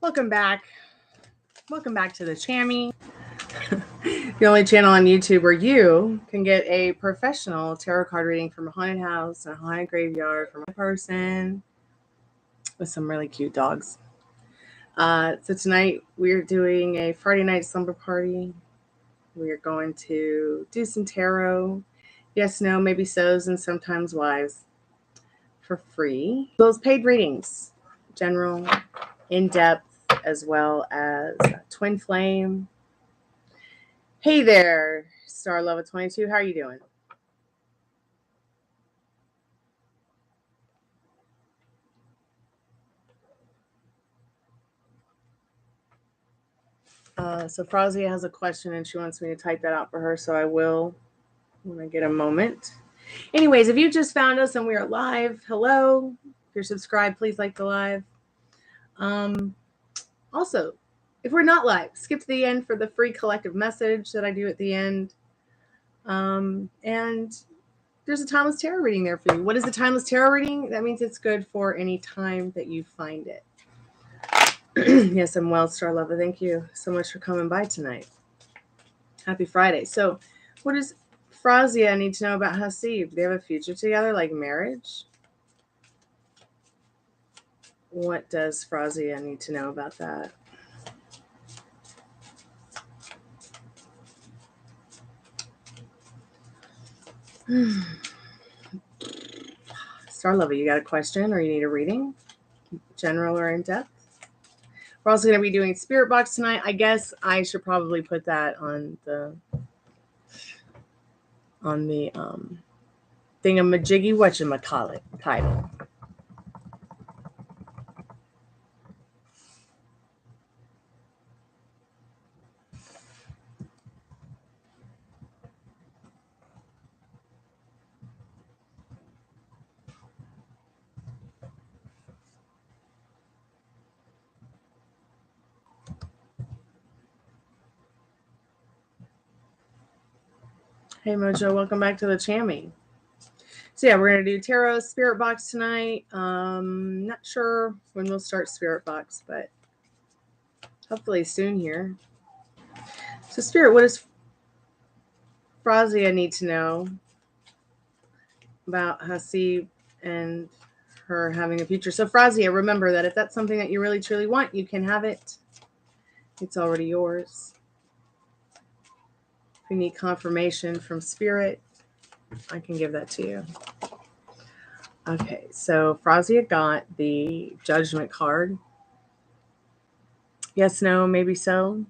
Welcome back. Welcome back to the Chammy, the only channel on YouTube where you can get a professional tarot card reading from a haunted house and a haunted graveyard from a person with some really cute dogs. So tonight we're doing a Friday night slumber party. We're going to do some tarot, yes, no, maybe so's, and sometimes why's for free. Those paid readings, general, in-depth, as well as twin flame. Hey there, Star Love 22. How are you doing? So Frozia has a question and she wants me to type that out for her, so I will when I get a moment. Anyways, if you just found us and we are live, hello. If you're subscribed, please like the live. Also, if we're not live, skip to the end for the free collective message that I do at the end. And there's a timeless tarot reading there for you. What is a timeless tarot reading? That means it's good for any time that you find it. Yes, I'm well, Star Lover. Thank you so much for coming by tonight. Happy Friday. So what does Frozia need to know about Hasib? Do they have a future together, like marriage? What does Frozia need to know about that? Star Lover, you got a question or you need a reading? General or in-depth? We're also going to be doing Spirit Box tonight. I guess I should probably put that on the thingamajiggy whatchamacallit title. Hey Mojo, welcome back to the Chammy. So yeah, we're gonna do tarot Spirit Box tonight. Not sure when we'll start Spirit Box, but hopefully soon here. So Spirit, what does Frozia need to know about Hasib and her having a future? So Frozia, remember that if that's something that you really truly want, you can have it. It's already yours. If you need confirmation from Spirit, I can give that to you. Okay, so Frozia got the Judgment card. Yes, no, maybe so.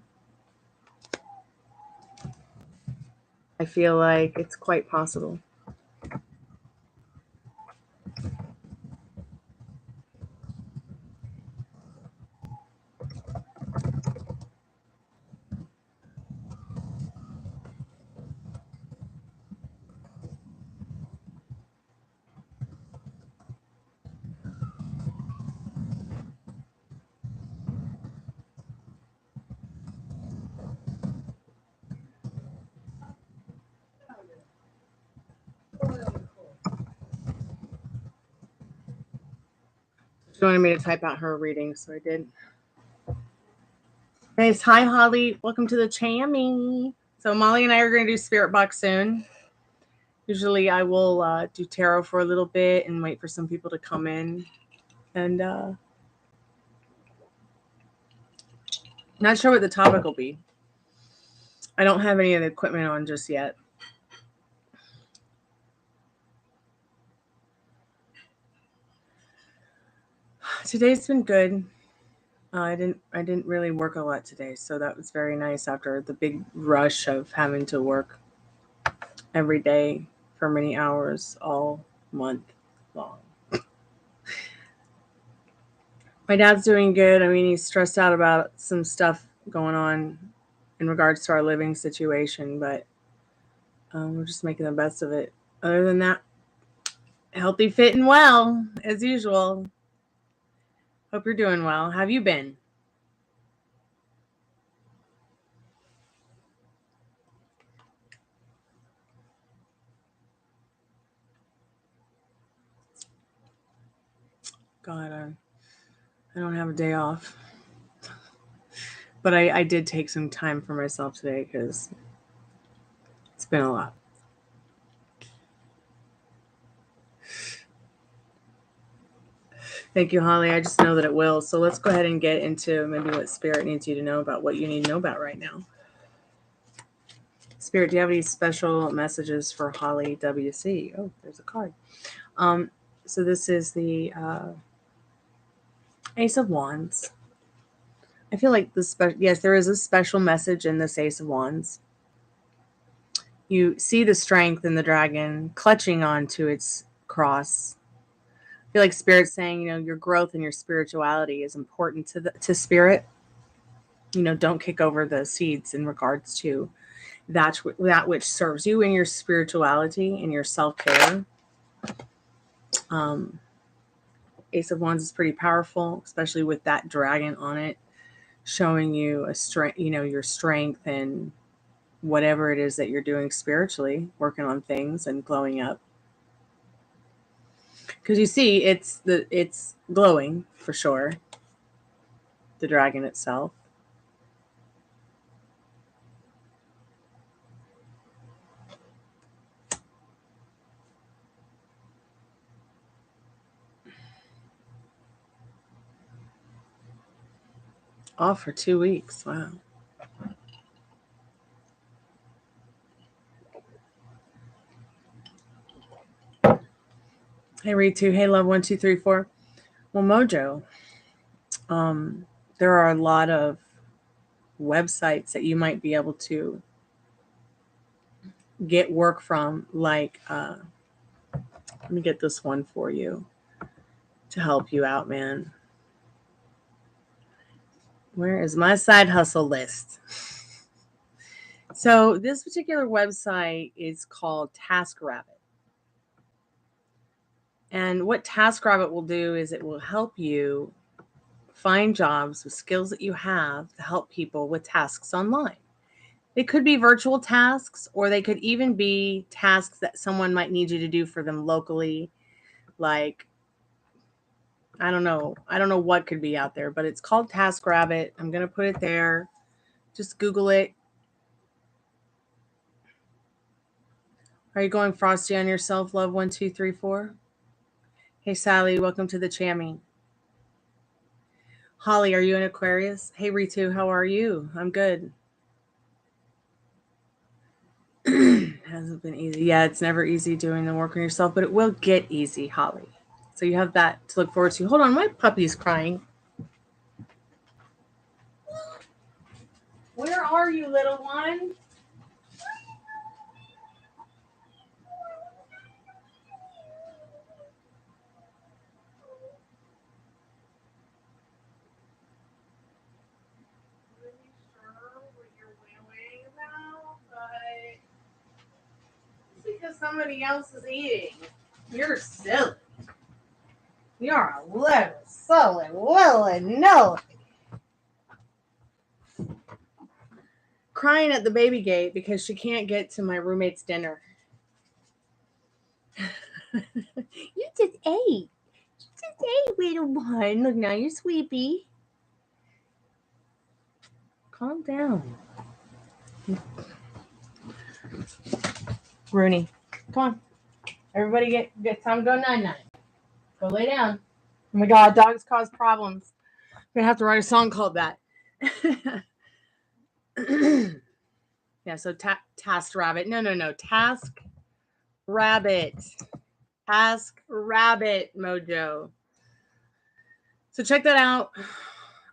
I feel like it's quite possible. She wanted me to type out her reading, so I did. Guys, hi Holly, welcome to the Chammy. So Molly and I are going to do Spirit Box soon. Usually I will do tarot for a little bit and wait for some people to come in. And not sure what the topic will be. I don't have any of the equipment on just yet. Today's been good. I didn't really work a lot today, so that was very nice after the big rush of having to work every day for many hours all month long. My dad's doing good. I mean, he's stressed out about some stuff going on in regards to our living situation, but we're just making the best of it. Other than that, healthy, fit, and well, as usual. Hope you're doing well. How have you been? God, I don't have a day off. But I did take some time for myself today because it's been a lot. Thank you, Holly. I just know that it will. So let's go ahead and get into maybe what Spirit needs you to know about what you need to know about right now. Spirit, do you have any special messages for Holly WC? Oh, there's a card. So this is the Ace of Wands. I feel like yes, there is a special message in this Ace of Wands. You see the strength in the dragon clutching onto its cross. I feel like Spirit's saying, your growth and your spirituality is important to Spirit. Don't kick over the seeds in regards to that which serves you in your spirituality and your self-care. Ace of Wands is pretty powerful, especially with that dragon on it, showing you a strength, your strength and whatever it is that you're doing spiritually, working on things and glowing up. Because you see, it's glowing for sure. The dragon itself. Off for 2 weeks. Wow. Hey, Ritu. Hey, love 1, 2, 3, 4. Well, Mojo, there are a lot of websites that you might be able to get work from. Like, let me get this one for you to help you out, man. Where is my side hustle list? So this particular website is called TaskRabbit. And what TaskRabbit will do is it will help you find jobs with skills that you have to help people with tasks online. They could be virtual tasks, or they could even be tasks that someone might need you to do for them locally. Like, I don't know what could be out there, but it's called TaskRabbit. I'm going to put it there. Just Google it. Are you going frosty on yourself, love 1, 2, 3, 4? Hey, Sally, welcome to the Chammy. Holly, are you an Aquarius? Hey, Ritu, how are you? I'm good. Hasn't been easy. Yeah, it's never easy doing the work on yourself, but it will get easy, Holly. So you have that to look forward to. Hold on, my puppy's crying. Where are you, little one? Because somebody else is eating. You're silly. You're a little silly, willy nilly. Crying at the baby gate because she can't get to my roommate's dinner. You just ate. Little one. Look, now you're sleepy. Calm down. Rooney, come on. Everybody get time to go 9-9. Go lay down. Oh my God, dogs cause problems. I'm going to have to write a song called that. Yeah, so Task Rabbit. No. Task Rabbit. Task Rabbit, Mojo. So check that out.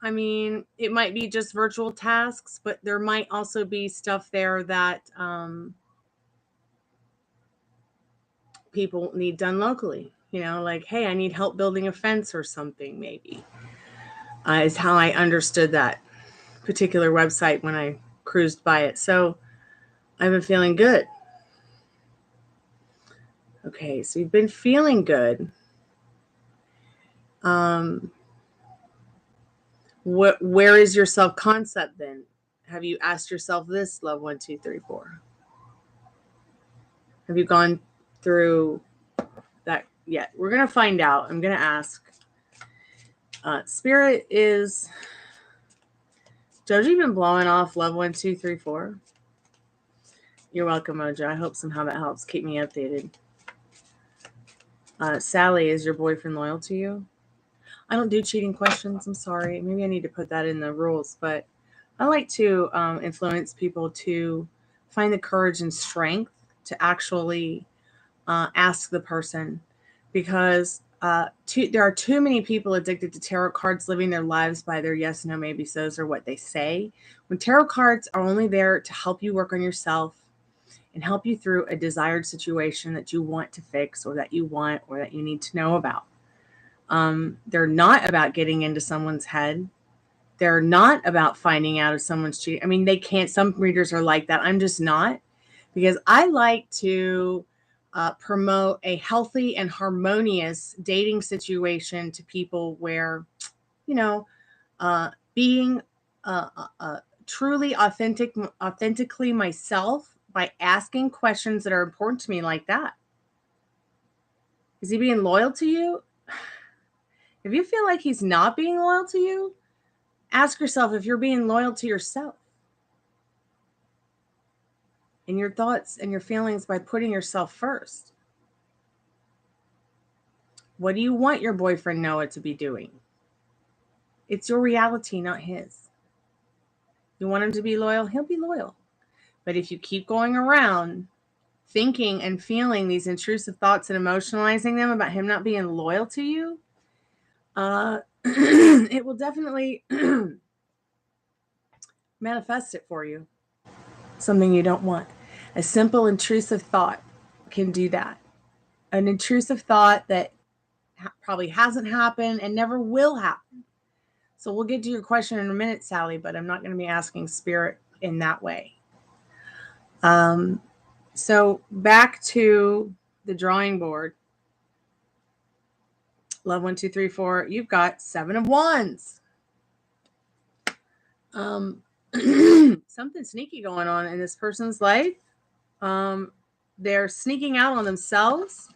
I mean, it might be just virtual tasks, but there might also be stuff there that people need done locally. Like, hey, I need help building a fence or something, maybe. Is how I understood that particular website when I cruised by it. So I've been feeling good. Okay, so you've been feeling good. Where is your self-concept then? Have you asked yourself this, love 1, 2, 3, 4? Have you gone through that yet? We're going to find out. I'm going to ask. Spirit is Joji been blowing off love 1, 2, 3, 4. You're welcome, Mojo. I hope somehow that helps keep me updated. Sally, is your boyfriend loyal to you? I don't do cheating questions. I'm sorry. Maybe I need to put that in the rules, but I like to influence people to find the courage and strength to actually ask the person, because there are too many people addicted to tarot cards living their lives by their yes, no, maybe so's or what they say, when tarot cards are only there to help you work on yourself and help you through a desired situation that you want to fix or that you want or that you need to know about. They're not about getting into someone's head. They're not about finding out if someone's cheating. I mean, they can't. Some readers are like that. I'm just not, because I like to promote a healthy and harmonious dating situation to people where, being truly authentically myself by asking questions that are important to me like that. Is he being loyal to you? If you feel like he's not being loyal to you, ask yourself if you're being loyal to yourself and your thoughts and your feelings by putting yourself first. What do you want your boyfriend Noah to be doing? It's your reality, not his. You want him to be loyal? He'll be loyal. But if you keep going around thinking and feeling these intrusive thoughts and emotionalizing them about him not being loyal to you, it will definitely manifest it for you. Something you don't want. A simple intrusive thought can do that. An intrusive thought that probably hasn't happened and never will happen. So we'll get to your question in a minute, Sally, but I'm not going to be asking spirit in that way. So back to the drawing board. Love 1, 2, 3, 4. You've got 7 of Wands. Something sneaky going on in this person's life. They're sneaking out on themselves.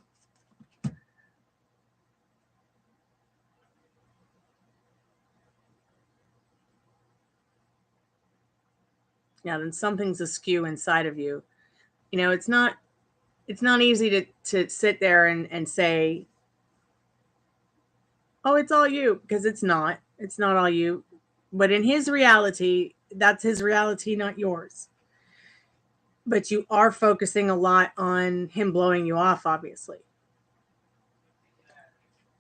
Yeah, then something's askew inside of you. It's not easy to sit there and say, oh, it's all you, because it's not all you. But in his reality, that's his reality, not yours. But you are focusing a lot on him blowing you off, obviously.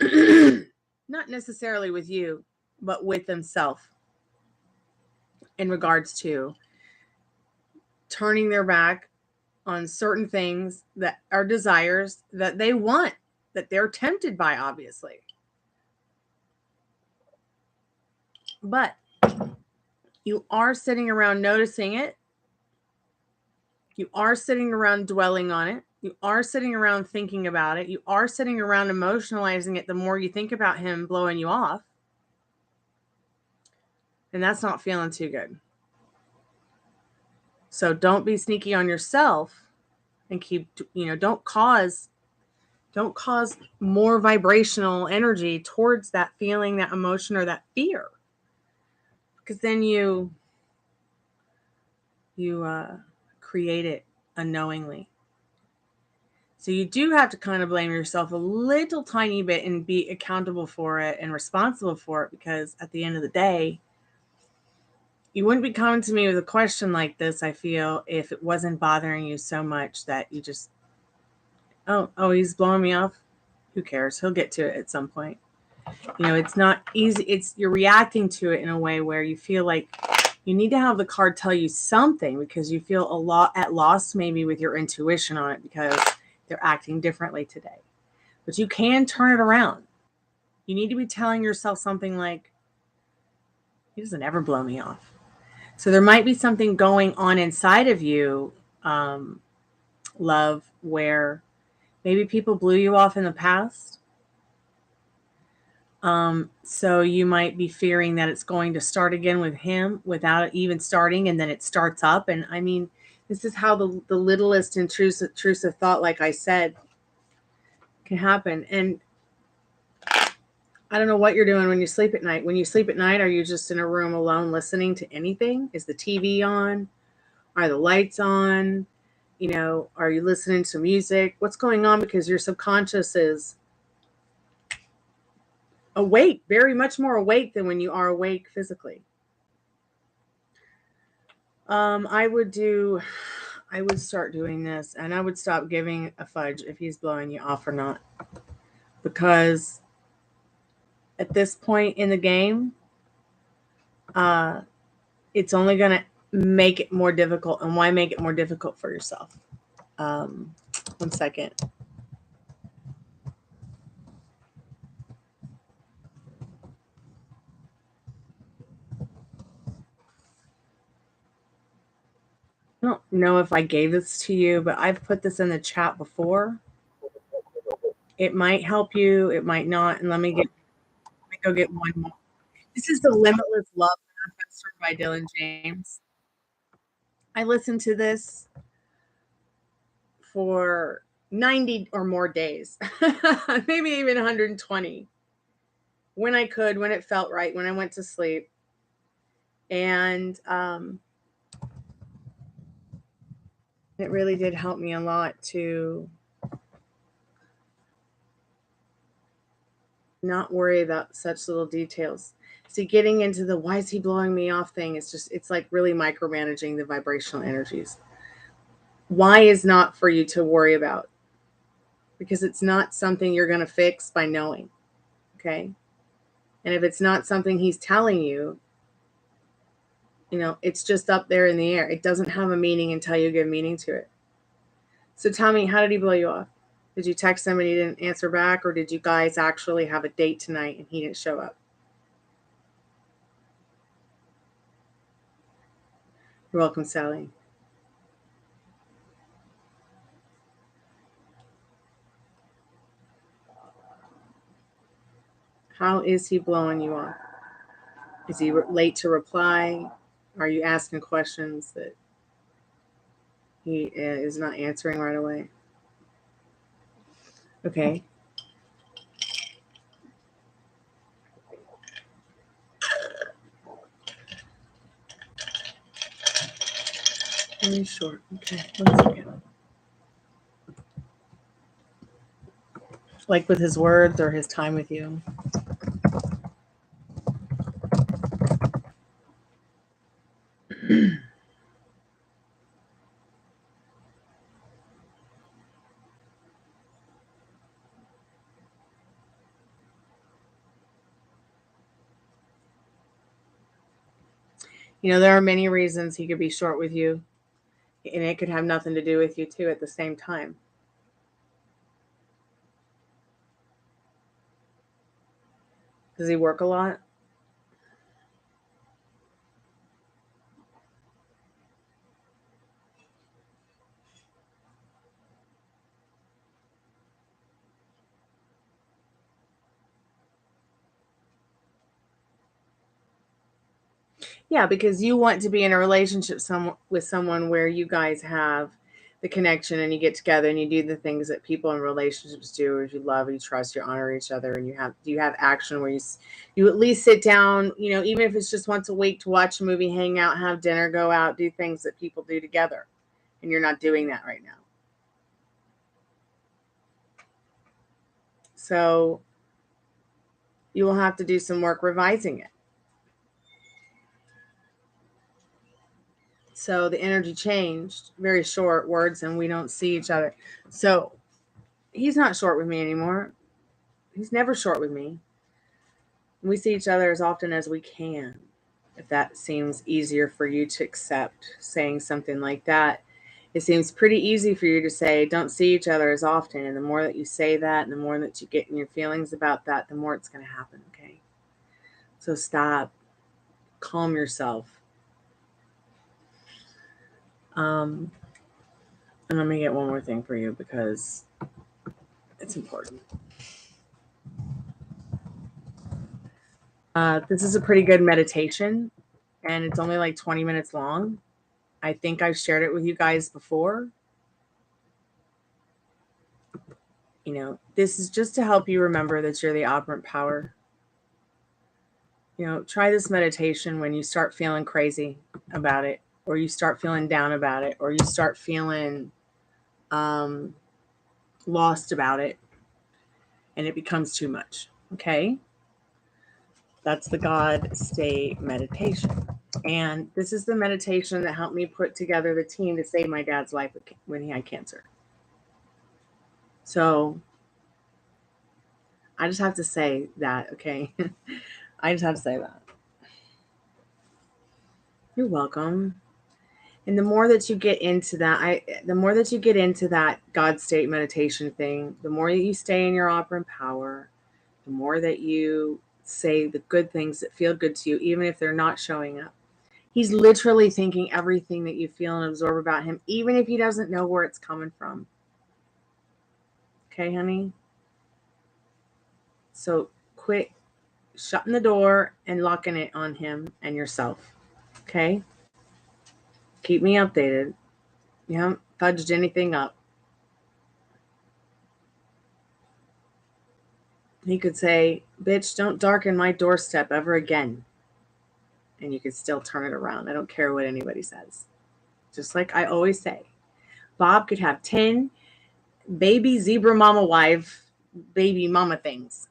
Not necessarily with you, but with himself, in regards to turning their back on certain things that are desires that they want, that they're tempted by, obviously. But you are sitting around noticing it. You are sitting around dwelling on it. You are sitting around thinking about it. You are sitting around emotionalizing it the more you think about him blowing you off. And that's not feeling too good. So don't be sneaky on yourself and don't cause more vibrational energy towards that feeling, that emotion, or that fear. Because then you create it unknowingly. So you do have to kind of blame yourself a little tiny bit and be accountable for it and responsible for it, because at the end of the day, you wouldn't be coming to me with a question like this, I feel, if it wasn't bothering you so much that you just, oh, he's blowing me off. Who cares? He'll get to it at some point. It's not easy. You're reacting to it in a way where you feel like you need to have the card tell you something, because you feel a lot at loss maybe with your intuition on it, because they're acting differently today. But you can turn it around. You need to be telling yourself something like, he doesn't ever blow me off. So there might be something going on inside of you, love, where maybe people blew you off in the past. So you might be fearing that it's going to start again with him without it even starting, and then it starts up. And I mean, this is how the littlest intrusive thought, like I said, can happen. And I don't know what you're doing when you sleep at night. When you sleep at night, are you just in a room alone listening to anything? Is the TV on? Are the lights on? You know, are you listening to music? What's going on? Because your subconscious is awake, very much more awake than when you are awake physically. I would start doing this, and I would stop giving a fudge if he's blowing you off or not. Because at this point in the game, it's only going to make it more difficult. And why make it more difficult for yourself? 1 second. I don't know if I gave this to you, but I've put this in the chat before. It might help you. It might not. And let me go get one more. This is The Limitless Love Manifestor by Dylan James. I listened to this for 90 or more days, maybe even 120, when I could, when it felt right, when I went to sleep. And it really did help me a lot to not worry about such little details. See, getting into the why is he blowing me off thing is just, it's like really micromanaging the vibrational energies. Why is not for you to worry about, because it's not something you're going to fix by knowing. Okay. And if it's not something he's telling you, you know, it's just up there in the air. It doesn't have a meaning until you give meaning to it. So tell me, how did he blow you off? Did you text him and he didn't answer back, or did you guys actually have a date tonight and he didn't show up? You're welcome, Sally. How is he blowing you off? Is he late to reply? Are you asking questions that he is not answering right away? Okay. Very short. Okay. 1 second. Like with his words or his time with you? You know, there are many reasons he could be short with you, and it could have nothing to do with you too at the same time. Does he work a lot? Yeah, because you want to be in a relationship with someone where you guys have the connection and you get together and you do the things that people in relationships do, as you love, you trust, you honor each other, and you have action where you at least sit down, you know, even if it's just once a week, to watch a movie, hang out, have dinner, go out, do things that people do together. And you're not doing that right now. So you will have to do some work revising it. So the energy changed, very short words, and we don't see each other. So he's not short with me anymore. He's never short with me. We see each other as often as we can. If that seems easier for you to accept, saying something like that, it seems pretty easy for you to say, don't see each other as often. And the more that you say that, and the more that you get in your feelings about that, the more it's going to happen. Okay. So stop, calm yourself. And let me get one more thing for you because it's important. This is a pretty good meditation, and it's only like 20 minutes long. I think I've shared it with you guys before. You know, this is just to help you remember that you're the operant power Try this meditation when you start feeling crazy about it, or you start feeling down about it, or you start feeling lost about it, and it becomes too much. Okay? That's the God State meditation. And this is the meditation that helped me put together the team to save my dad's life when he had cancer. So I just have to say that, okay? I just have to say that. You're welcome. And the more that you get into that God State meditation thing, the more that you stay in your operant power, the more that you say the good things that feel good to you, even if they're not showing up. He's literally thinking everything that you feel and absorb about him, even if he doesn't know where it's coming from. Okay, honey? So quit shutting the door and locking it on him and yourself. Okay? Keep me updated. You haven't fudged anything up. He could say, bitch, don't darken my doorstep ever again. And you could still turn it around. I don't care what anybody says. Just like I always say, Bob could have 10 baby zebra mama wife, baby mama things.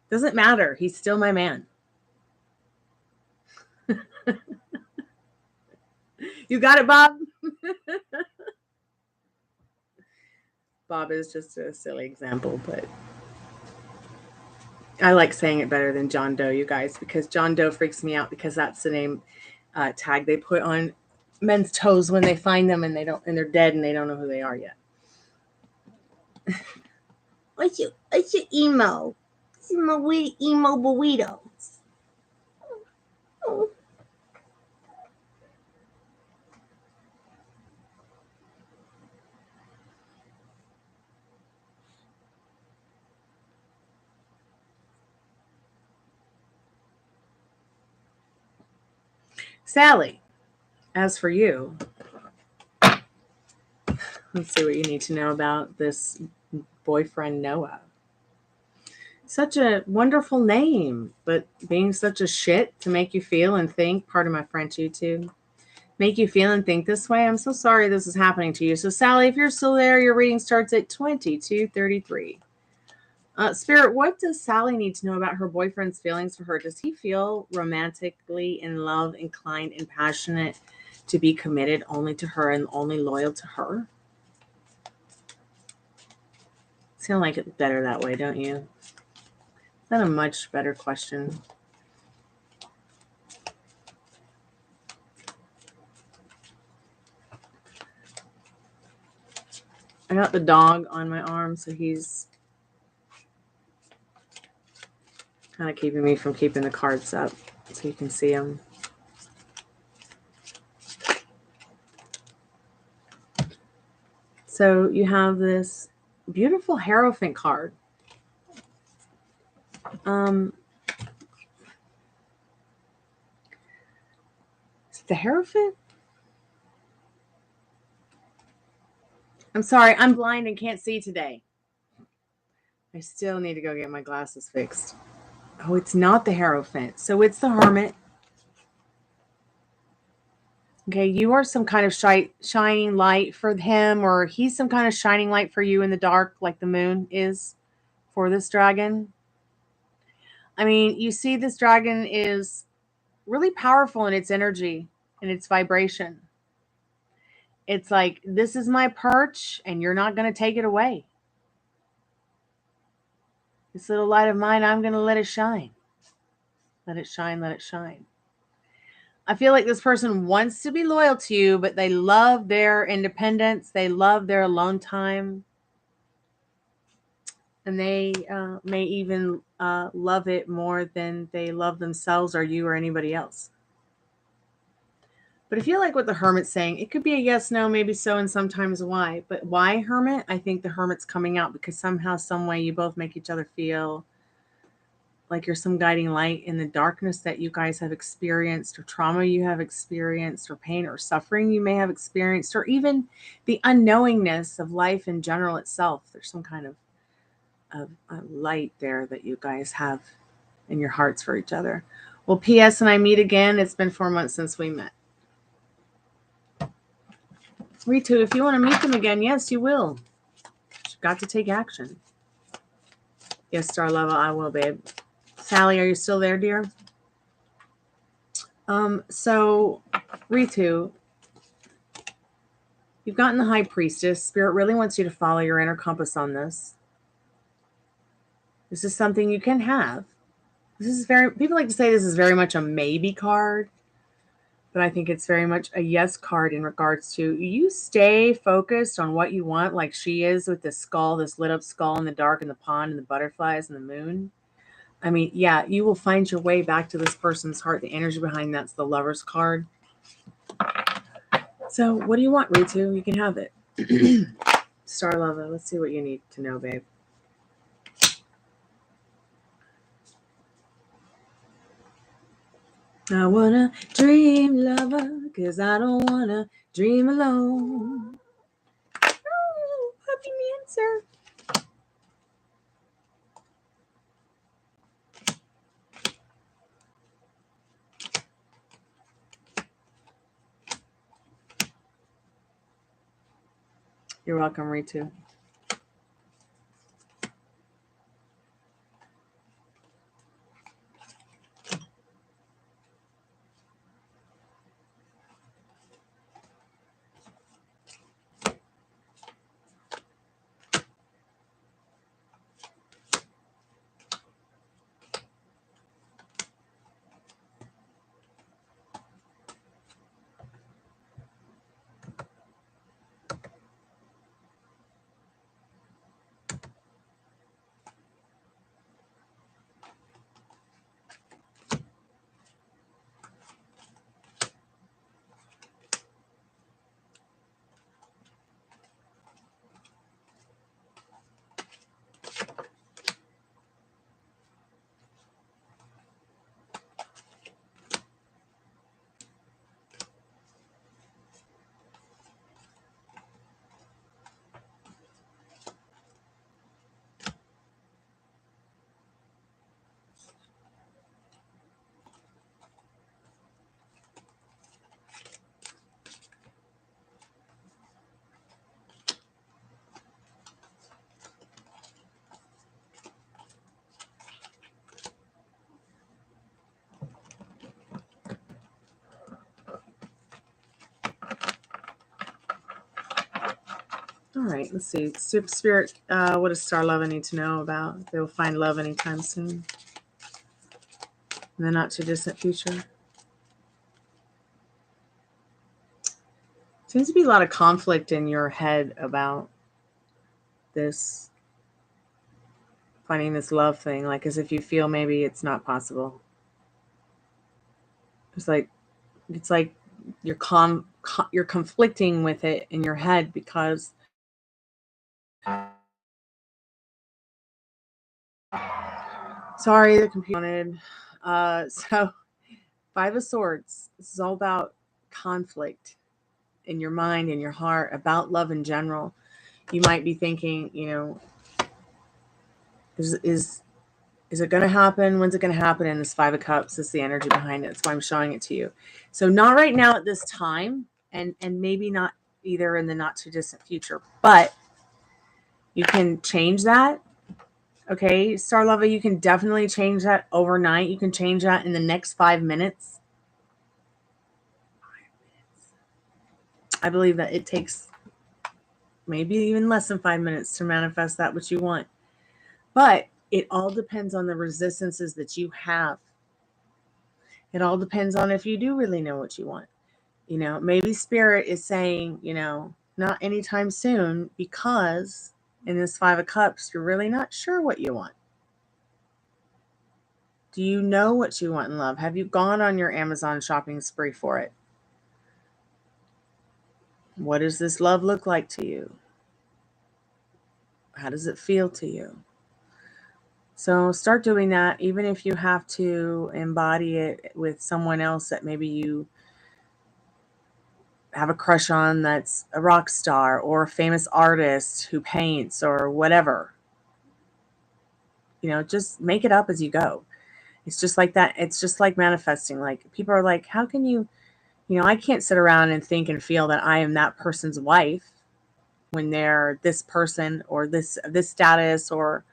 Doesn't matter. He's still my man. You got it, Bob? Bob is just a silly example, but I like saying it better than John Doe, you guys, because John Doe freaks me out because that's the name tag they put on men's toes when they find them and they're dead and they don't know who they are yet. What's your emo? It's my weird emo burritos. Oh. Sally, as for you, let's see what you need to know about this boyfriend, Noah. Such a wonderful name, but being such a shit to make you feel and think, pardon my French, YouTube, make you feel and think this way. I'm so sorry this is happening to you. So, Sally, if you're still there, your reading starts at 22:33. Spirit, what does Sally need to know about her boyfriend's feelings for her? Does he feel romantically in love, inclined, and passionate to be committed only to her and only loyal to her? Sound like it better that way, don't you? Is that a much better question? I got the dog on my arm, so he's kind of keeping me from keeping the cards up so you can see them. So you have this beautiful Hierophant card. Is it the Hierophant? I'm sorry, I'm blind and can't see today. I still need to go get my glasses fixed. Oh, it's not the Hierophant. So it's the Hermit. Okay, you are some kind of shining light for him, or he's some kind of shining light for you in the dark, like the moon is for this dragon. I mean, you see this dragon is really powerful in its energy and its vibration. It's like, this is my perch, and you're not going to take it away. This little light of mine, I'm going to let it shine. Let it shine, let it shine. I feel like this person wants to be loyal to you, but they love their independence. They love their alone time. And they may even love it more than they love themselves or you or anybody else. But I feel like what the Hermit's saying, it could be a yes, no, maybe so, and sometimes why. But why Hermit? I think the Hermit's coming out because somehow, some way, you both make each other feel like you're some guiding light in the darkness that you guys have experienced, or trauma you have experienced, or pain or suffering you may have experienced, or even the unknowingness of life in general itself. There's some kind of light there that you guys have in your hearts for each other. Well, P.S. and I meet again. It's been 4 months since we met. Ritu, if you want to meet them again, yes, you will. You've got to take action. Yes, Star Lava, I will, babe. Sally, are you still there, dear? So, Ritu, you've gotten the High Priestess. Spirit really wants you to follow your inner compass on this. This is something you can have. This is people like to say this is very much a maybe card, but I think it's very much a yes card in regards to you stay focused on what you want, like she is with this skull, this lit up skull in the dark and the pond and the butterflies and the moon. I mean, yeah, you will find your way back to this person's heart. The energy behind that's the Lover's card. So what do you want, Ritu? You can have it. Star Lava, let's see what you need to know, babe. I wanna dream, lover, cause I don't wanna dream alone. Oh, puppy answer. You're welcome, Ritu. All right, let's see. Spirit, what does Star Lava need to know about? They will find love anytime soon. In the not too distant future. Seems to be a lot of conflict in your head about this, finding this love thing, like as if you feel maybe it's not possible. It's like you're conflicting with it in your head because sorry, the computer wanted. So 5 of Swords. This is all about conflict in your mind, in your heart, about love in general. You might be thinking, is it going to happen? When's it going to happen? And this 5 of Cups is the energy behind it. That's why I'm showing it to you. So not right now at this time, and maybe not either in the not too distant future, but you can change that. Okay, Star Lava, you can definitely change that overnight. You can change that in the next 5 minutes. I believe that it takes maybe even less than 5 minutes to manifest that which you want. But it all depends on the resistances that you have. It all depends on if you do really know what you want. Maybe Spirit is saying, not anytime soon, because in this 5 of Cups, you're really not sure what you want. Do you know what you want in love? Have you gone on your Amazon shopping spree for it? What does this love look like to you? How does it feel to you? So start doing that, even if you have to embody it with someone else that maybe you have a crush on, that's a rock star or a famous artist who paints or whatever. Just make it up as you go. It's just like that. It's just like manifesting. Like people are like, how can you, I can't sit around and think and feel that I am that person's wife when they're this person or this status, or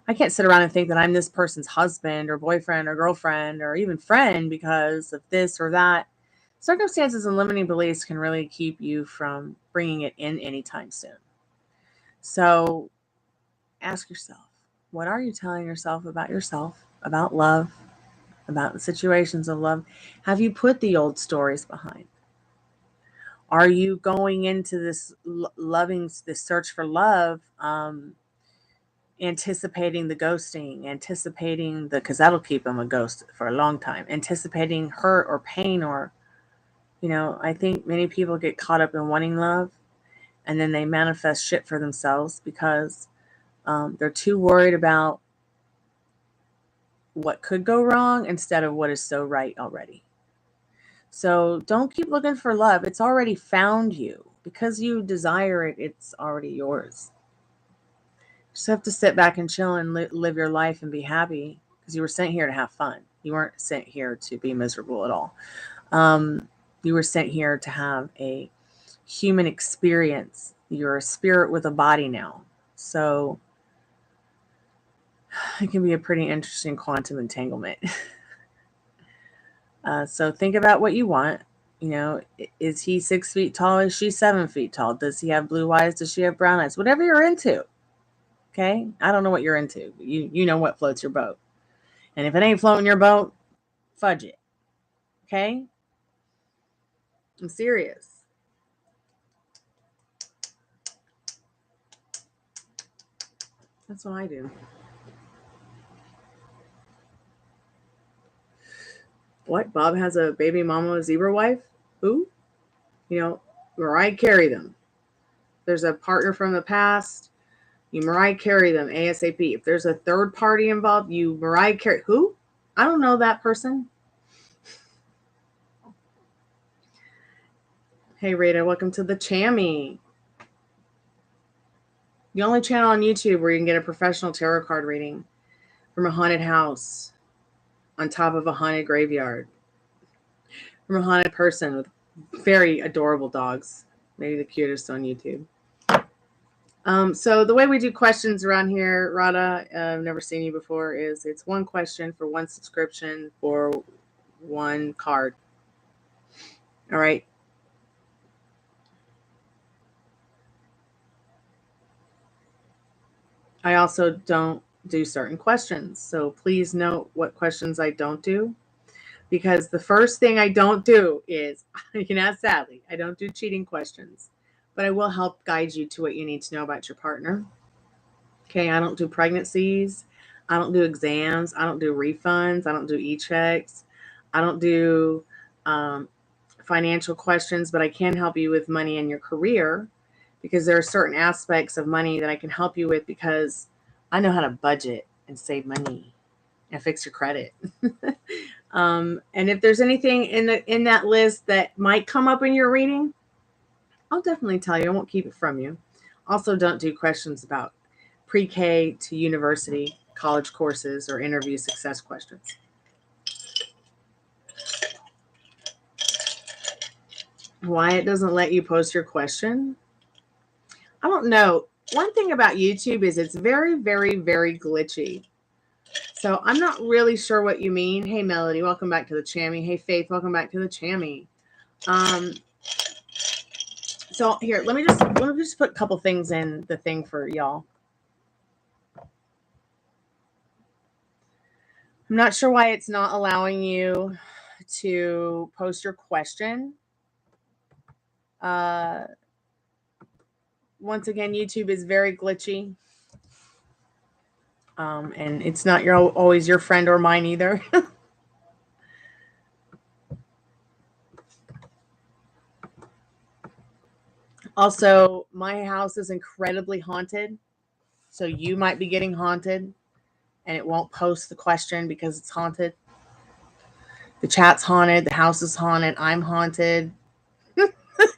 I can't sit around and think that I'm this person's husband or boyfriend or girlfriend or even friend because of this or that. Circumstances and limiting beliefs can really keep you from bringing it in anytime soon. So ask yourself, what are you telling yourself, about love, about the situations of love? Have you put the old stories behind? Are you going into this this search for love, anticipating the ghosting, anticipating because that'll keep them a ghost for a long time, anticipating hurt or pain, or, I think many people get caught up in wanting love and then they manifest shit for themselves because they're too worried about what could go wrong instead of what is so right already. So don't keep looking for love. It's already found you. Because you desire it, it's already yours. You just have to sit back and chill and live your life and be happy, because you were sent here to have fun. You weren't sent here to be miserable at all. You were sent here to have a human experience. You're a spirit with a body now. So it can be a pretty interesting quantum entanglement. So think about what you want. Is he 6 feet tall? Is she 7 feet tall? Does he have blue eyes? Does she have brown eyes? Whatever you're into. Okay? I don't know what you're into. You know what floats your boat. And if it ain't floating your boat, fudge it. Okay? I'm serious. That's what I do. What? Bob has a baby mama zebra wife? Who? Mariah Carey them. There's a partner from the past. You Mariah Carey them ASAP. If there's a third party involved, you Mariah Carey. Who? I don't know that person. Hey, Rita, welcome to the Chammy. The only channel on YouTube where you can get a professional tarot card reading from a haunted house on top of a haunted graveyard. From a haunted person with very adorable dogs. Maybe the cutest on YouTube. So the way we do questions around here, Rada, I've never seen you before, is it's one question for one subscription for one card. All right. I also don't do certain questions. So please note what questions I don't do. Because the first thing I don't do is, you can ask Sally, I don't do cheating questions. But I will help guide you to what you need to know about your partner. Okay, I don't do pregnancies. I don't do exams. I don't do refunds. I don't do e-checks. I don't do financial questions, but I can help you with money in your career, because there are certain aspects of money that I can help you with, because I know how to budget and save money and fix your credit. And if there's anything in that list that might come up in your reading, I'll definitely tell you. I won't keep it from you. Also, don't do questions about pre-K to university, college courses, or interview success questions. Why it doesn't let you post your question? I don't know. One thing about YouTube is it's very, very, very glitchy. So I'm not really sure what you mean. Hey, Melody, welcome back to the Chammy. Hey, Faith, welcome back to the Chammy. So here, let me just put a couple things in the thing for y'all. I'm not sure why it's not allowing you to post your question. Once again, YouTube is very glitchy. And it's not always your friend or mine either. Also, my house is incredibly haunted. So you might be getting haunted and it won't post the question because it's haunted. The chat's haunted. The house is haunted. I'm haunted.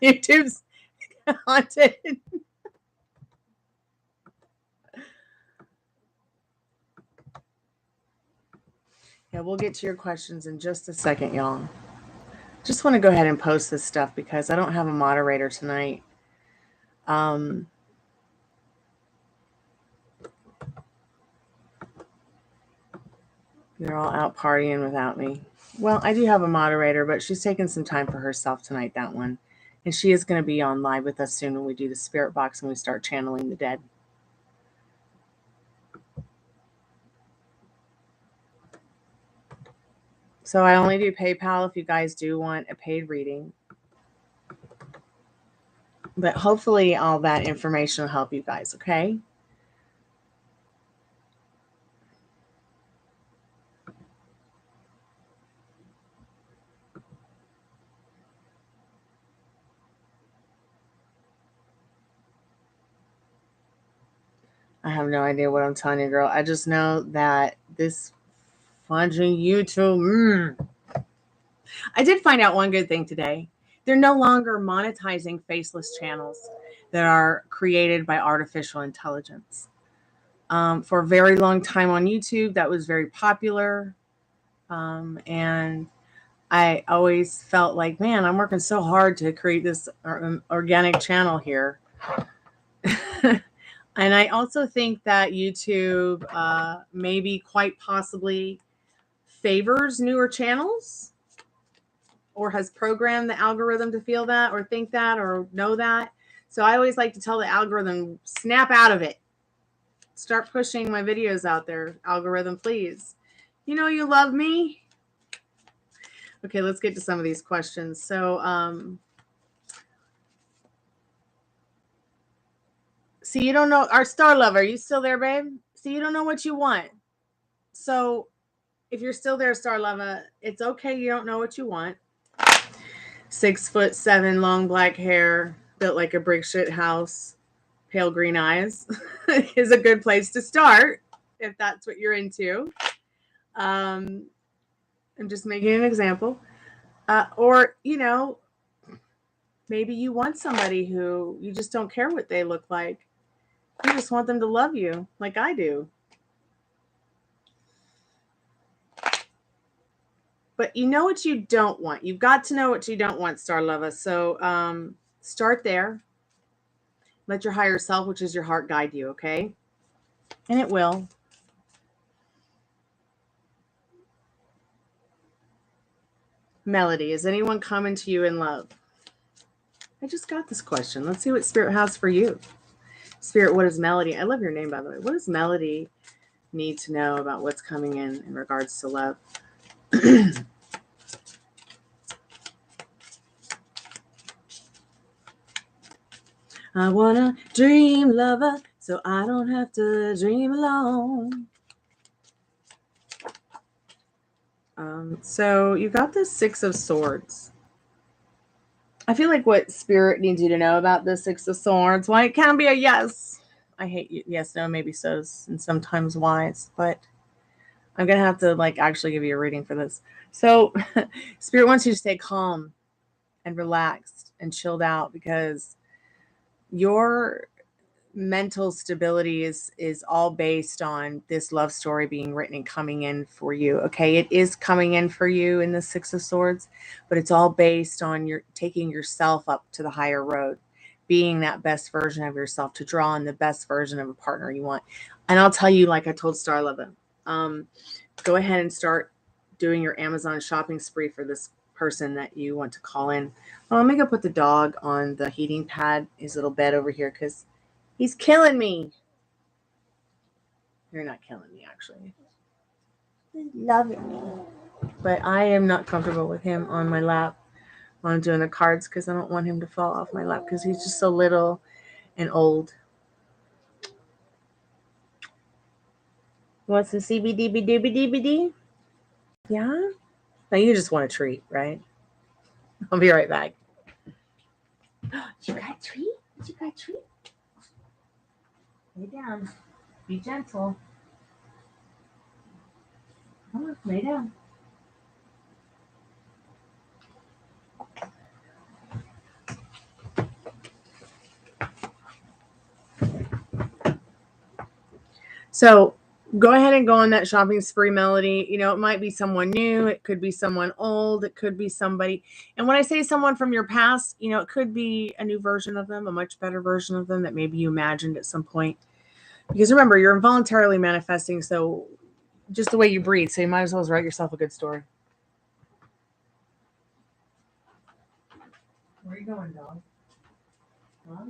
YouTube's haunted. Yeah, we'll get to your questions in just a second, y'all. Just want to go ahead and post this stuff because I don't have a moderator tonight. They're all out partying without me. Well, I do have a moderator, but she's taking some time for herself tonight, that one. And she is going to be on live with us soon when we do the spirit box and we start channeling the dead. So I only do PayPal if you guys do want a paid reading. But hopefully all that information will help you guys, okay? I have no idea what I'm telling you, girl. I just know that this fudging YouTube. I did find out one good thing today. They're no longer monetizing faceless channels that are created by artificial intelligence. For a very long time on YouTube, that was very popular. And I always felt like, man, I'm working so hard to create this organic channel here. And I also think that YouTube maybe quite possibly favors newer channels or has programmed the algorithm to feel that or think that or know that. So I always like to tell the algorithm, snap out of it. Start pushing my videos out there, algorithm, please. You know you love me. Okay, let's get to some of these questions. So, see, you don't know, our star lover, are you still there, babe? See, you don't know what you want. So if you're still there, star lover, it's okay. You don't know what you want. 6'7", long black hair, built like a brick shit house, pale green eyes is a good place to start if that's what you're into. I'm just making an example. Or, you know, maybe you want somebody who you just don't care what they look like. You just want them to love you like I do. But you know what you don't want. You've got to know what you don't want, star lover. So start there. Let your higher self, which is your heart, guide you, okay? And it will. Melody, is anyone coming to you in love? I just got this question. Let's see what Spirit has for you. Spirit, what is Melody? I love your name, by the way. What does Melody need to know about what's coming in regards to love? I wanna dream, lover, so I don't have to dream alone. So you got the 6 of Swords. I feel like what Spirit needs you to know about the 6 of Swords, well, it can be a yes. I hate yes, no, maybe so's, and sometimes whys, but I'm going to have to like actually give you a reading for this. So Spirit wants you to stay calm and relaxed and chilled out because your mental stability is all based on this love story being written and coming in for you. Okay, it is coming in for you in the 6 of Swords, but it's all based on your taking yourself up to the higher road, being that best version of yourself, to draw on the best version of a partner you want. And I'll tell you, like I told Star Love, go ahead and start doing your Amazon shopping spree for this person that you want to call in. Oh, I'm gonna put the dog on the heating pad, his little bed over here, because he's killing me. You're not killing me, actually. He's loving me. But I am not comfortable with him on my lap while I'm doing the cards because I don't want him to fall off my lap because he's just so little and old. You want some CBDBDBDBD? Yeah? Now you just want a treat, right? I'll be right back. You got a treat? You got a treat? Lay down. Be gentle. Come on, lay down. So go ahead and go on that shopping spree, Melody. You know, it might be someone new. It could be someone old. It could be somebody. And when I say someone from your past, you know, it could be a new version of them, a much better version of them that maybe you imagined at some point. Because remember, you're involuntarily manifesting. So just the way you breathe. So you might as well write yourself a good story. Where are you going, dog? Huh?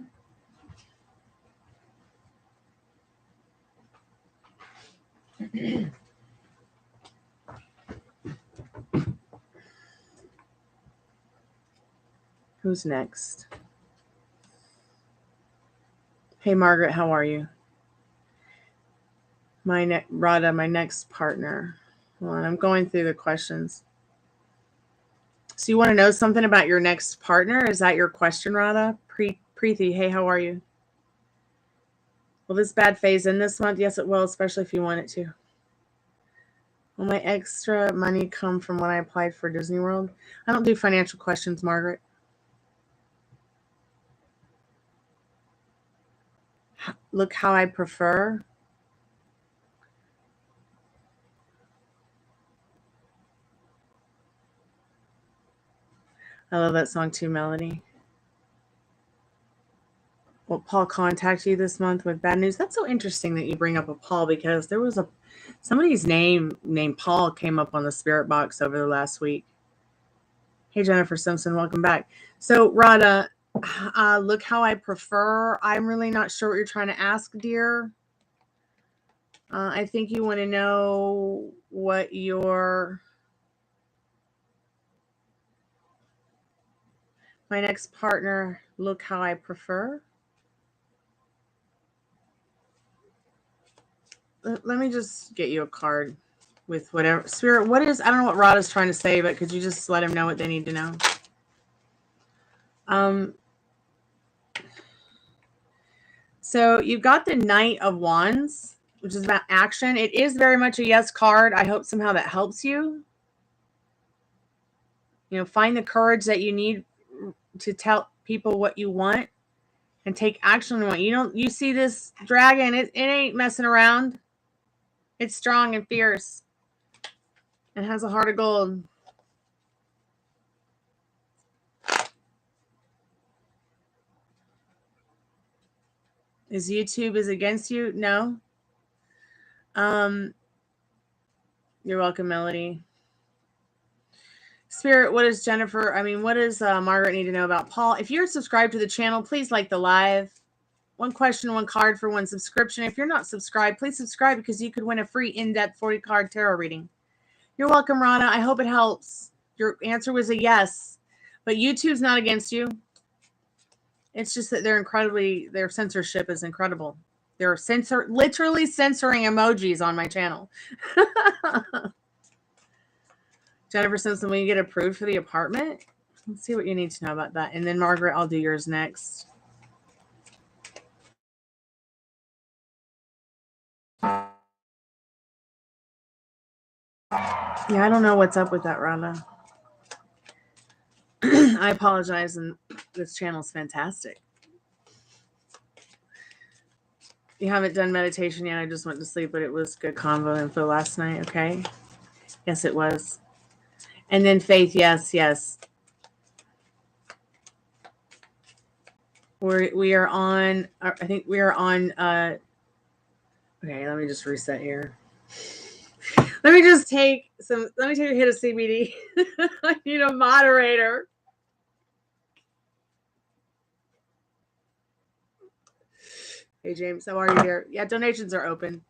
Who's next? Hey, Margaret, how are you? Radha, my next partner. Hold on, I'm going through the questions. So you want to know something about your next partner? Is that your question, Radha? Preeti, hey, how are you? Will this bad phase in this month? Yes, it will, especially if you want it to. Will my extra money come from when I applied for Disney World? I don't do financial questions, Margaret. Look how I prefer. I love that song too, Melody. Will Paul contact you this month with bad news? That's so interesting that you bring up a Paul, because there was somebody's name named Paul came up on the spirit box over the last week. Hey, Jennifer Simpson, welcome back. So, Radha, look how I prefer. I'm really not sure what you're trying to ask, dear. I think you want to know what my next partner, look how I prefer. Let me just get you a card with whatever. Spirit, what is, I don't know what Radha's trying to say, but could you just let him know what they need to know? So you've got the Knight of Wands, which is about action. It is very much a yes card. I hope somehow that helps you. You know, find the courage that you need to tell people what you want and take action on what you see this dragon. It ain't messing around. It's strong and fierce. It has a heart of gold. Is YouTube is against you? No. You're welcome, Melody. Spirit, what does Margaret need to know about Paul? If you're subscribed to the channel, please like the live. One question, one card for one subscription. If you're not subscribed, please subscribe, because you could win a free in-depth 40-card tarot reading. You're welcome, Rana. I hope it helps. Your answer was a yes. But YouTube's not against you. It's just that their censorship is incredible. They're literally censoring emojis on my channel. Jennifer Simpson, when you get approved for the apartment, let's see what you need to know about that. And then Margaret, I'll do yours next. Yeah, I don't know what's up with that, Rana. I apologize, and this channel's fantastic. You haven't done meditation yet. I just went to sleep, but it was good convo info last night, okay? Yes, it was. And then Faith, yes. We are on, I think we are on, okay, let me just reset here. Let me take a hit of CBD. I need a moderator. Hey, James, how are you here? Yeah, donations are open.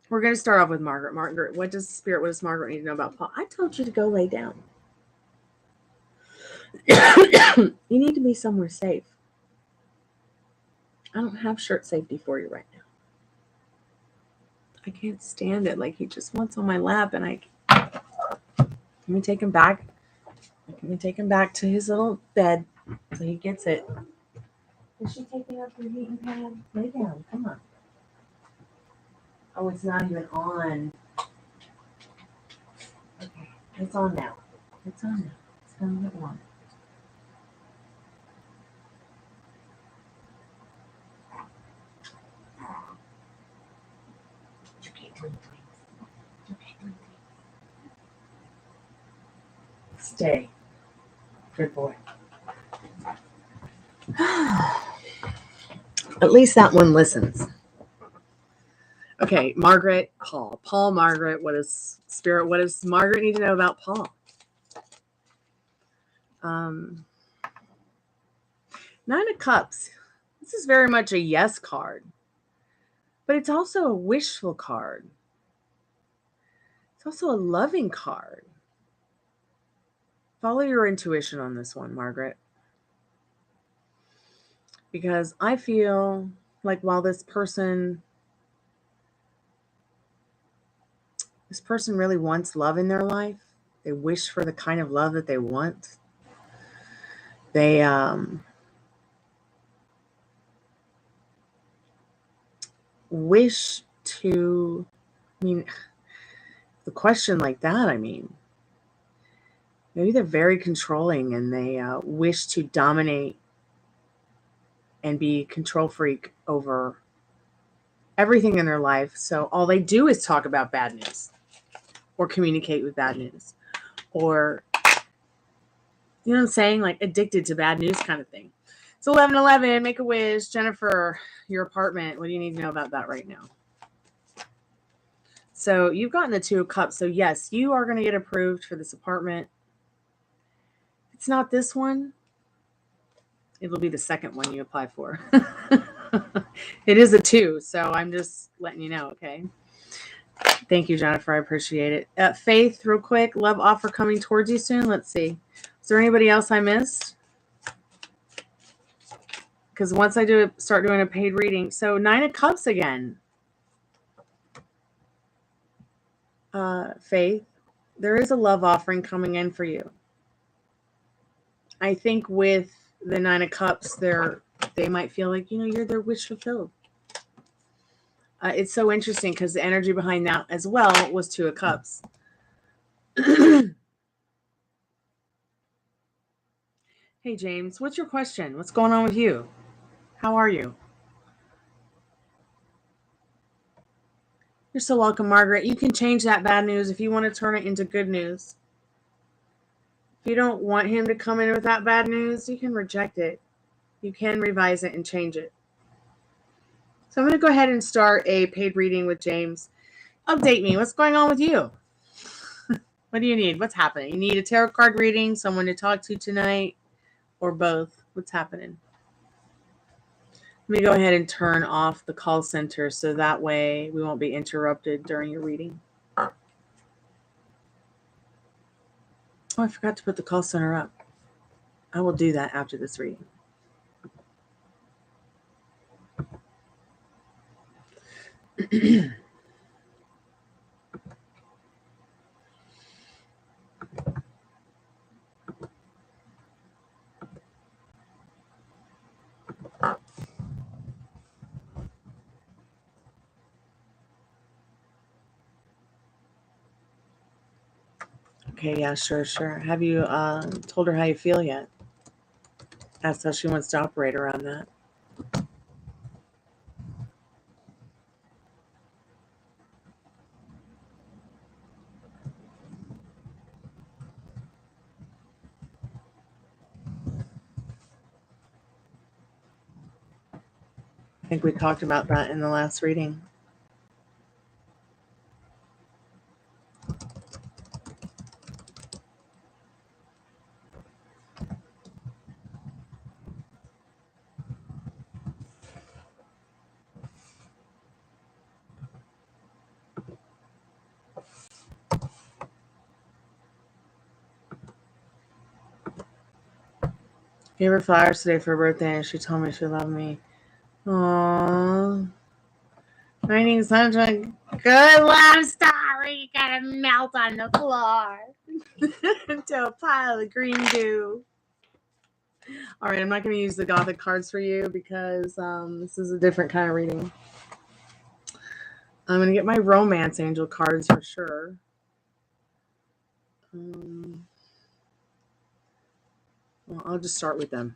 We're going to start off with Margaret. Margaret, what does Margaret need to know about Paul? I told you to go lay down. You need to be somewhere safe. I don't have shirt safety for you right now. I can't stand it. Like, he just wants on my lap, and let me take him back. Let me take him back to his little bed so he gets it. Is she taking up your heating pad? Lay down. Come on. Oh, it's not even on. Okay, it's on now. It's going to get warm. Stay. Good boy. At least that one listens. Okay, Margaret, Paul. Paul, Margaret, what does Margaret need to know about Paul? Nine of Cups. This is very much a yes card. But it's also a wishful card. It's also a loving card. Follow your intuition on this one, Margaret. Because I feel like while this person really wants love in their life, they wish for the kind of love that they want. They wish to, the question like that, maybe they're very controlling and they wish to dominate and be control freak over everything in their life. So all they do is talk about bad news or communicate with bad news or, you know what I'm saying? Like addicted to bad news kind of thing. It's 11:11. Make a wish. Jennifer, your apartment. What do you need to know about that right now? So you've gotten the Two of Cups. So yes, you are going to get approved for this apartment. It's not this one. It'll be the second one you apply for. It is a 2. So I'm just letting you know. Okay. Thank you, Jennifer. I appreciate it. Faith, real quick. Love offer coming towards you soon. Let's see. Is there anybody else I missed? Because once I start doing a paid reading. So 9 of Cups again. Faith, there is a love offering coming in for you. I think with the 9 of Cups, they might feel like, you're their wish fulfilled. It's so interesting because the energy behind that as well was 2 of Cups. Hey, James, what's your question? What's going on with you? How are you? You're so welcome, Margaret. You can change that bad news if you want to turn it into good news. If you don't want him to come in with that bad news, you can reject it. You can revise it and change it. So I'm going to go ahead and start a paid reading with James. Update me. What's going on with you? What do you need? What's happening? You need a tarot card reading, someone to talk to tonight, or both? What's happening? Let me go ahead and turn off the call center so that way we won't be interrupted during your reading. Oh, I forgot to put the call center up. I will do that after this reading. Okay, yeah, sure. Have you told her how you feel yet? Asked how she wants to operate around that. I think we talked about that in the last reading. Gave her flowers today for her birthday and she told me she loved me. Aww. Finding such a good love story. You gotta melt on the floor into a pile of green goo. All right, I'm not going to use the Gothic cards for you because this is a different kind of reading. I'm going to get my Romance Angel cards for sure. Well, I'll just start with them.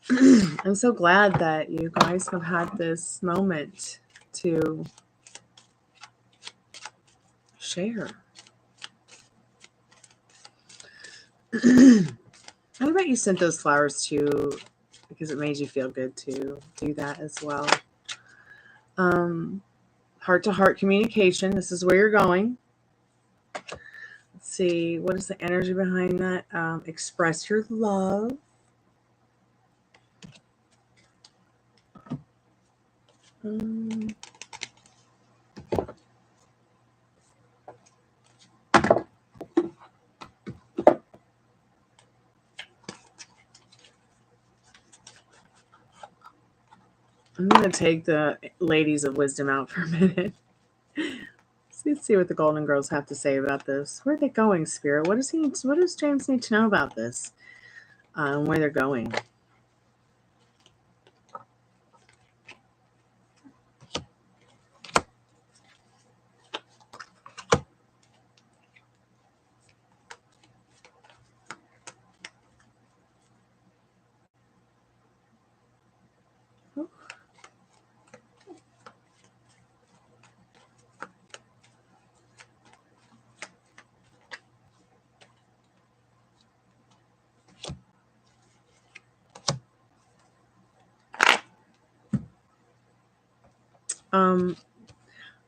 I'm so glad that you guys have had this moment to share. I bet you sent those flowers to because it made you feel good to do that as well. Heart-to-heart communication. This is where you're going. Let's see. What is the energy behind that? Express your love. I'm going to take the ladies of wisdom out for a minute. Let's see what the Golden Girls have to say about this. Where are they going, Spirit? What does James need to know about this? And where they're going?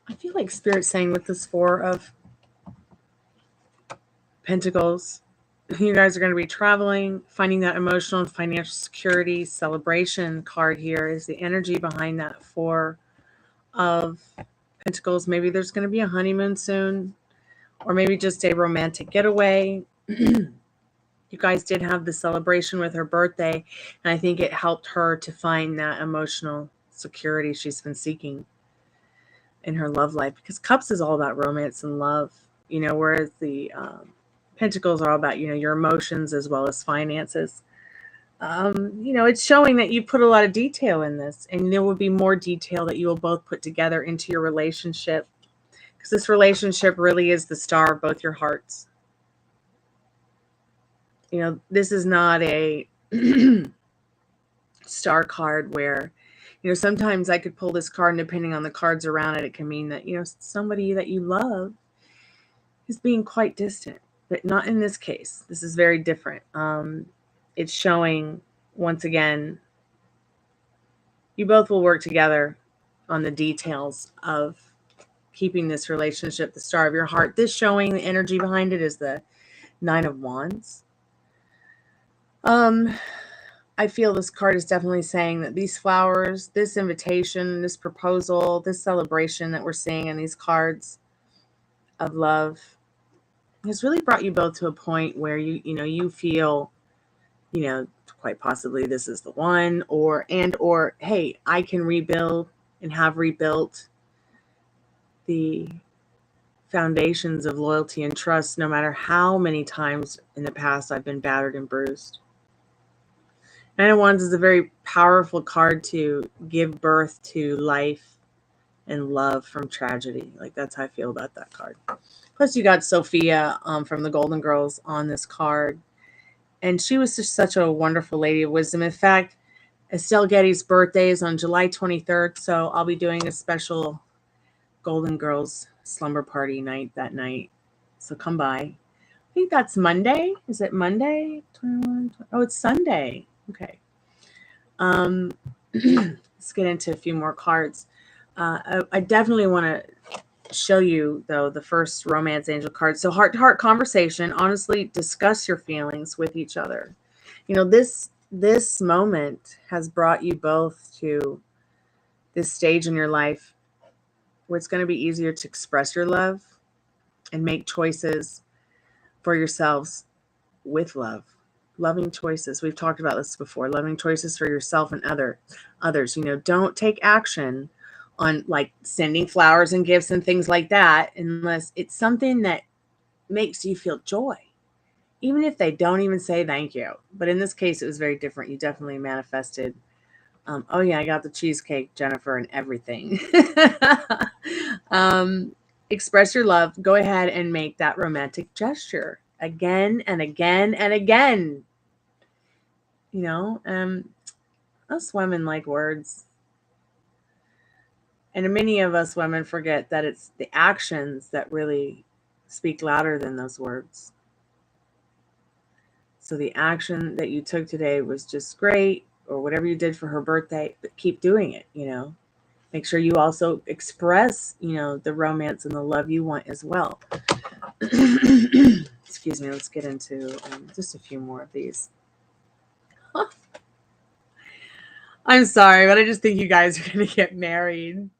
I feel like Spirit's saying with this Four of Pentacles, you guys are going to be traveling, finding that emotional and financial security. Celebration card here is the energy behind that Four of Pentacles. Maybe there's going to be a honeymoon soon, or maybe just a romantic getaway. You guys did have the celebration with her birthday, and I think it helped her to find that emotional security she's been seeking in her love life, because Cups is all about romance and love, whereas the Pentacles are all about, your emotions as well as finances. It's showing that you put a lot of detail in this, and there will be more detail that you will both put together into your relationship, because this relationship really is the star of both your hearts. This is not a star card where, sometimes I could pull this card, and depending on the cards around it, it can mean that, somebody that you love is being quite distant, but not in this case. This is very different. It's showing, once again, you both will work together on the details of keeping this relationship the star of your heart. This showing the energy behind it is the Nine of Wands. I feel this card is definitely saying that these flowers, this invitation, this proposal, this celebration that we're seeing in these cards of love has really brought you both to a point where you feel, quite possibly this is the one, or hey, I can rebuild and have rebuilt the foundations of loyalty and trust, no matter how many times in the past I've been battered and bruised. Nine of Wands is a very powerful card to give birth to life and love from tragedy. Like, that's how I feel about that card. Plus, you got Sophia from the Golden Girls on this card. And she was just such a wonderful lady of wisdom. In fact, Estelle Getty's birthday is on July 23rd. So I'll be doing a special Golden Girls slumber party night that night. So come by. I think that's Monday. Is it Monday? 21? Oh, it's Sunday. Okay. Let's get into a few more cards. I definitely want to show you, though, the first romance angel card. So heart-to-heart conversation. Honestly, discuss your feelings with each other. This moment has brought you both to this stage in your life where it's going to be easier to express your love and make choices for yourselves with love. Loving choices. We've talked about this before. Loving choices for yourself and others. Don't take action on like sending flowers and gifts and things like that unless it's something that makes you feel joy, even if they don't even say thank you. But in this case, it was very different. You definitely manifested. Oh yeah, I got the cheesecake, Jennifer, and everything. Express your love. Go ahead and make that romantic gesture again and again and again. Us women like words. And many of us women forget that it's the actions that really speak louder than those words. So the action that you took today was just great, or whatever you did for her birthday, but keep doing it, Make sure you also express, the romance and the love you want as well. Excuse me, let's get into just a few more of these. I'm sorry, but I just think you guys are going to get married.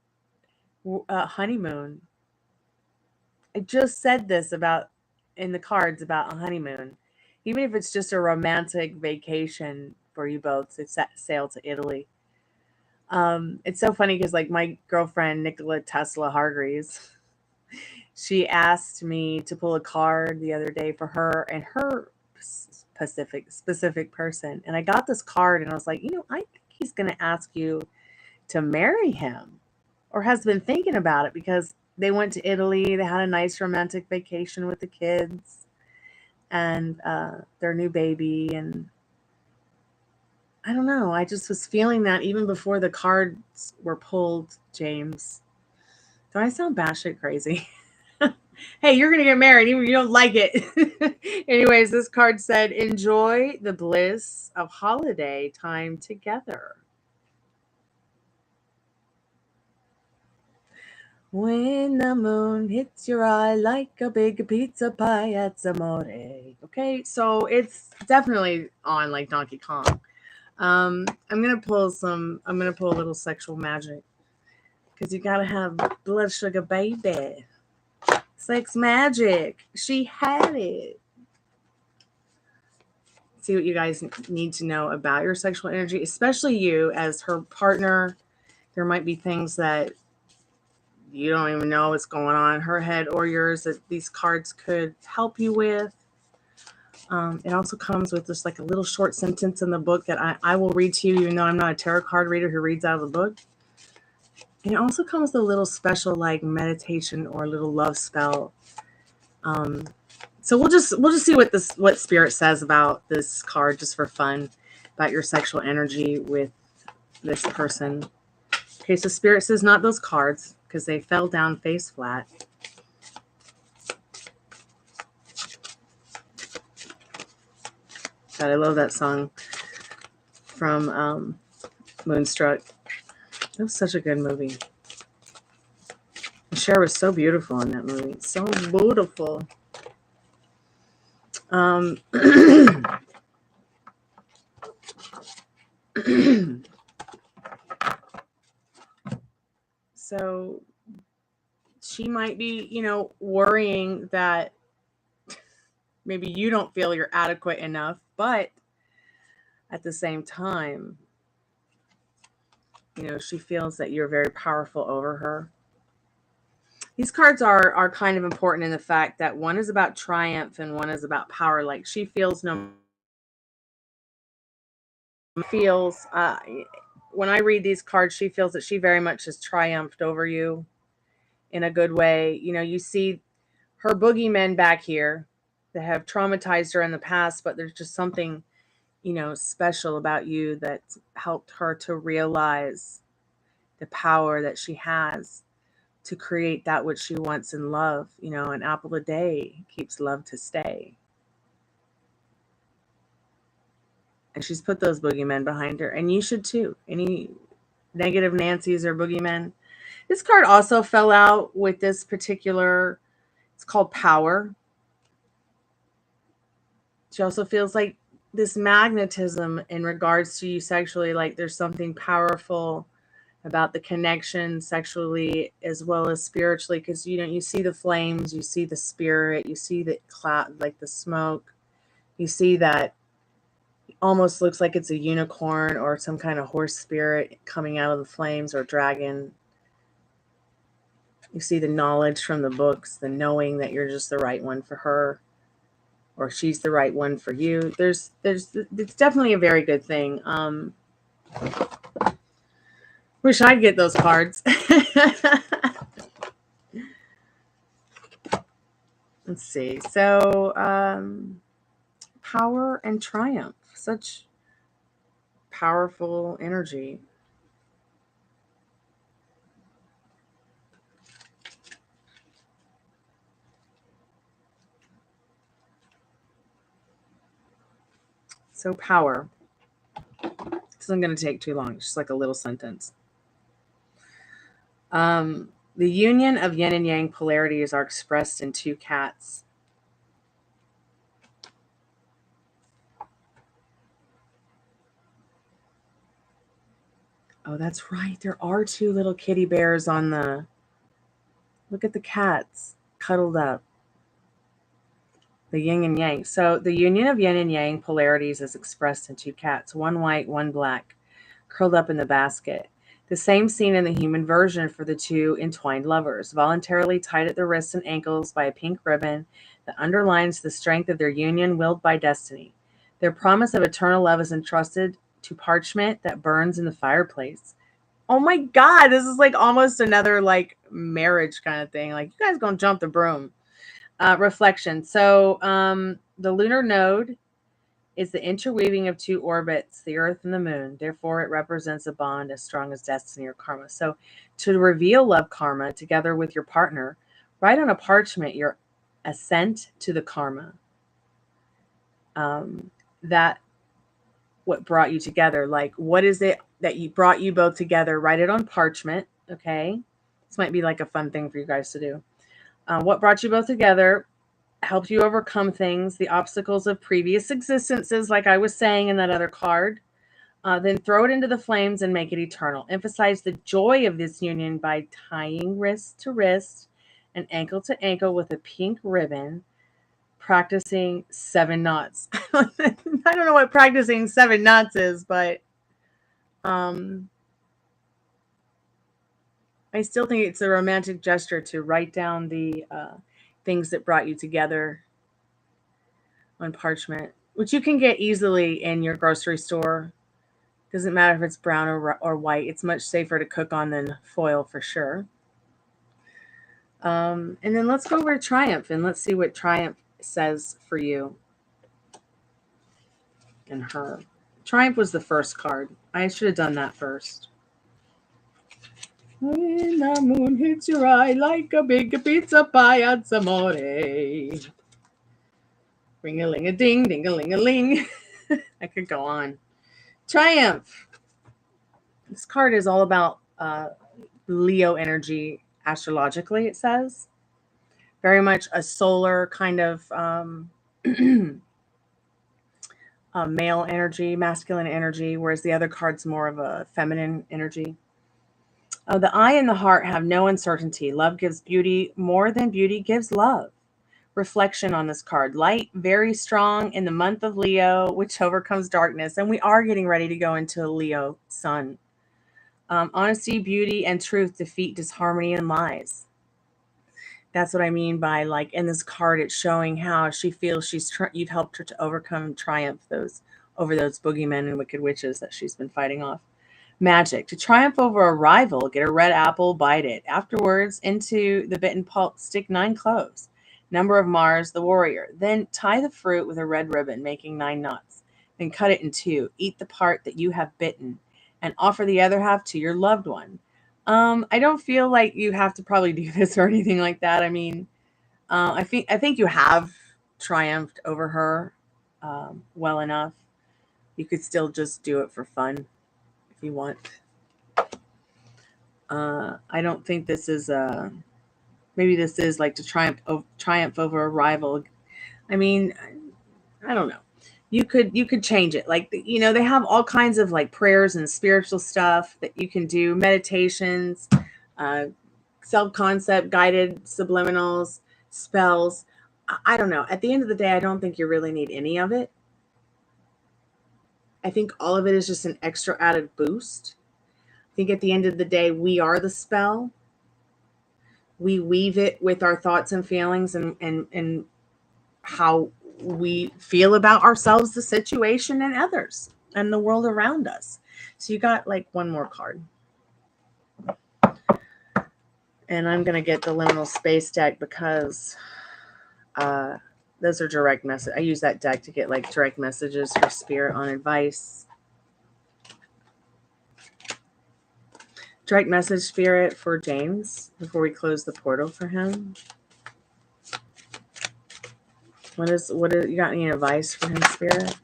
Honeymoon. I just said this about in the cards about a honeymoon. Even if it's just a romantic vacation for you both to sail to Italy. It's so funny because like my girlfriend, Nikola Tesla Hargreaves, she asked me to pull a card the other day for her and her specific person. And I got this card and I was like, I think he's going to ask you to marry him, or has been thinking about it because they went to Italy. They had a nice romantic vacation with the kids and their new baby. And I don't know. I just was feeling that even before the cards were pulled, James. Do I sound batshit crazy? Hey, you're going to get married even if you don't like it. Anyways, this card said, enjoy the bliss of holiday time together. When the moon hits your eye like a big pizza pie, it's amore. Okay, so it's definitely on like Donkey Kong. I'm gonna pull a little sexual magic because you gotta have blood sugar, baby. Sex magic. She had it. See what you guys need to know about your sexual energy, especially you as her partner. There might be things that you don't even know what's going on in her head or yours that these cards could help you with. It also comes with just like a little short sentence in the book that I will read to you, even though I'm not a tarot card reader who reads out of the book. And it also comes with a little special like meditation or a little love spell. So we'll just see what Spirit says about this card just for fun, about your sexual energy with this person. Okay, so Spirit says not those cards because they fell down face flat. God, I love that song from Moonstruck. It was such a good movie. Cher was so beautiful in that movie. So beautiful. So she might be, worrying that maybe you don't feel you're adequate enough, but at the same time, she feels that you're very powerful over her. These cards are kind of important in the fact that one is about triumph and one is about power. Like she feels when I read these cards, she feels that she very much has triumphed over you in a good way. You see her boogeymen back here that have traumatized her in the past, but there's just something, special about you that helped her to realize the power that she has to create that which she wants in love. An apple a day keeps love to stay. And she's put those boogeymen behind her. And you should too. Any negative Nancy's or boogeymen. This card also fell out with this particular, it's called Power. She also feels like this magnetism in regards to you sexually, like there's something powerful about the connection sexually as well as spiritually, because you see the flames, you see the spirit, you see the cloud, like the smoke, you see that almost looks like it's a unicorn or some kind of horse spirit coming out of the flames, or dragon. You see the knowledge from the books, the knowing that you're just the right one for her, or she's the right one for you. It's definitely a very good thing. Wish I'd get those cards. Let's see. So, power and triumph. Such powerful energy. So power. This isn't going to take too long. It's just like a little sentence. The union of yin and yang polarities are expressed in two cats. Oh, that's right. There are two little kitty bears on the... Look at the cats cuddled up. The yin and yang. So the union of yin and yang polarities is expressed in two cats, one white, one black, curled up in the basket. The same scene in the human version for the two entwined lovers, voluntarily tied at the wrists and ankles by a pink ribbon that underlines the strength of their union willed by destiny. Their promise of eternal love is entrusted to parchment that burns in the fireplace. Oh my God, this is like almost another like marriage kind of thing. Like, you guys gonna jump the broom. Reflection. So the lunar node is the interweaving of two orbits, the Earth and the Moon. Therefore, it represents a bond as strong as destiny or karma. So to reveal love karma together with your partner, write on a parchment your ascent to the karma. That what brought you together. Like, what is it that you brought you both together? Write it on parchment. Okay. This might be like a fun thing for you guys to do. What brought you both together? Helped you overcome things, the obstacles of previous existences, like I was saying in that other card. Then throw it into the flames and make it eternal. Emphasize the joy of this union by tying wrist to wrist and ankle to ankle with a pink ribbon, practicing 7 knots. I don't know what practicing 7 knots is, but I still think it's a romantic gesture to write down the things that brought you together on parchment, which you can get easily in your grocery store. Doesn't matter if it's brown or white. It's much safer to cook on than foil for sure. And then let's go over to Triumph and let's see what Triumph says for you and her. Triumph was the first card. I should have done that first. When the moon hits your eye like a big pizza pie at some more. Ring-a-ling-a-ding, ding-a-ling-a-ling. I could go on. Triumph. This card is all about Leo energy astrologically, it says. Very much a solar kind of male energy, masculine energy, whereas the other card's more of a feminine energy. The eye and the heart have no uncertainty. Love gives beauty more than beauty gives love. Reflection on this card. Light, very strong in the month of Leo, which overcomes darkness. And we are getting ready to go into Leo sun. Honesty, beauty, and truth defeat disharmony and lies. That's what I mean by, like, in this card, it's showing how she feels you've helped her to overcome and triumph over those boogeymen and wicked witches that she's been fighting off. Magic. To triumph over a rival, get a red apple, bite it. Afterwards, into the bitten pulp, stick 9 cloves. Number of Mars, the warrior. Then tie the fruit with a red ribbon, making 9 knots. Then cut it in 2. Eat the part that you have bitten and offer the other half to your loved one. I don't feel like you have to probably do this or anything like that. I mean, I think you have triumphed over her well enough. You could still just do it for fun if you want. I don't think this is maybe this is like to triumph over a rival. I mean, I don't know. You could change it. Like, you know, they have all kinds of like prayers and spiritual stuff that you can do, meditations, self-concept, guided subliminals, spells. I don't know. At the end of the day, I don't think you really need any of it. I think all of it is just an extra added boost. I think at the end of the day, we are the spell. We weave it with our thoughts and feelings and how we feel about ourselves, the situation, and others, and the world around us. So you got like one more card. And I'm going to get the liminal space deck because those are direct message. I use that deck to get like direct messages for spirit on advice. Direct message, spirit, for James before we close the portal for him. What is you got any advice for him, spirit?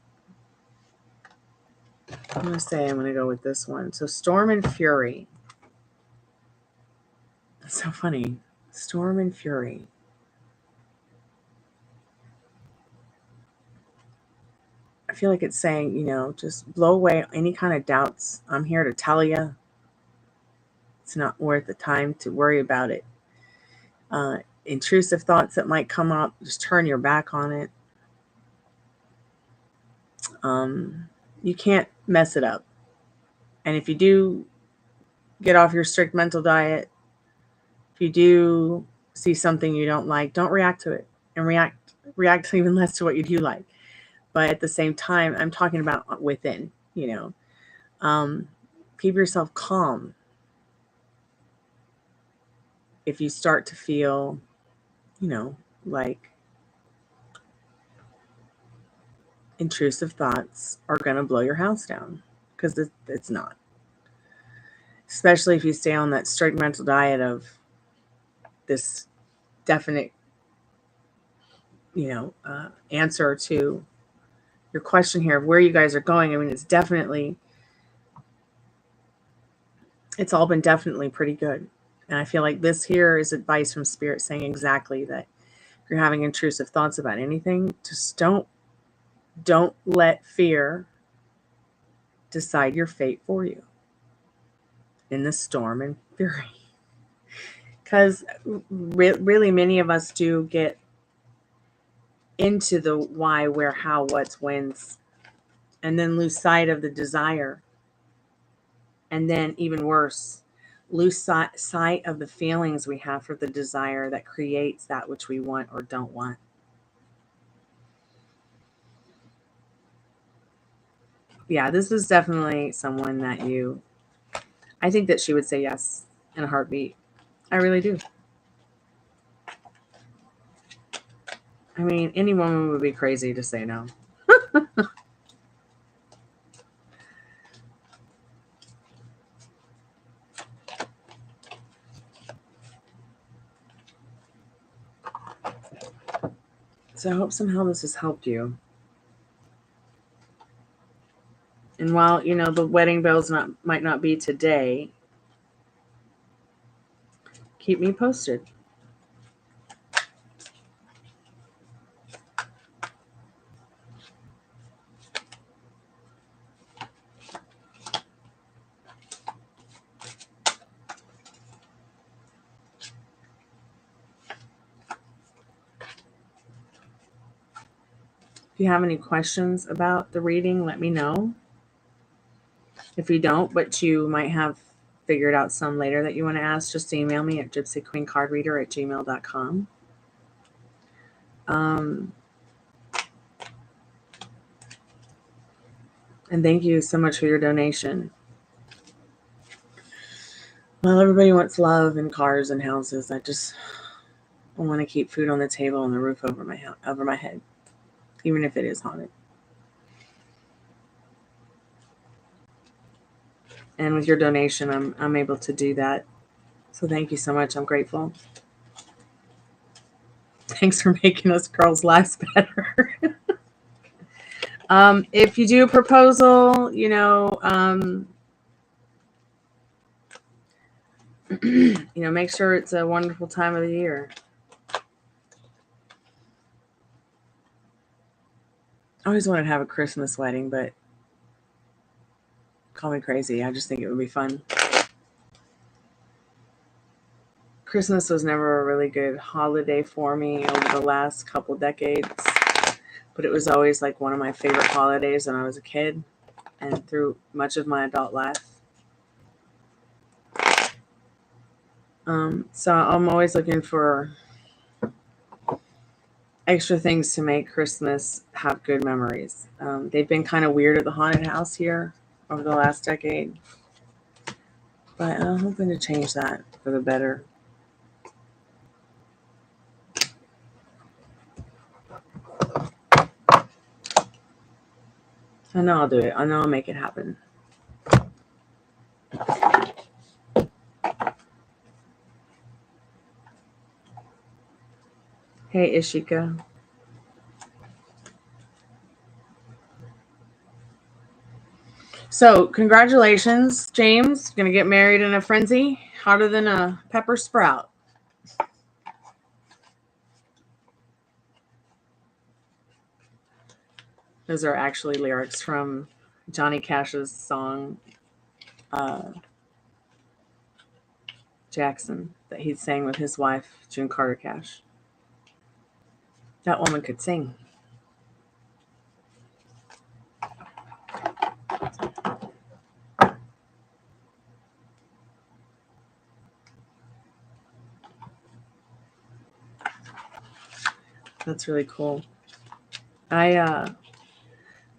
I'm going to go with this one. So Storm and Fury. That's so funny. Storm and Fury. I feel like it's saying, just blow away any kind of doubts. I'm here to tell you it's not worth the time to worry about it. Intrusive thoughts that might come up, just turn your back on it. You can't mess it up. And if you do get off your strict mental diet, if you do see something you don't like, don't react to it, and react even less to what you do like. But at the same time, I'm talking about within, keep yourself calm. If you start to feel, like intrusive thoughts are going to blow your house down, because it's not. Especially if you stay on that strict mental diet of this definite, answer to your question here of where you guys are going. I mean, it's all been definitely pretty good. And I feel like this here is advice from Spirit saying exactly that. If you're having intrusive thoughts about anything, just don't let fear decide your fate for you in the storm and fury. Because really many of us do get into the why, where, how, what's, whens, and then lose sight of the desire. And then even worse, lose sight of the feelings we have for the desire that creates that which we want or don't want. Yeah, this is definitely someone that I think that she would say yes in a heartbeat. I really do. I mean, any woman would be crazy to say no. So I hope somehow this has helped you. And while, the wedding bells might not be today, keep me posted. If you have any questions about the reading, let me know. If you don't, but you might have figured out some later that you want to ask, just email me at gypsyqueencardreader@gmail.com. And thank you so much for your donation. Well, everybody wants love and cars and houses. I want to keep food on the table and the roof over my head, even if it is haunted. And with your donation, I'm able to do that. So thank you so much. I'm grateful. Thanks for making us girls' lives better. If you do a proposal, make sure it's a wonderful time of the year. I always wanted to have a Christmas wedding, but call me crazy. I just think it would be fun. Christmas was never a really good holiday for me over the last couple decades, but it was always like one of my favorite holidays when I was a kid and through much of my adult life. So I'm always looking for extra things to make Christmas have good memories. They've been kind of weird at the haunted house here over the last decade, but I'm hoping to change that for the better. I know I'll do it. I know I'll make it happen. Hey, Ishika. So, congratulations, James. Going to get married in a frenzy, hotter than a pepper sprout. Those are actually lyrics from Johnny Cash's song Jackson that he sang with his wife, June Carter Cash. That woman could sing. That's really cool. I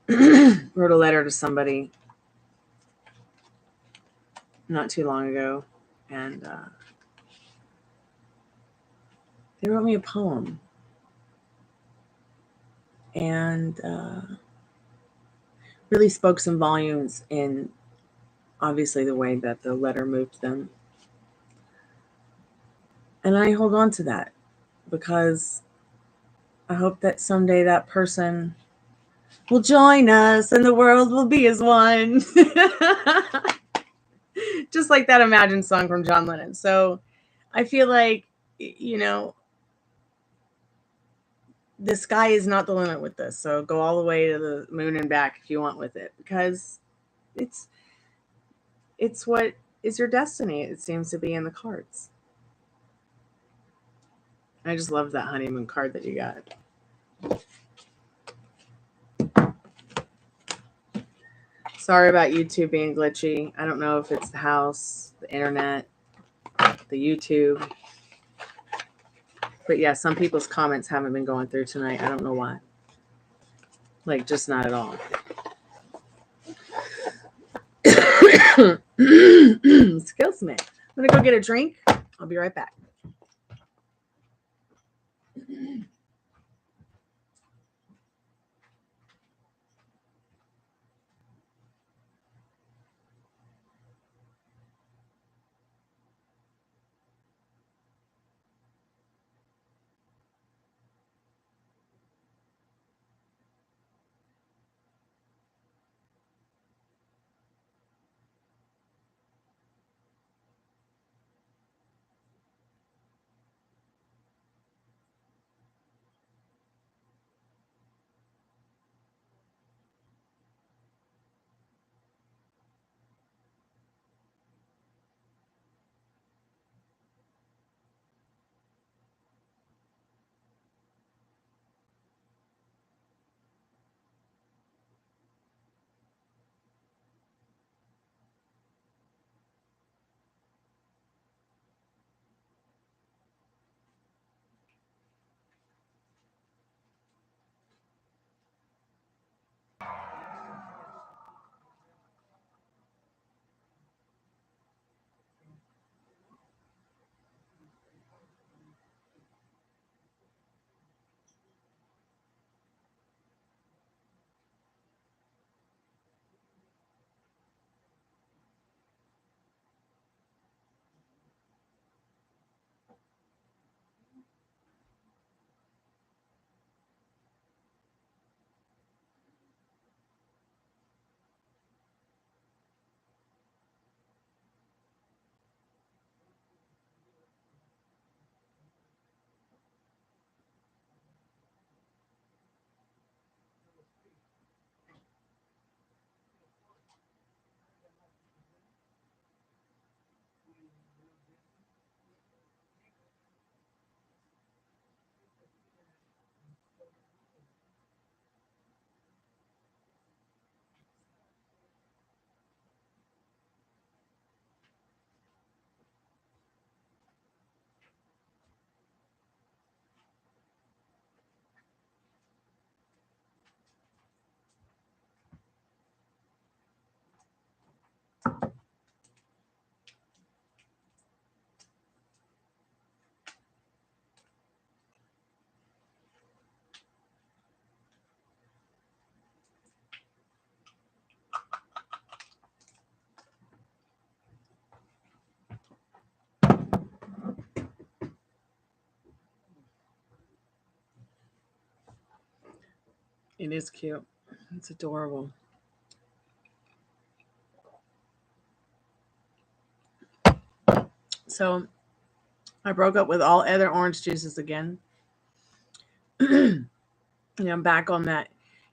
wrote a letter to somebody not too long ago, and they wrote me a poem. And really spoke some volumes in obviously the way that the letter moved them. And I hold on to that because I hope that someday that person will join us and the world will be as one. Just like that Imagine song from John Lennon. So I feel like, you know, the sky is not the limit with this. So go all the way to the moon and back if you want with it, because it's what is your destiny. It seems to be in the cards. I just love that honeymoon card that you got. Sorry about YouTube being glitchy. I don't know if it's the house, the internet, the YouTube. But yeah, some people's comments haven't been going through tonight. I don't know why. Like, just not at all. Excuse me. I'm going to go get a drink. I'll be right back. It is cute. It's adorable. So I broke up with all other orange juices again. I'm back on that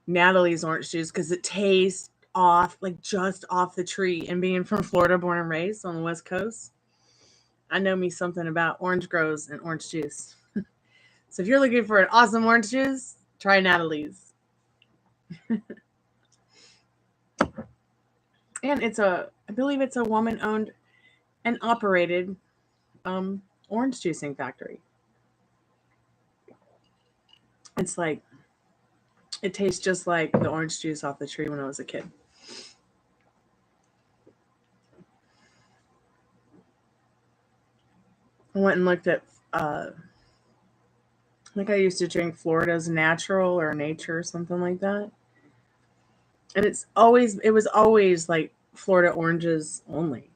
Natalie's orange juice because it tastes off, like just off the tree. And being from Florida, born and raised on the West Coast, I know me something about orange grows and orange juice. So if you're looking for an awesome orange juice, try Natalie's. And I believe it's a woman-owned and operated orange juicing factory. It's like, it tastes just like the orange juice off the tree when I was a kid. I went and looked at, I think I used to drink Florida's Natural or Nature or something like that. And it was always like Florida oranges only.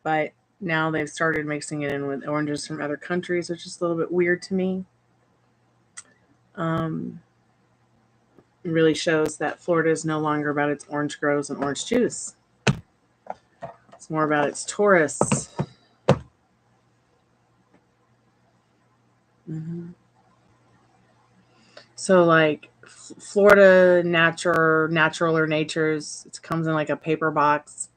But now they've started mixing it in with oranges from other countries, which is a little bit weird to me. It really shows that Florida is no longer about its orange groves and orange juice. It's more about its tourists. Mm-hmm. So like Florida natural or natures, it comes in like a paper box.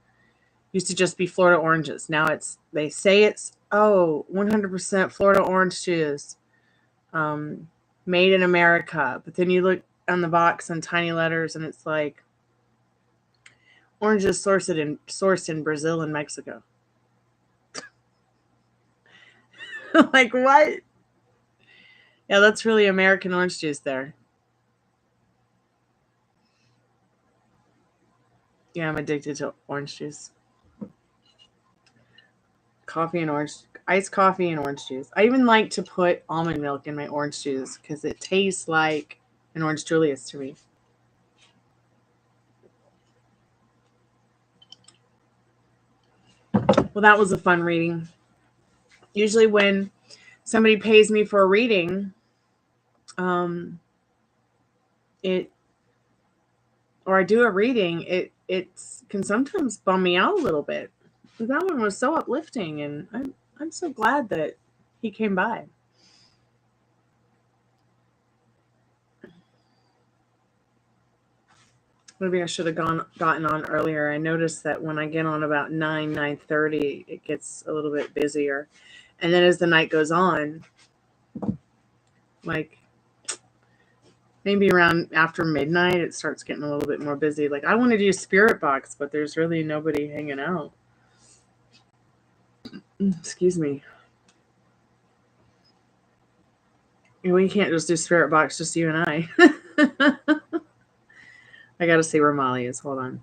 Used to just be Florida oranges. Now they say it's 100% Florida orange juice, made in America. But then you look on the box in tiny letters, and it's like oranges sourced in Brazil and Mexico. Like what? Yeah, that's really American orange juice there. Yeah, I'm addicted to orange juice. Coffee and orange, iced coffee and orange juice. I even like to put almond milk in my orange juice because it tastes like an orange Julius to me. Well, that was a fun reading. Usually when somebody pays me for a reading, or I do a reading, it can sometimes bum me out a little bit. That one was so uplifting, and I'm so glad that he came by. Maybe I should have gotten on earlier. I noticed that when I get on about 9:30, it gets a little bit busier. And then as the night goes on, like maybe around after midnight, it starts getting a little bit more busy. Like I want to do Spirit Box, but there's really nobody hanging out. Excuse me. We can't just do Spirit Box, just you and I. I got to see where Molly is. Hold on.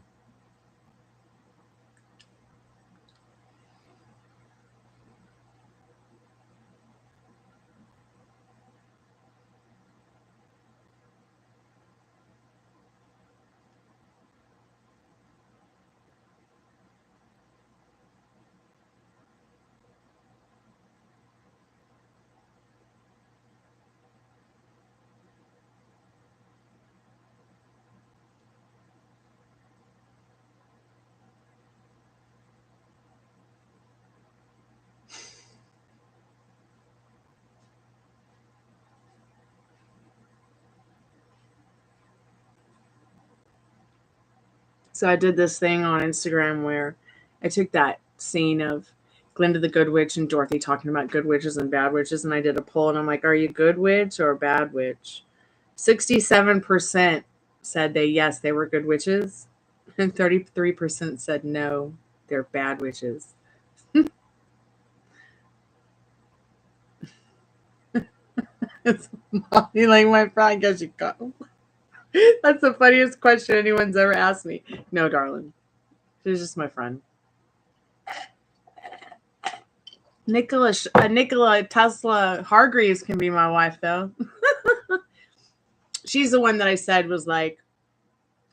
So I did this thing on Instagram where I took that scene of Glinda the Good Witch and Dorothy talking about good witches and bad witches, and I did a poll, and I'm like, are you good witch or bad witch? 67% said yes, they were good witches, and 33% said no, they're bad witches. It's Molly, like my friend, guess you go. That's the funniest question anyone's ever asked me. No, darling. She's just my friend. Nikola Tesla Hargreaves can be my wife, though. She's the one that I said was like,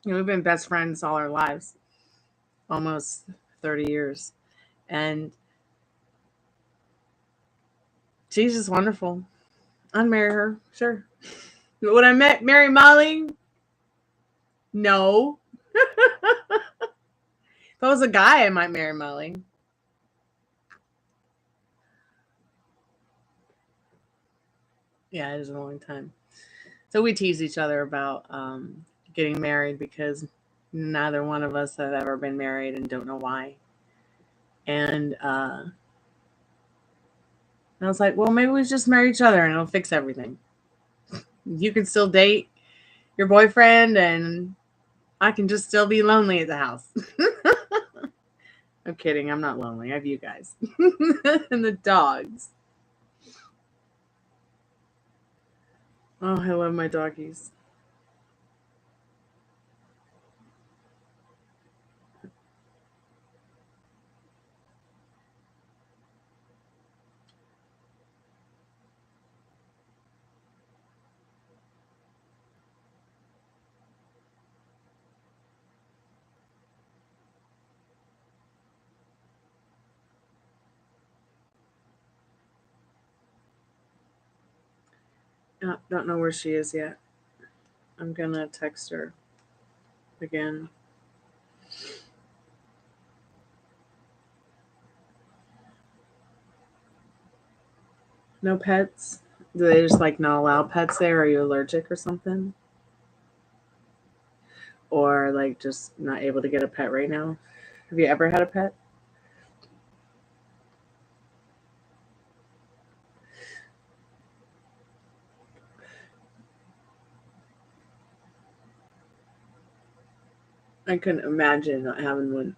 we've been best friends all our lives. Almost 30 years. And she's just wonderful. I'd marry her, sure. But when I marry Molly, no. If I was a guy, I might marry Molly. Yeah, it is a long time. So we tease each other about getting married because neither one of us have ever been married and don't know why. And I was like, well, maybe we just marry each other and it'll fix everything. You can still date your boyfriend and I can just still be lonely at the house. I'm kidding. I'm not lonely. I have you guys and the dogs. Oh, I love my doggies. Don't know where she is yet. I'm going to text her again. No pets? Do they just like not allow pets there? Are you allergic or something? Or like just not able to get a pet right now? Have you ever had a pet? I couldn't imagine not having one.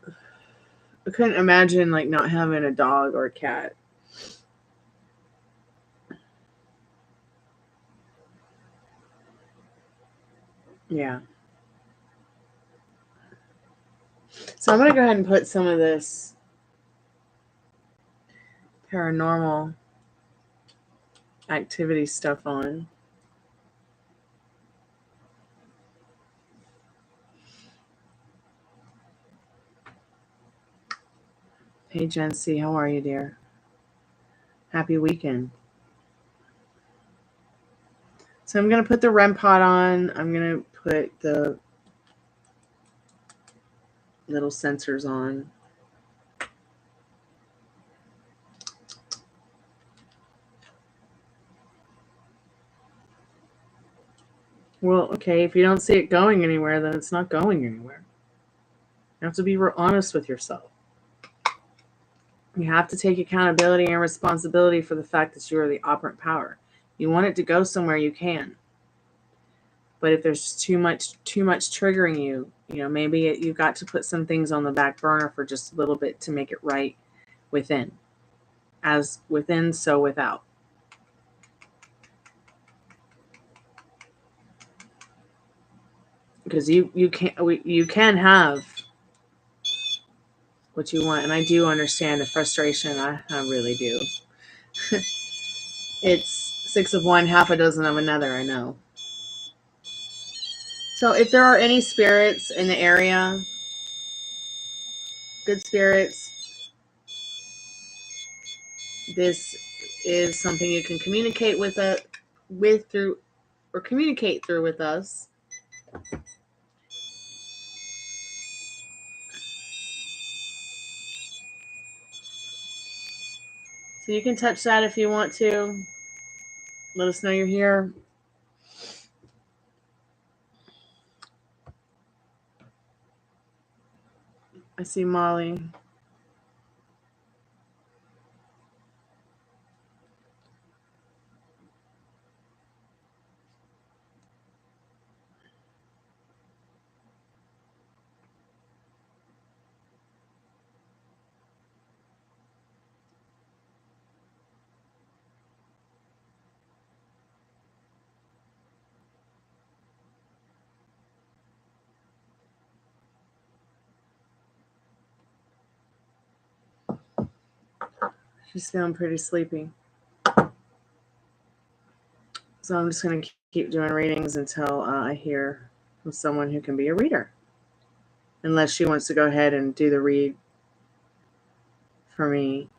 I couldn't imagine like not having a dog or a cat. Yeah. So I'm going to go ahead and put some of this paranormal activity stuff on. Hey, Jen C., how are you, dear? Happy weekend. So I'm going to put the REM pod on. I'm going to put the little sensors on. Well, okay, if you don't see it going anywhere, then it's not going anywhere. You have to be honest with yourself. You have to take accountability and responsibility for the fact that you are the operant power. You want it to go somewhere, you can. But if there's too much triggering you, maybe you've got to put some things on the back burner for just a little bit to make it right within. As within, so without. Because you can have what you want, and I do understand the frustration. I really do. It's 6 of one, half a dozen of another. I know. So if there are any spirits in the area, good spirits, this is something you can communicate with communicate through with us. So you can touch that if you want to. Let us know you're here. I see Molly. She's feeling pretty sleepy. So I'm just going to keep doing readings until I hear from someone who can be a reader. Unless she wants to go ahead and do the read for me.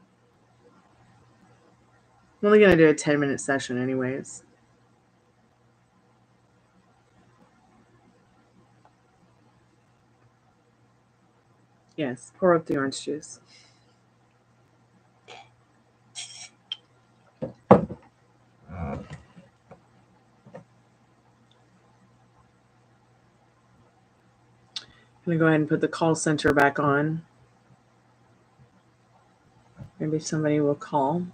I'm only going to do a 10-minute session anyways. Yes, pour up the orange juice. going to go ahead and put the call center back on. Maybe somebody will call.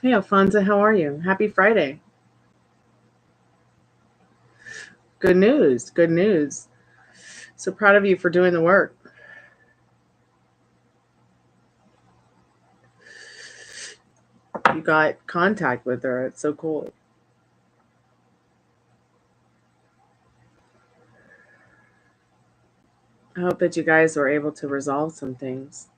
Hey, Alfonso, how are you? Happy Friday. Good news. Good news. So proud of you for doing the work. You got contact with her. It's so cool. I hope that you guys were able to resolve some things.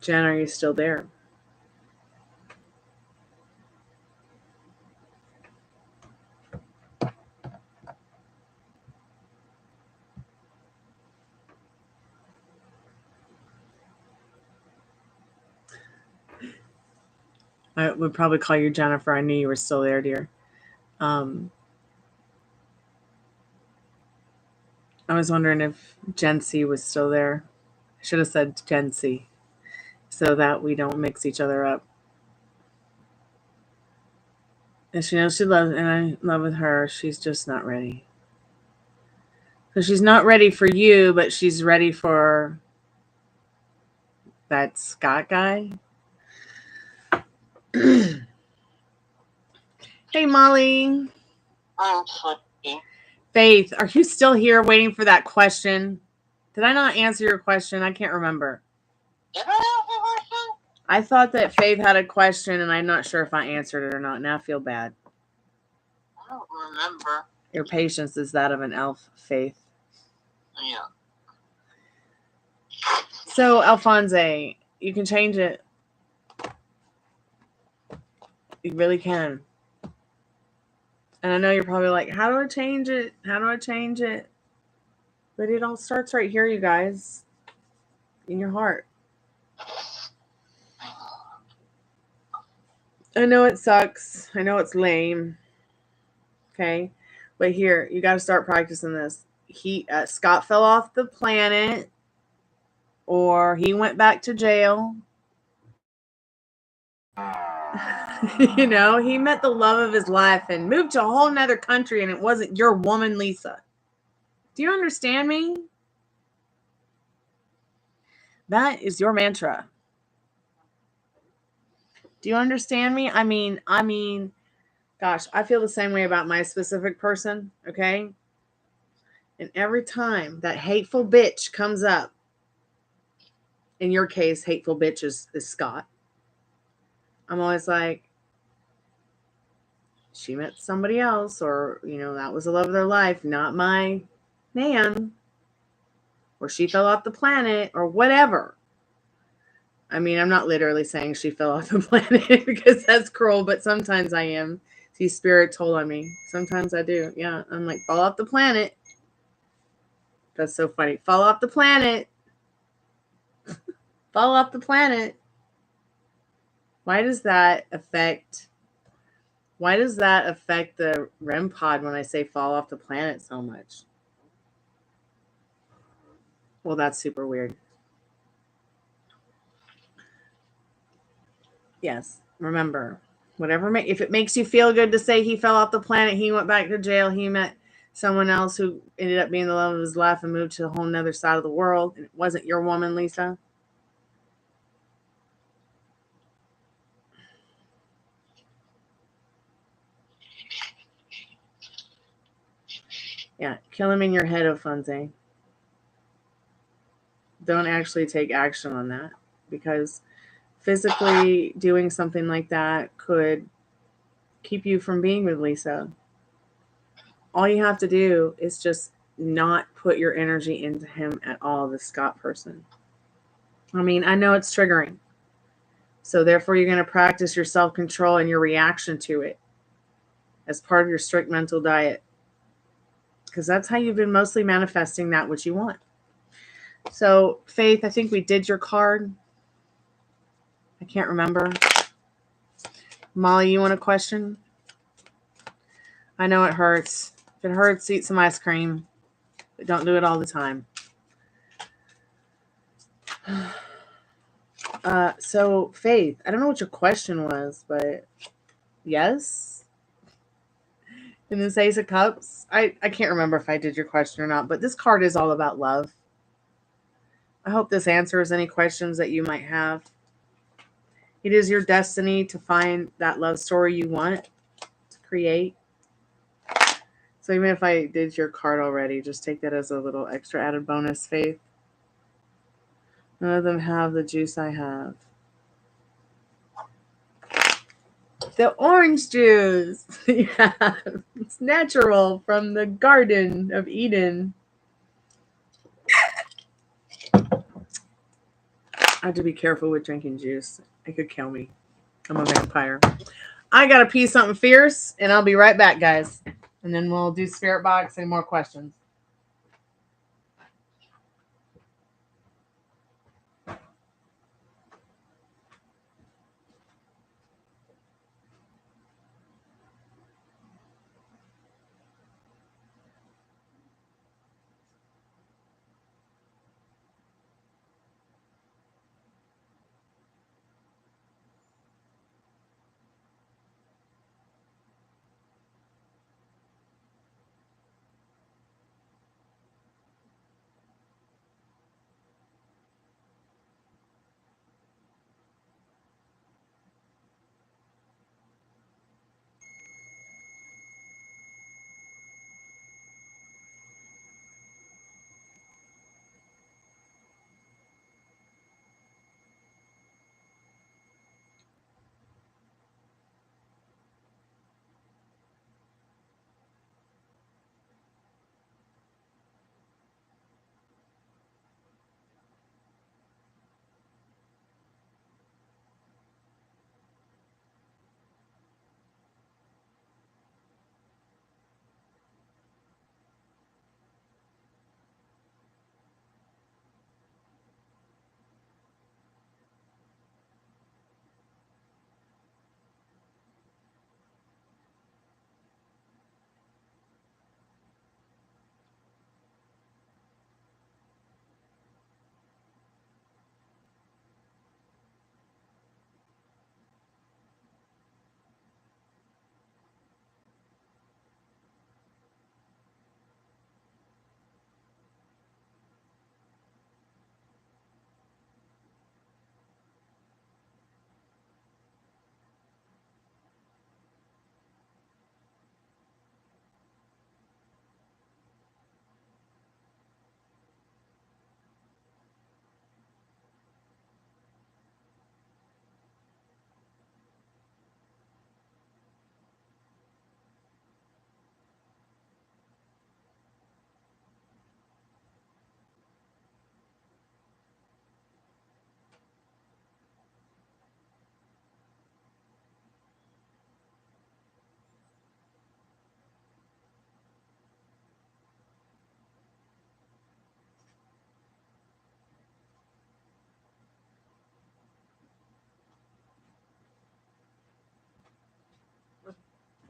Jen, are you still there? I would probably call you Jennifer. I knew you were still there, dear. I was wondering if Gen C was still there. I should have said Gen C so that we don't mix each other up. And she knows she loves, and I love with her. She's just not ready. So she's not ready for you, but she's ready for that Scott guy. Hey, Molly. Faith, are you still here waiting for that question? Did I not answer your question? I can't remember. Did I ask a question? I thought that Faith had a question, and I'm not sure if I answered it or not. Now I feel bad. I don't remember. Your patience is that of an elf, Faith. Yeah. So, Alfonso, you can change it. You really can. And I know you're probably like, how do I change it? How do I change it? But it all starts right here, you guys. In your heart. I know it sucks. I know it's lame. Okay? But here, you got to start practicing this. Scott fell off the planet, or he went back to jail. You know, he met the love of his life and moved to a whole nother country, and it wasn't your woman, Lisa. Do you understand me? That is your mantra. Do you understand me? I mean, gosh, I feel the same way about my specific person, okay? And every time that hateful bitch comes up, in your case, hateful bitch is Scott, I'm always like, she met somebody else, or, you know, that was the love of their life, not my man, or she fell off the planet, or whatever. I mean, I'm not literally saying she fell off the planet because that's cruel, but sometimes I am. See, spirit told on me. Sometimes I do. Yeah, I'm like, fall off the planet. That's so funny. Fall off the planet. Fall off the planet. Why does that affect the REM pod when I say fall off the planet so much? Well, that's super weird. Yes. Remember, if it makes you feel good to say he fell off the planet, he went back to jail, he met someone else who ended up being the love of his life and moved to a whole nother side of the world, and it wasn't your woman, Lisa. Yeah, kill him in your head, Alfonso. Don't actually take action on that, because physically doing something like that could keep you from being with Lisa. All you have to do is just not put your energy into him at all, the Scott person. I mean, I know it's triggering. So therefore, you're going to practice your self-control and your reaction to it. as part of your strict mental diet, because that's how you've been mostly manifesting that which you want. So, Faith, I think we did your card. I can't remember. Molly, you want a question? I know it hurts. If it hurts, eat some ice cream. But don't do it all the time. So, Faith, I don't know what your question was, but yes? In this Ace of Cups? I can't remember if I did your question or not, but this card is all about love. I hope this answers any questions that you might have. It is your destiny to find that love story you want to create. So even if I did your card already, just take that as a little extra added bonus, Faith. None of them have the juice I have. The orange juice. Yeah, it's natural from the Garden of Eden. I have to be careful with drinking juice. It could kill me. I'm a vampire. I gotta pee something fierce, and I'll be right back, guys. And then we'll do Spirit Box and more questions.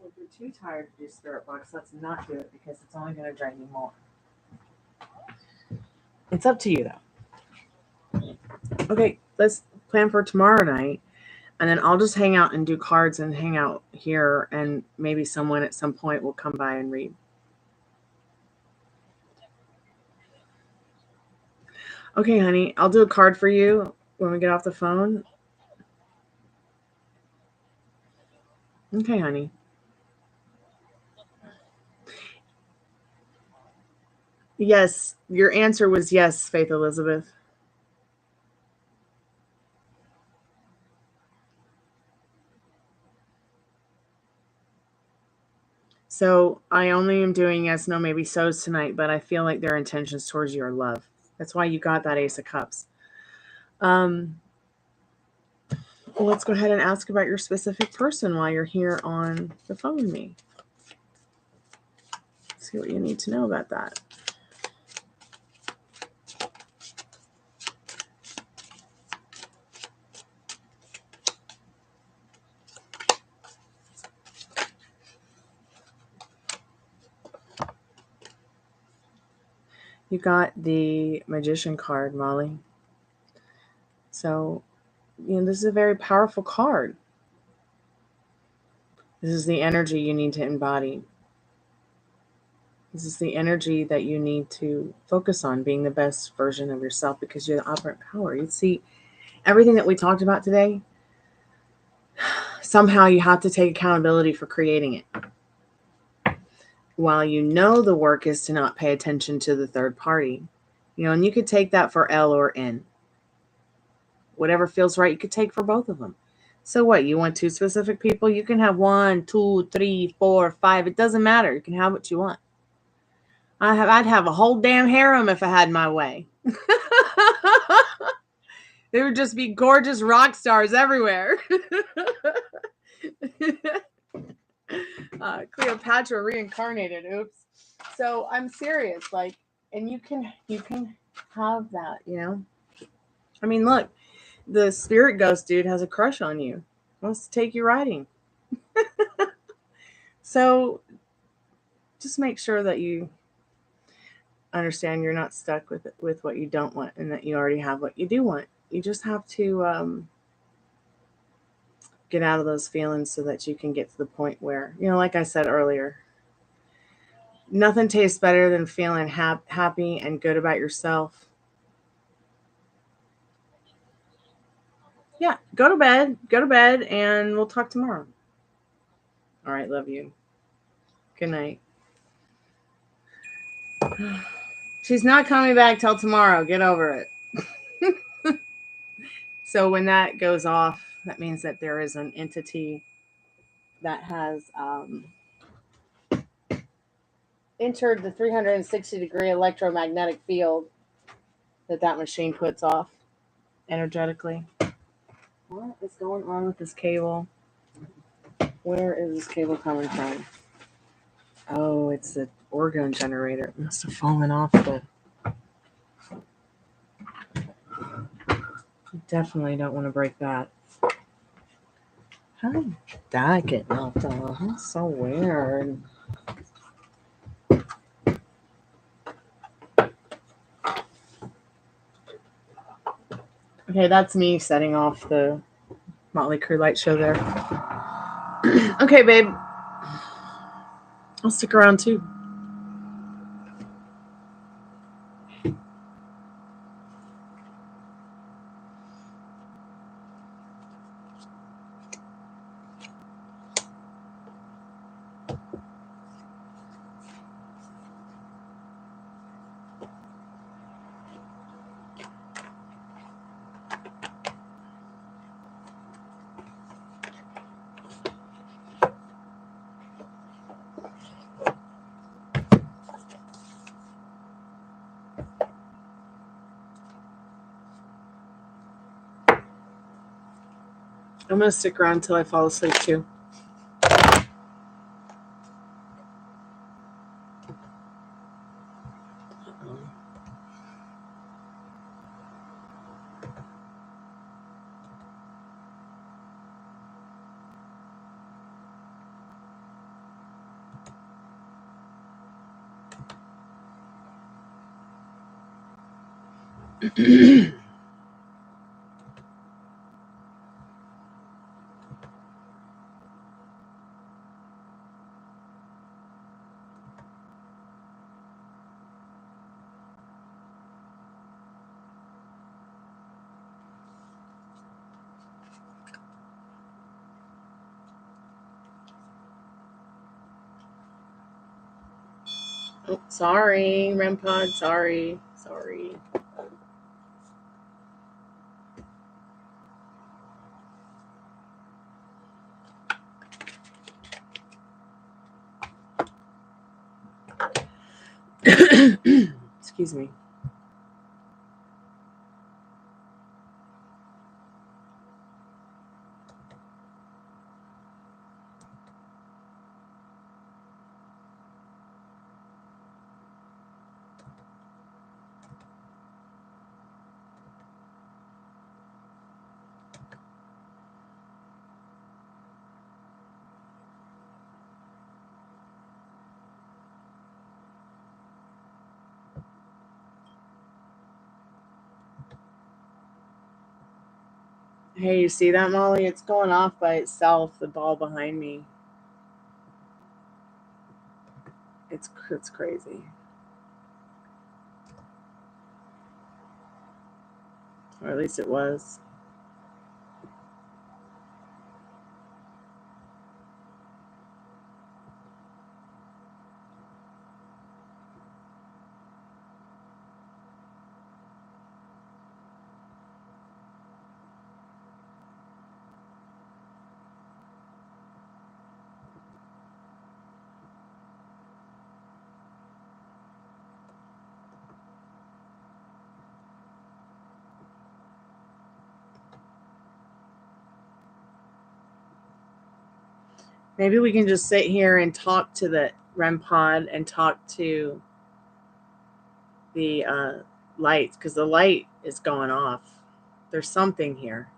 If you're too tired to do Spirit Box, let's not do it because it's only going to drag you more. It's up to you, though. Okay, let's plan for tomorrow night. And then I'll just hang out and do cards and hang out here. And maybe someone at some point will come by and read. Okay, honey, I'll do a card for you when we get off the phone. Okay, honey. Yes, your answer was yes, Faith Elizabeth. So I only am doing yes, no, maybe so's tonight, but I feel like their intentions towards you are love. That's why you got that Ace of Cups. Well, let's go ahead and ask about your specific person while you're here on the phone with me. see what you need to know about that. You got the Magician card, Molly. So, this is a very powerful card. This is the energy you need to embody. This is the energy that you need to focus on, being the best version of yourself, because you're the operant power. You see, everything that we talked about today, somehow you have to take accountability for creating it. While the work is to not pay attention to the third party, and you could take that for L or N. Whatever feels right, you could take for both of them. So what? You want 2 specific people? You can have 1, 2, 3, 4, 5. It doesn't matter. You can have what you want. I'd have a whole damn harem if I had my way. There would just be gorgeous rock stars everywhere. Cleopatra reincarnated. Oops. So I'm serious. And you can have that, I mean, look, the spirit ghost dude has a crush on you. Wants to take you riding. So just make sure that you understand you're not stuck with what you don't want, and that you already have what you do want. You just have to get out of those feelings so that you can get to the point where, like I said earlier, nothing tastes better than feeling happy and good about yourself. Yeah, go to bed, and we'll talk tomorrow. All right, love you. Good night. She's not coming back till tomorrow. Get over it. So when that goes off, that means that there is an entity that has entered the 360-degree electromagnetic field that machine puts off energetically. What is going on with this cable? Where is this cable coming from? Oh, it's the orgone generator. It must have fallen off the... Definitely don't want to break that. How did that get knocked off? That's so weird. Okay, that's me setting off the Motley Crue light show there. Okay, babe. I'll stick around too. I'm going to stick around until I fall asleep too. Oh, sorry, REM pod. Sorry. Excuse me. Hey, you see that, Molly? It's going off by itself, the ball behind me. It's crazy. Or at least it was. Maybe we can just sit here and talk to the REM pod and talk to the lights, because the light is going off. There's something here.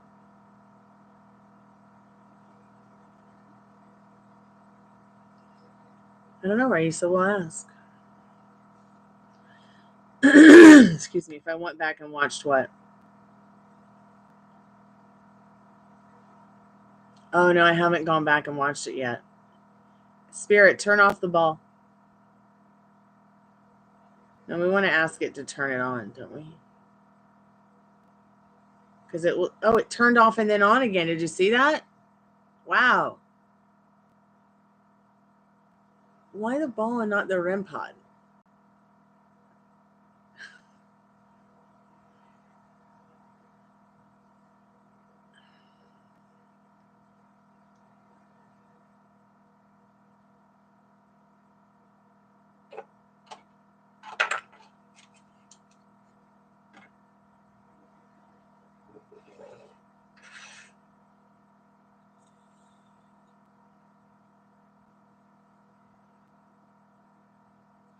I don't know, Raisa will ask. Excuse me, if I went back and watched what? Oh, no, I haven't gone back and watched it yet. Spirit, turn off the ball. No, we want to ask it to turn it on, don't we? Because it will. Oh, it turned off and then on again. Did you see that? Wow. Why the ball and not the REM pod?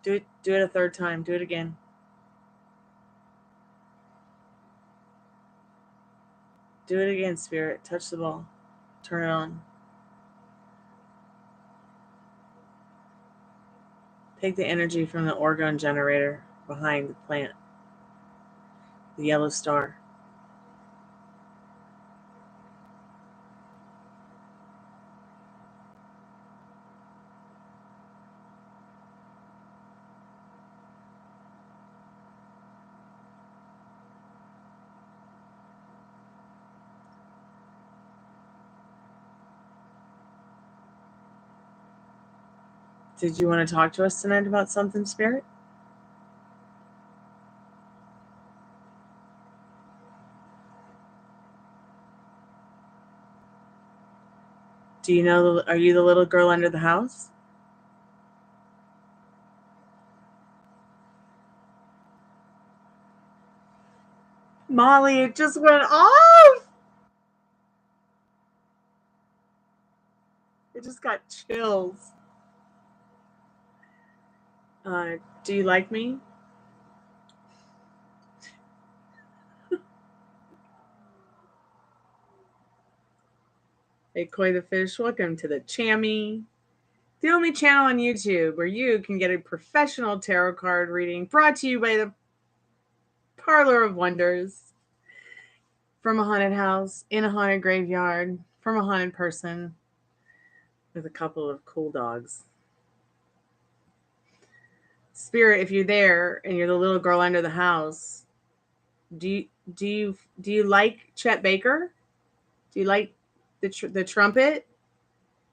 Do it a third time. Do it again. Do it again, Spirit. Touch the ball. Turn it on. Take the energy from the orgone generator behind the plant. The yellow star. Did you want to talk to us tonight about something, Spirit? Do you know, are you the little girl under the house? Molly, it just went off. It just got chills. Do you like me? Hey, Koi the Fish, welcome to the Chammy, the only channel on YouTube where you can get a professional tarot card reading brought to you by the Parlor of Wonders, from a haunted house, in a haunted graveyard, from a haunted person, with a couple of cool dogs. Spirit, if you're there and you're the little girl under the house, do you like Chet Baker? Do you like the trumpet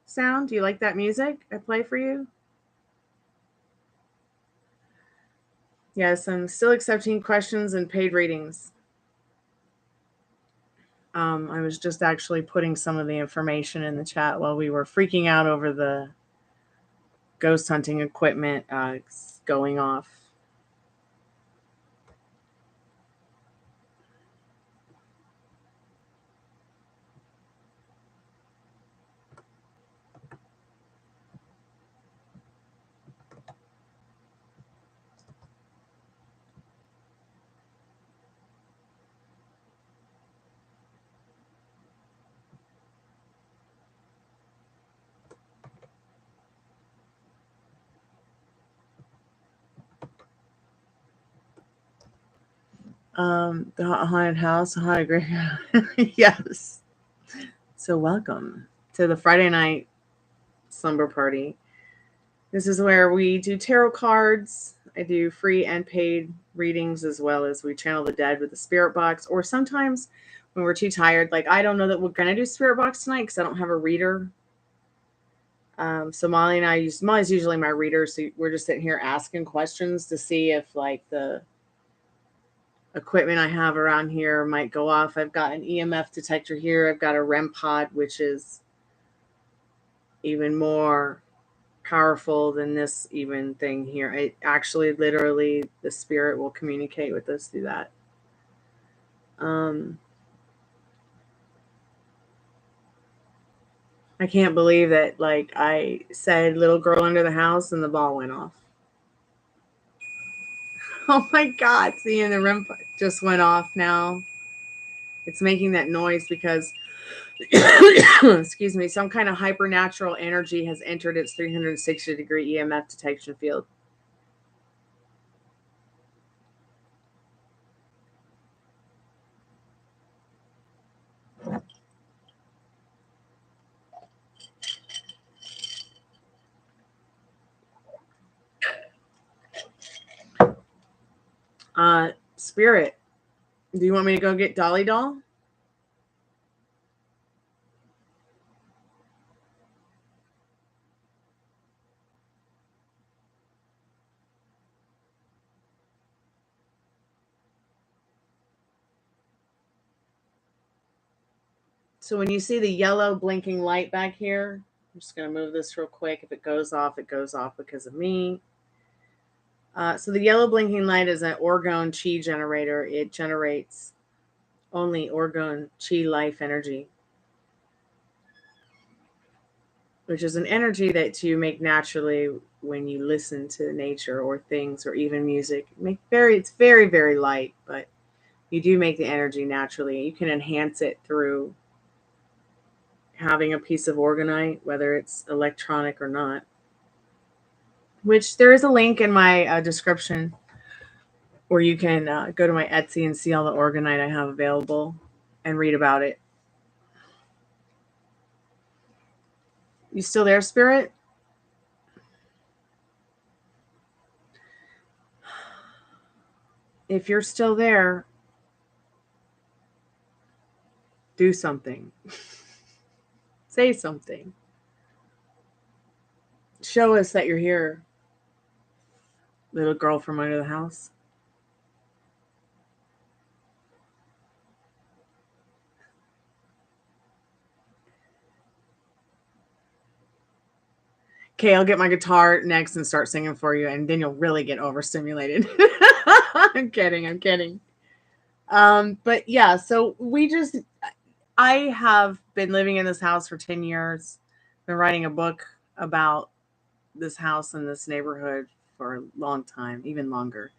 sound? Do you like that music I play for you? Yes, I'm still accepting questions and paid readings. I was just actually putting some of the information in the chat while we were freaking out over the ghost hunting equipment going off. The haunted house, the haunted graveyard. Yes. So welcome to the Friday night slumber party. This is where we do tarot cards. I do free and paid readings, as well as we channel the dead with the spirit box. Or sometimes when we're too tired, like I don't know that we're going to do spirit box tonight because I don't have a reader. So Molly and Molly's usually my reader. So we're just sitting here asking questions to see if like the equipment I have around here might go off. I've got an EMF detector here. I've got a REM pod, which is even more powerful than this even thing here. It actually literally the spirit will communicate with us through that. I can't believe that like I said little girl under the house and the ball went off. Oh my God, seeing the REM just went off now. It's making that noise because excuse me, some kind of hypernatural energy has entered its 360-degree EMF detection field. Spirit, do you want me to go get Dolly Doll? So when you see the yellow blinking light back here, I'm just going to move this real quick. If it goes off because of me. So the yellow blinking light is an orgone chi generator. It generates only orgone chi life energy, which is an energy that you make naturally when you listen to nature or things or even music. It's very, very light, but you do make the energy naturally. You can enhance it through having a piece of orgonite, whether it's electronic or not. Which there is a link in my description where you can go to my Etsy and see all the orgonite I have available and read about it. You still there, Spirit? If you're still there, do something. Say something. Show us that you're here, little girl from under the house. Okay, I'll get my guitar next and start singing for you, and then you'll really get overstimulated. I'm kidding. But yeah, so I have been living in this house for 10 years, been writing a book about this house and this neighborhood for a long time, even longer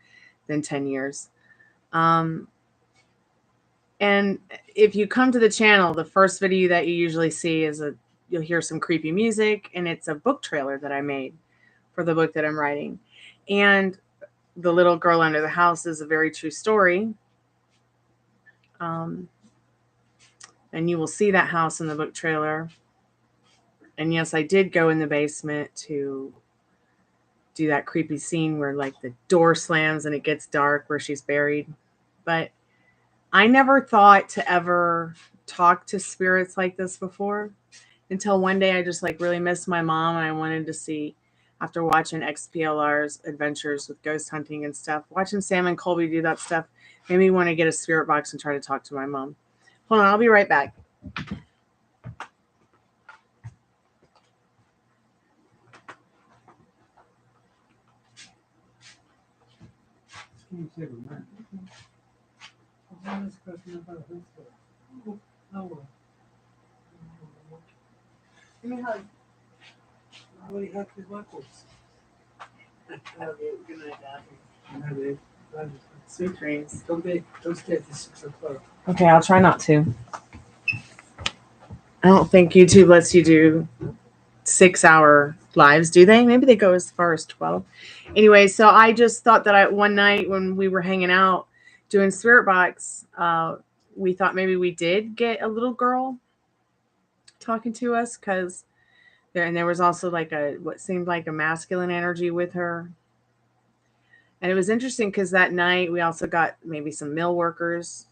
than 10 years. And if you come to the channel, the first video that you usually see is you'll hear some creepy music, and it's a book trailer that I made for the book that I'm writing. And the little girl under the house is a very true story. And you will see that house in the book trailer. And yes, I did go in the basement to do that creepy scene where like the door slams and it gets dark where she's buried. But I never thought to ever talk to spirits like this before until one day I just like really missed my mom, and I wanted to see, after watching XPLR's adventures with ghost hunting and stuff, watching Sam and Colby do that stuff made me want to get a spirit box and try to talk to my mom. Hold on, I'll be right back. Give me a hug. Good night, Dad. Sweet dreams. Don't stay at the 6 o'clock. Okay, I'll try not to. I don't think YouTube lets you do 6-hour lives, do they? Maybe they go as far as 12. Anyway, so I just thought that one night when we were hanging out, doing Spirit Box, we thought maybe we did get a little girl talking to us, because there was also like what seemed like a masculine energy with her. And it was interesting because that night we also got maybe some mill workers.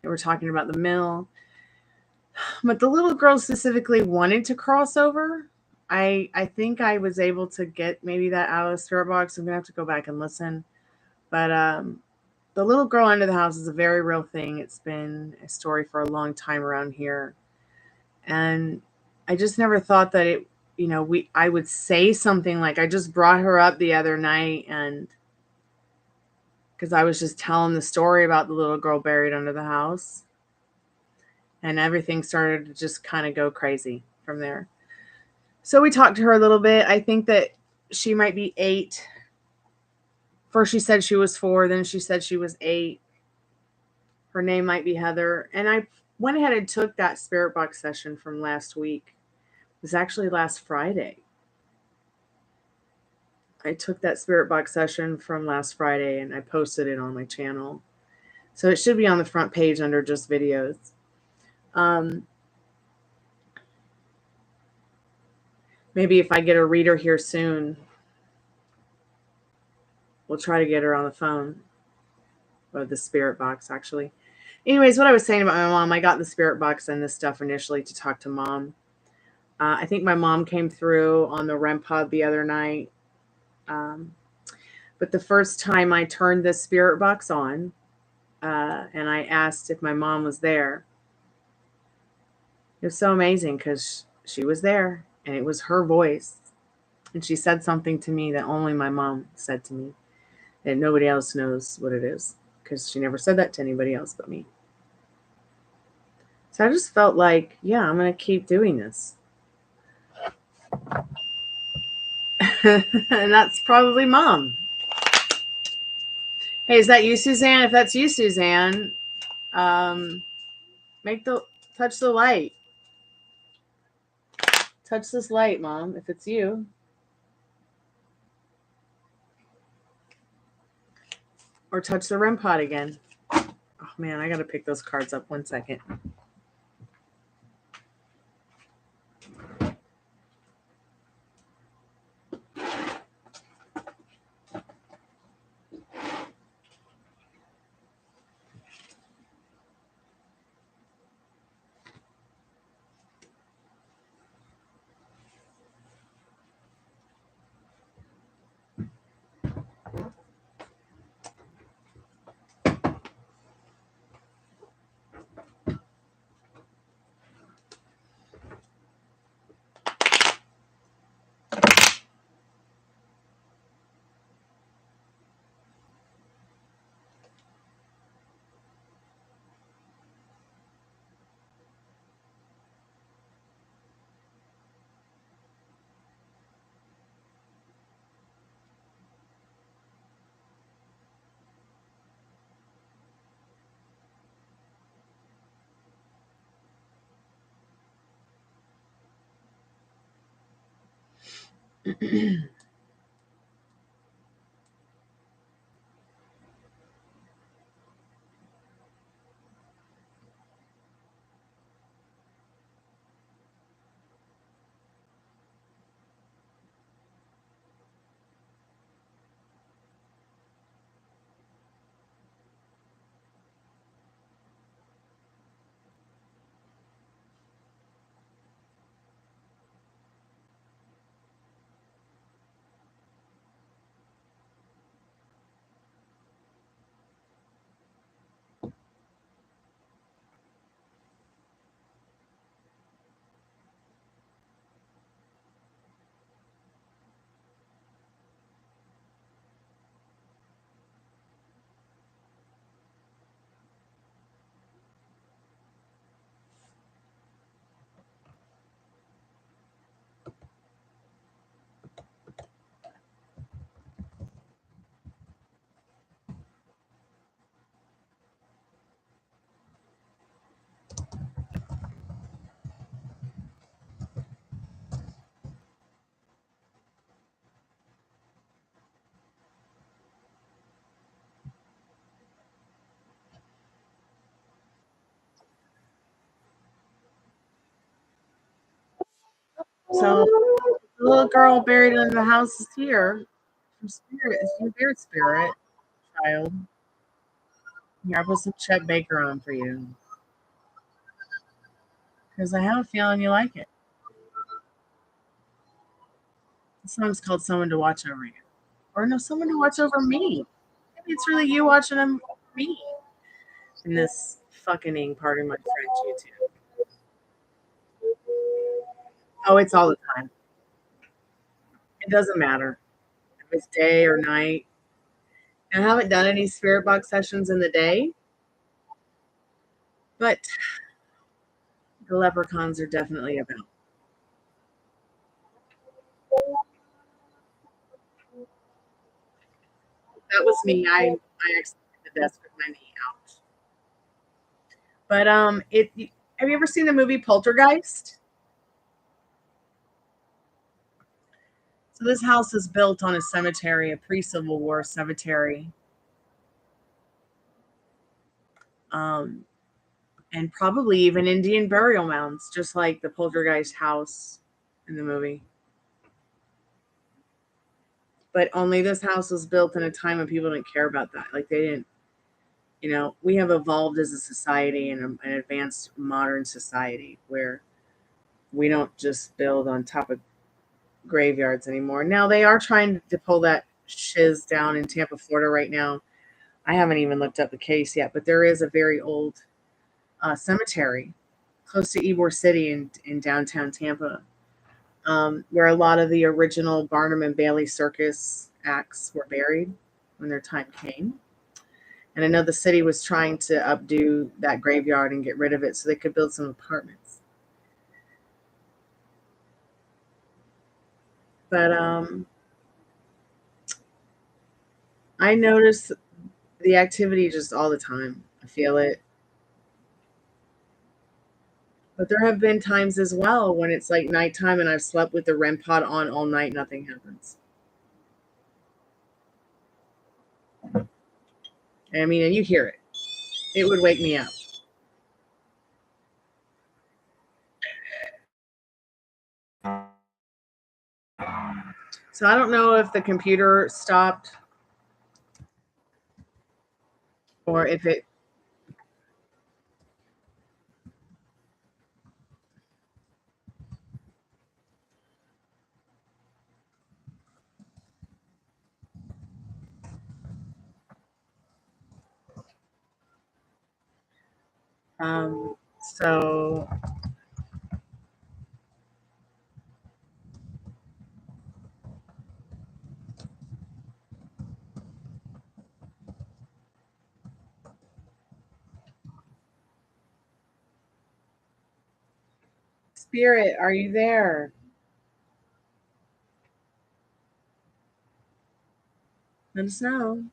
They were talking about the mill. But the little girl specifically wanted to cross over. I think I was able to get maybe that out of the Spirit Box. I'm going to have to go back and listen. But the little girl under the house is a very real thing. It's been a story for a long time around here. And I just never thought that it, I would say something like, I just brought her up the other night, and because I was just telling the story about the little girl buried under the house, and everything started to just kind of go crazy from there. So we talked to her a little bit. I think that she might be 8. First she said she was 4, then she said she was 8. Her name might be Heather. And I went ahead and took that Spirit Box session from last week. It was actually last Friday. I took that Spirit Box session from last Friday and I posted it on my channel. So it should be on the front page under just videos. Maybe if I get a reader here soon, we'll try to get her on the phone. Or the Spirit Box, actually. Anyways, what I was saying about my mom, I got the Spirit Box and this stuff initially to talk to Mom. I think my mom came through on the REM pod the other night. But the first time I turned the Spirit Box on, and I asked if my mom was there, it was so amazing because she was there and it was her voice. And she said something to me that only my mom said to me, and nobody else knows what it is because she never said that to anybody else but me. So I just felt like, yeah, I'm going to keep doing this. And that's probably Mom. Hey, is that you, Suzanne? If that's you, Suzanne, touch the light. Touch this light, Mom, if it's you. Or touch the REM pod again. Oh, man, I got to pick those cards up. 1 second. So the little girl buried under the house is here. From spirit, it's from their spirit, child. Here, I put some Chet Baker on for you. Because I have a feeling you like it. The song's called Someone to Watch Over You. Or no, Someone to Watch Over Me. Maybe it's really you watching me. In this fucking pardon my French, YouTube. Oh, it's all the time. It doesn't matter if it's day or night. I haven't done any spirit box sessions in the day, but the leprechauns are definitely about. That was me. I accidentally hit the desk with my knee out. But have you ever seen the movie Poltergeist? So this house is built on a cemetery, a pre-Civil War cemetery. And probably even Indian burial mounds, just like the Poltergeist house in the movie. But only this house was built in a time when people didn't care about that. Like they didn't, we have evolved as a society and an advanced modern society where we don't just build on top of graveyards anymore. Now they are trying to pull that shiz down in Tampa, Florida right now. I haven't even looked up the case yet, but there is a very old cemetery close to Ybor City in downtown Tampa, where a lot of the original Barnum and Bailey circus acts were buried when their time came. And I know the city was trying to updo that graveyard and get rid of it so they could build some apartments. But I notice the activity just all the time. I feel it. But there have been times as well when it's like nighttime and I've slept with the REM pod on all night, nothing happens. I mean, and you hear it. It would wake me up. So I don't know if the computer stopped or if it. So Spirit, are you there? Let us know.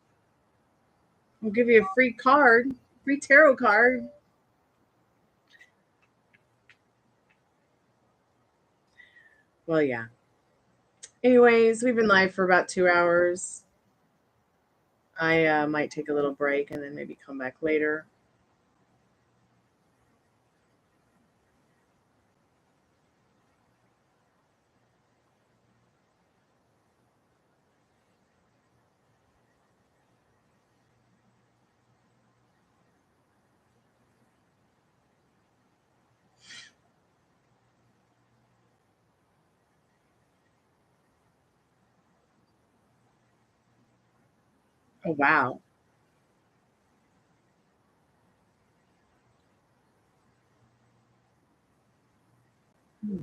We'll give you a free card, free tarot card. Well, yeah. Anyways, we've been live for about 2 hours. I might take a little break and then maybe come back later. Oh, wow. Hmm.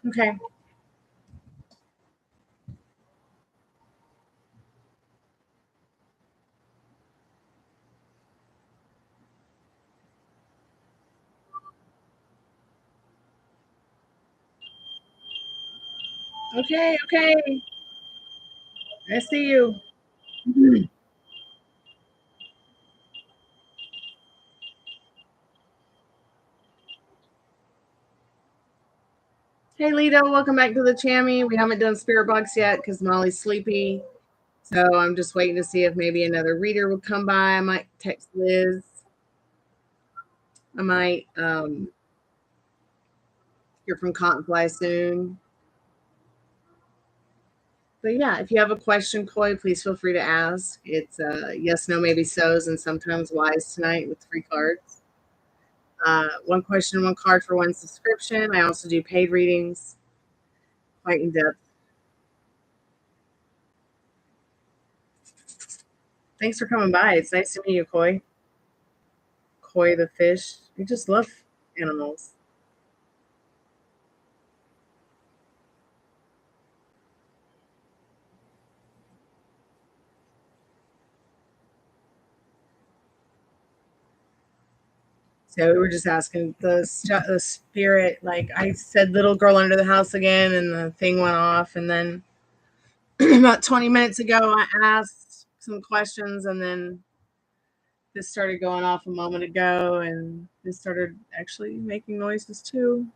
Okay. Okay. Okay. I see you. Hey, Lito. Welcome back to the Chammy. We haven't done Spirit Box yet because Molly's sleepy. So I'm just waiting to see if maybe another reader will come by. I might text Liz. I might hear from Cottonfly soon. But yeah, if you have a question, Coy, please feel free to ask. It's yes, no, maybe so's, and sometimes wise tonight with 3 cards. One question, 1 card for 1 subscription. I also do paid readings, quite in depth. Thanks for coming by. It's nice to meet you, Coy. Coy the fish. You just love animals. So we were just asking the spirit, like I said, little girl under the house again, and the thing went off. And then about 20 minutes ago, I asked some questions, and then this started going off a moment ago, and this started actually making noises too.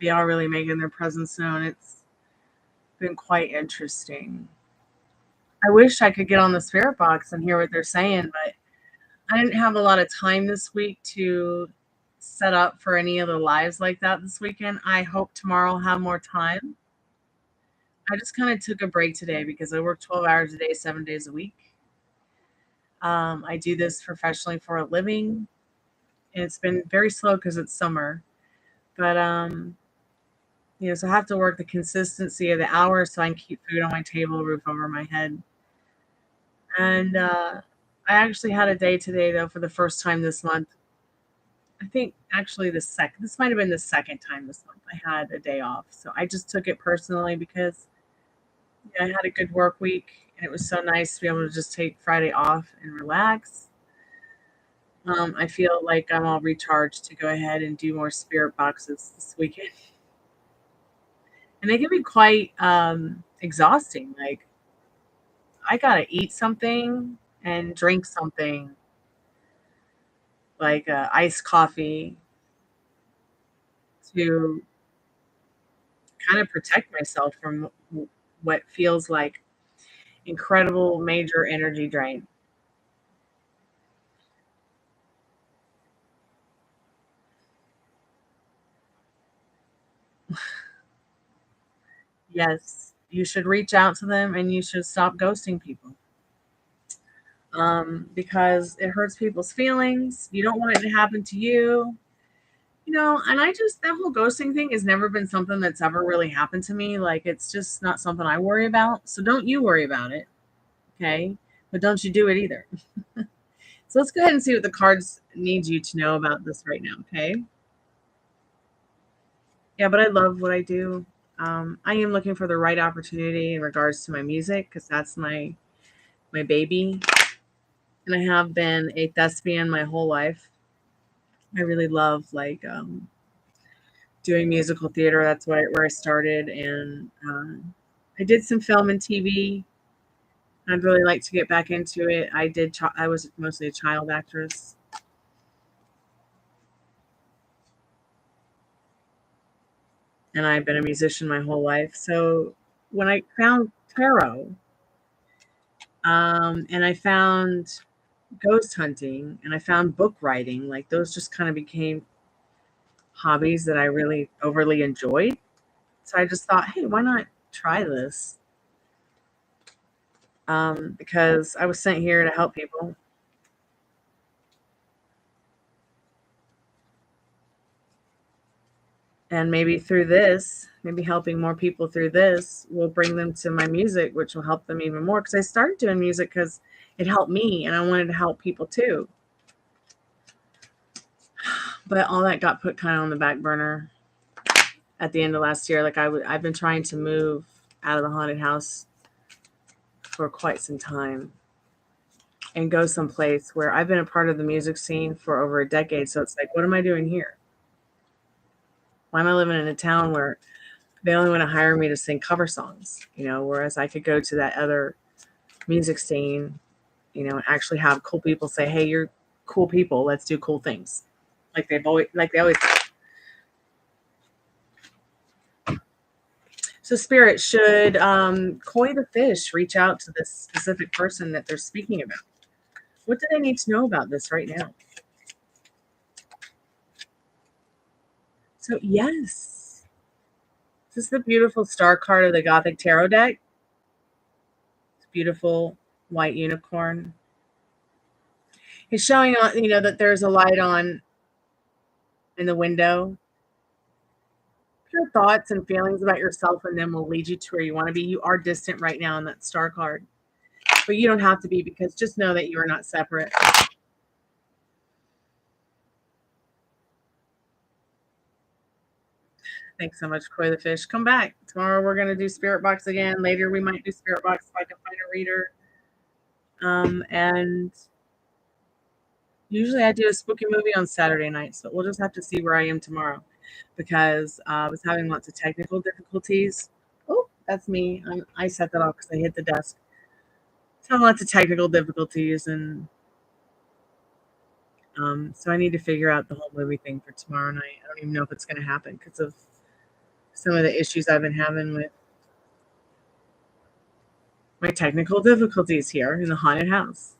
They are really making their presence known. It's been quite interesting. I wish I could get on the spirit box and hear what they're saying, but I didn't have a lot of time this week to set up for any of the lives like that this weekend. I hope tomorrow I'll have more time. I just kind of took a break today because I work 12 hours a day, 7 days a week. I do this professionally for a living. And it's been very slow because it's summer. But so I have to work the consistency of the hours so I can keep food on my table, roof over my head. And I actually had a day today though for the first time this month. I think actually this might have been the second time this month I had a day off. So I just took it personally because I had a good work week and it was so nice to be able to just take Friday off and relax. I feel like I'm all recharged to go ahead and do more spirit boxes this weekend. And they can be quite exhausting. Like I gotta eat something and drink something like iced coffee to kind of protect myself from what feels like incredible major energy drain. Yes, you should reach out to them and you should stop ghosting people. Because it hurts people's feelings. You don't want it to happen to you. And that whole ghosting thing has never been something that's ever really happened to me. Like, it's just not something I worry about. So don't you worry about it. Okay. But don't you do it either. So let's go ahead and see what the cards need you to know about this right now. Okay. Yeah, but I love what I do. I am looking for the right opportunity in regards to my music because that's my baby. And I have been a thespian my whole life. I really love doing musical theater. That's where I started, and I did some film and TV. I'd really like to get back into it. I was mostly a child actress, and I've been a musician my whole life. So when I found tarot, And I found ghost hunting and I found book writing. Like those just kind of became hobbies that I really overly enjoyed. So I just thought, hey, why not try this? Because I was sent here to help people. And maybe through this, maybe helping more people through this will bring them to my music, which will help them even more. Because I started doing music because it helped me and I wanted to help people too. But all that got put kind of on the back burner at the end of last year. Like I've been trying to move out of the haunted house for quite some time and go someplace where I've been a part of the music scene for over a decade. So it's like, what am I doing here? Why am I living in a town where they only want to hire me to sing cover songs, whereas I could go to that other music scene, and actually have cool people say, hey, you're cool people. Let's do cool things. Like they always say. So spirit, should Koi the fish reach out to this specific person that they're speaking about? What do they need to know about this right now? So yes, this is the beautiful star card of the Gothic Tarot deck. It's beautiful white unicorn. He's showing on, that there's a light on in the window. Your thoughts and feelings about yourself and them will lead you to where you want to be. You are distant right now in that star card, but you don't have to be, because just know that you are not separate. Thanks so much, Koi the fish. Come back. Tomorrow we're going to do Spirit Box again. Later we might do Spirit Box if I can find a reader. And usually I do a spooky movie on Saturday nights, but we'll just have to see where I am tomorrow, because I was having lots of technical difficulties. Oh, that's me. I set that off because I hit the desk. Having lots of technical difficulties, and so I need to figure out the whole movie thing for tomorrow night. I don't even know if it's going to happen because of some of the issues I've been having with my technical difficulties here in the haunted house.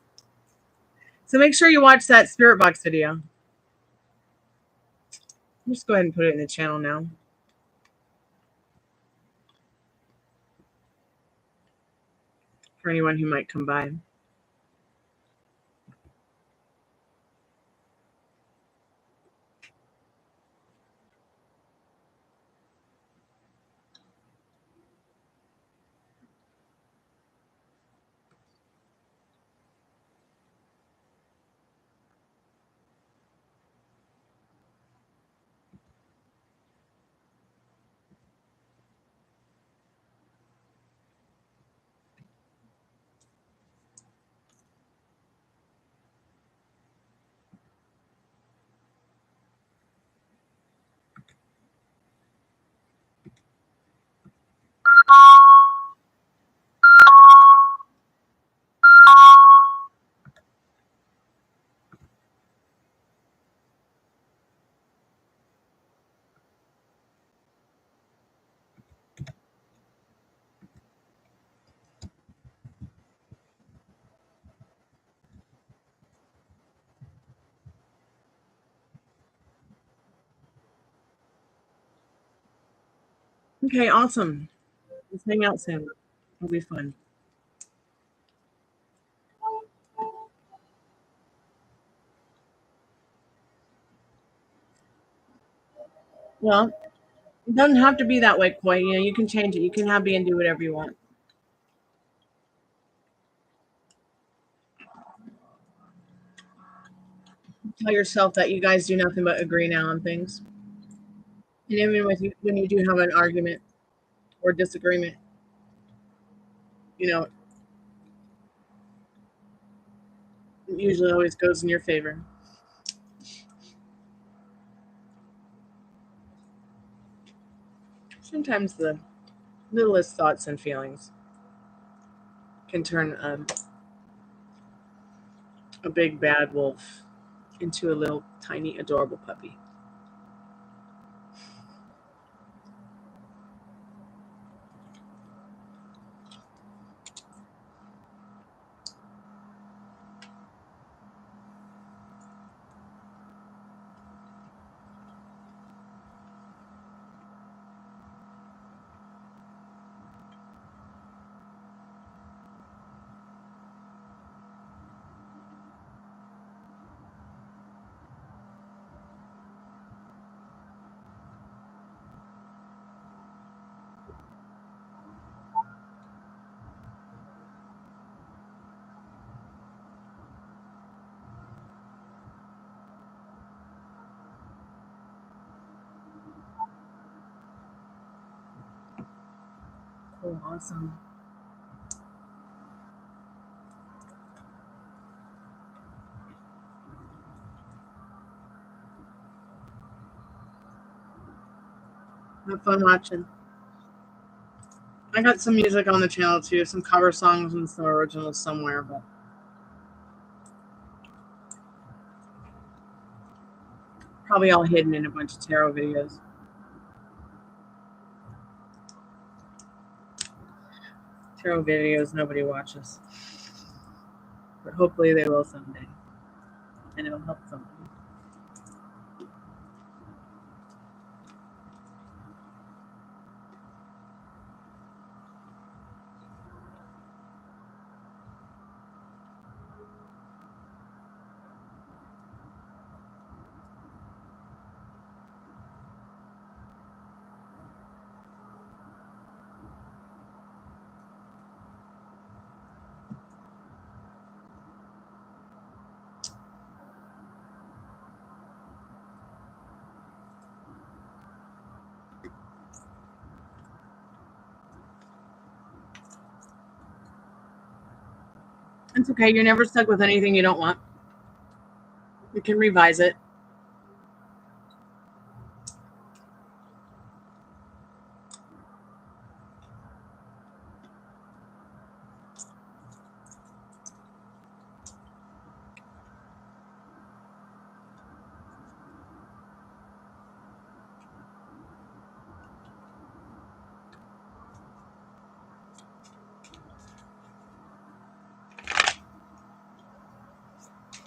So make sure you watch that Spirit Box video. I'll just go ahead and put it in the channel now. For anyone who might come by. Okay, awesome. Let's hang out soon. It'll be fun. Well, it doesn't have to be that way, Koi. You can change it. You can have and do whatever you want. Tell yourself that you guys do nothing but agree now on things. And even when you do have an argument or disagreement, it usually always goes in your favor. Sometimes the littlest thoughts and feelings can turn a big bad wolf into a little tiny adorable puppy. Cool. Awesome. Have fun watching. I got some music on the channel too, some cover songs and some originals somewhere, but probably all hidden in a bunch of tarot videos. Tarot videos nobody watches. But hopefully they will someday. And it'll help somebody. It's okay. You're never stuck with anything you don't want. You can revise it.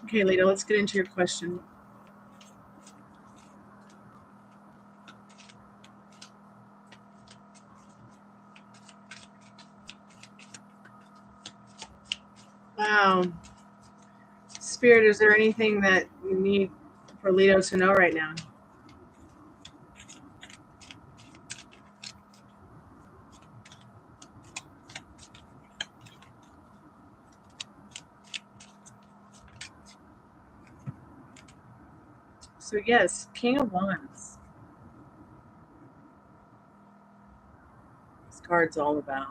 Okay, Lita, let's get into your question. Wow. Spirit, is there anything that you need for Lito to know right now? So yes, King of Wands. This card's all about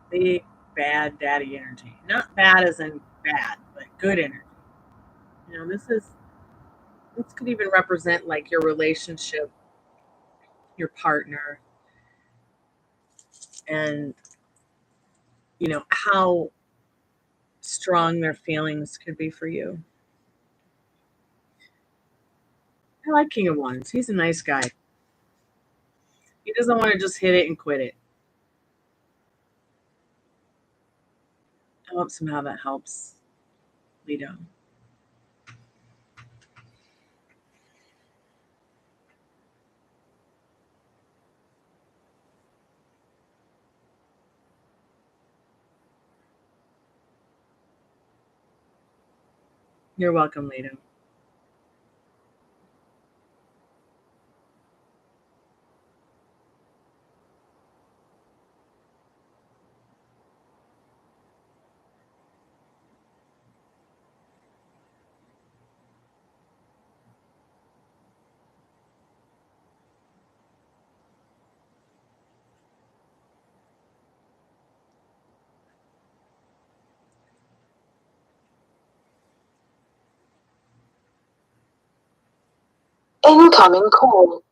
big bad daddy energy. Not bad as in bad, but good energy. You know, this could even represent like your relationship, your partner, and you know how strong their feelings could be for you. I like King of Wands. He's a nice guy. He doesn't want to just hit it and quit it. I hope somehow that helps Lito. You're welcome, Lito. Incoming call.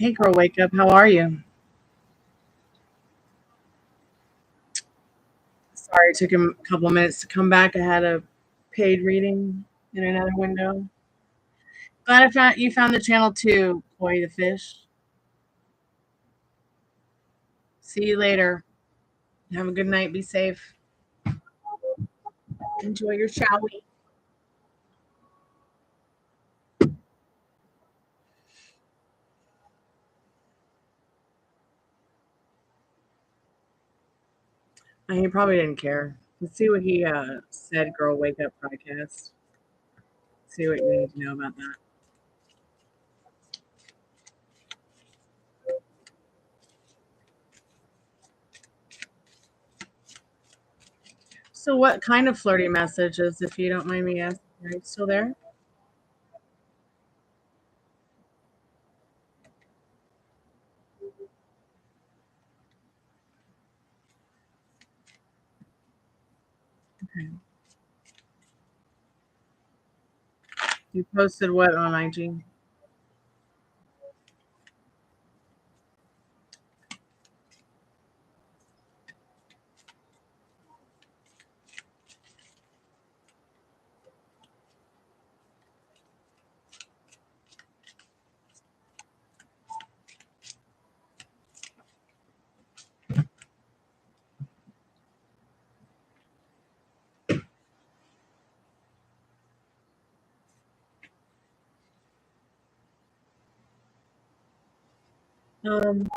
Hey, girl, wake up. How are you? Sorry, it took him a couple of minutes to come back. I had a paid reading in another window. Glad you found the channel too, Koi the fish. See you later. Have a good night. Be safe. Enjoy your showie. He probably didn't care. Let's see what he said. Girl, wake up podcast. See what you need to know about that. So, what kind of flirty messages, if you don't mind me asking? Are you still there? Okay. You posted what on IG? Um,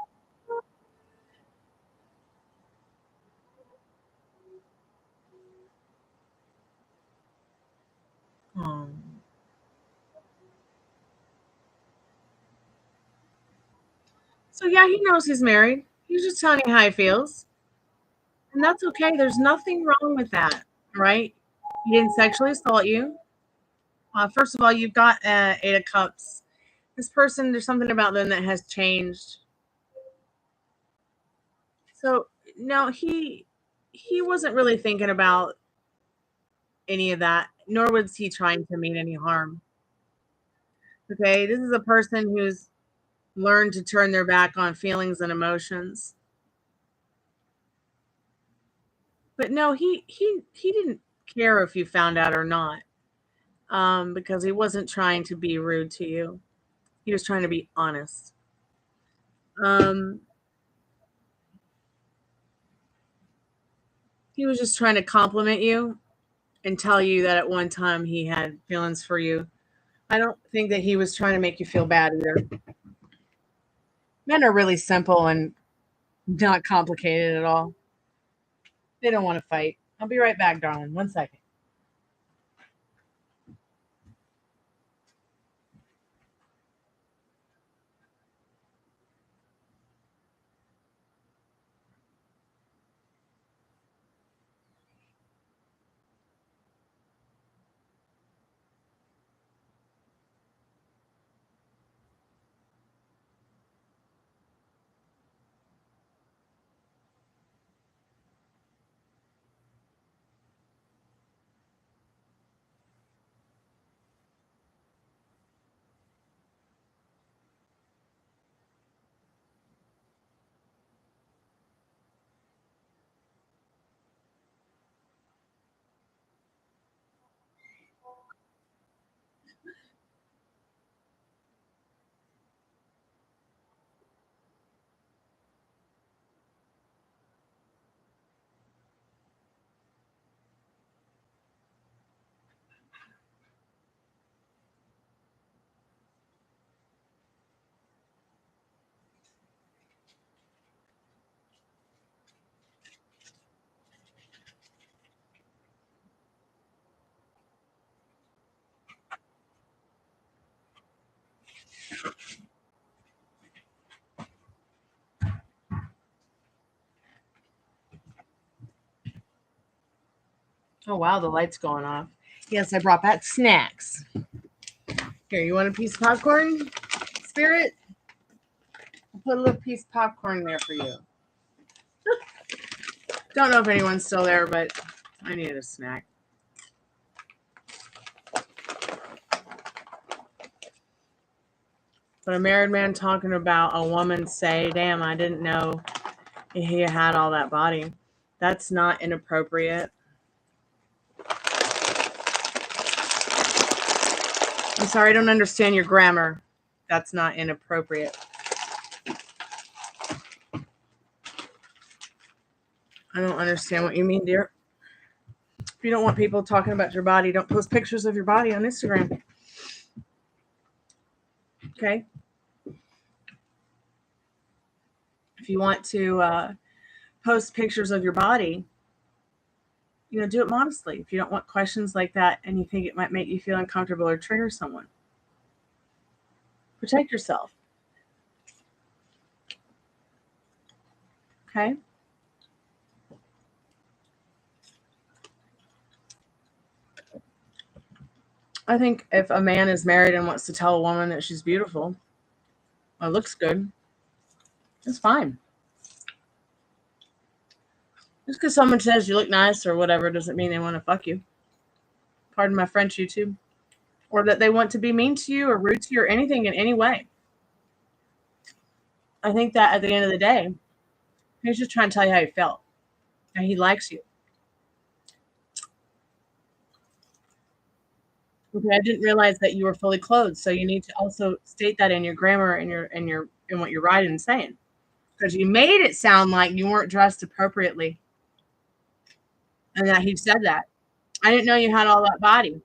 um, so yeah, he knows he's married. He's just telling you how he feels. And that's okay. There's nothing wrong with that, right? He didn't sexually assault you. First of all, you've got Eight of Cups. This person, there's something about them that has changed. So no, he wasn't really thinking about any of that, nor was he trying to mean any harm. Okay, this is a person who's learned to turn their back on feelings and emotions. But no, he didn't care if you found out or not, because he wasn't trying to be rude to you. He was trying to be honest. Um, he was just trying to compliment you and tell you that at one time he had feelings for you. I don't think that he was trying to make you feel bad either. Men are really simple and not complicated at all. They don't want to fight. I'll be right back, darling. 1 second. Oh, wow, the light's going off. Yes, I brought back snacks. Here, you want a piece of popcorn, Spirit? I'll put a little piece of popcorn there for you. Don't know if anyone's still there, but I needed a snack. But a married man talking about a woman say, damn, I didn't know he had all that body. That's not inappropriate. I'm sorry, I don't understand your grammar. That's not inappropriate. I don't understand what you mean, dear. If you don't want people talking about your body, don't post pictures of your body on Instagram. Okay? If you want to post pictures of your body, do it modestly. If you don't want questions like that and you think it might make you feel uncomfortable or trigger someone, protect yourself. Okay? I think if a man is married and wants to tell a woman that she's beautiful or looks good, it's fine. Just because someone says you look nice or whatever doesn't mean they want to fuck you. Pardon my French, YouTube. Or that they want to be mean to you or rude to you or anything in any way. I think that at the end of the day, he's just trying to tell you how he felt. And he likes you. Okay, I didn't realize that you were fully clothed, so you need to also state that in your grammar and in what you're writing and saying. Because you made it sound like you weren't dressed appropriately. And that he said that. I didn't know you had all that body.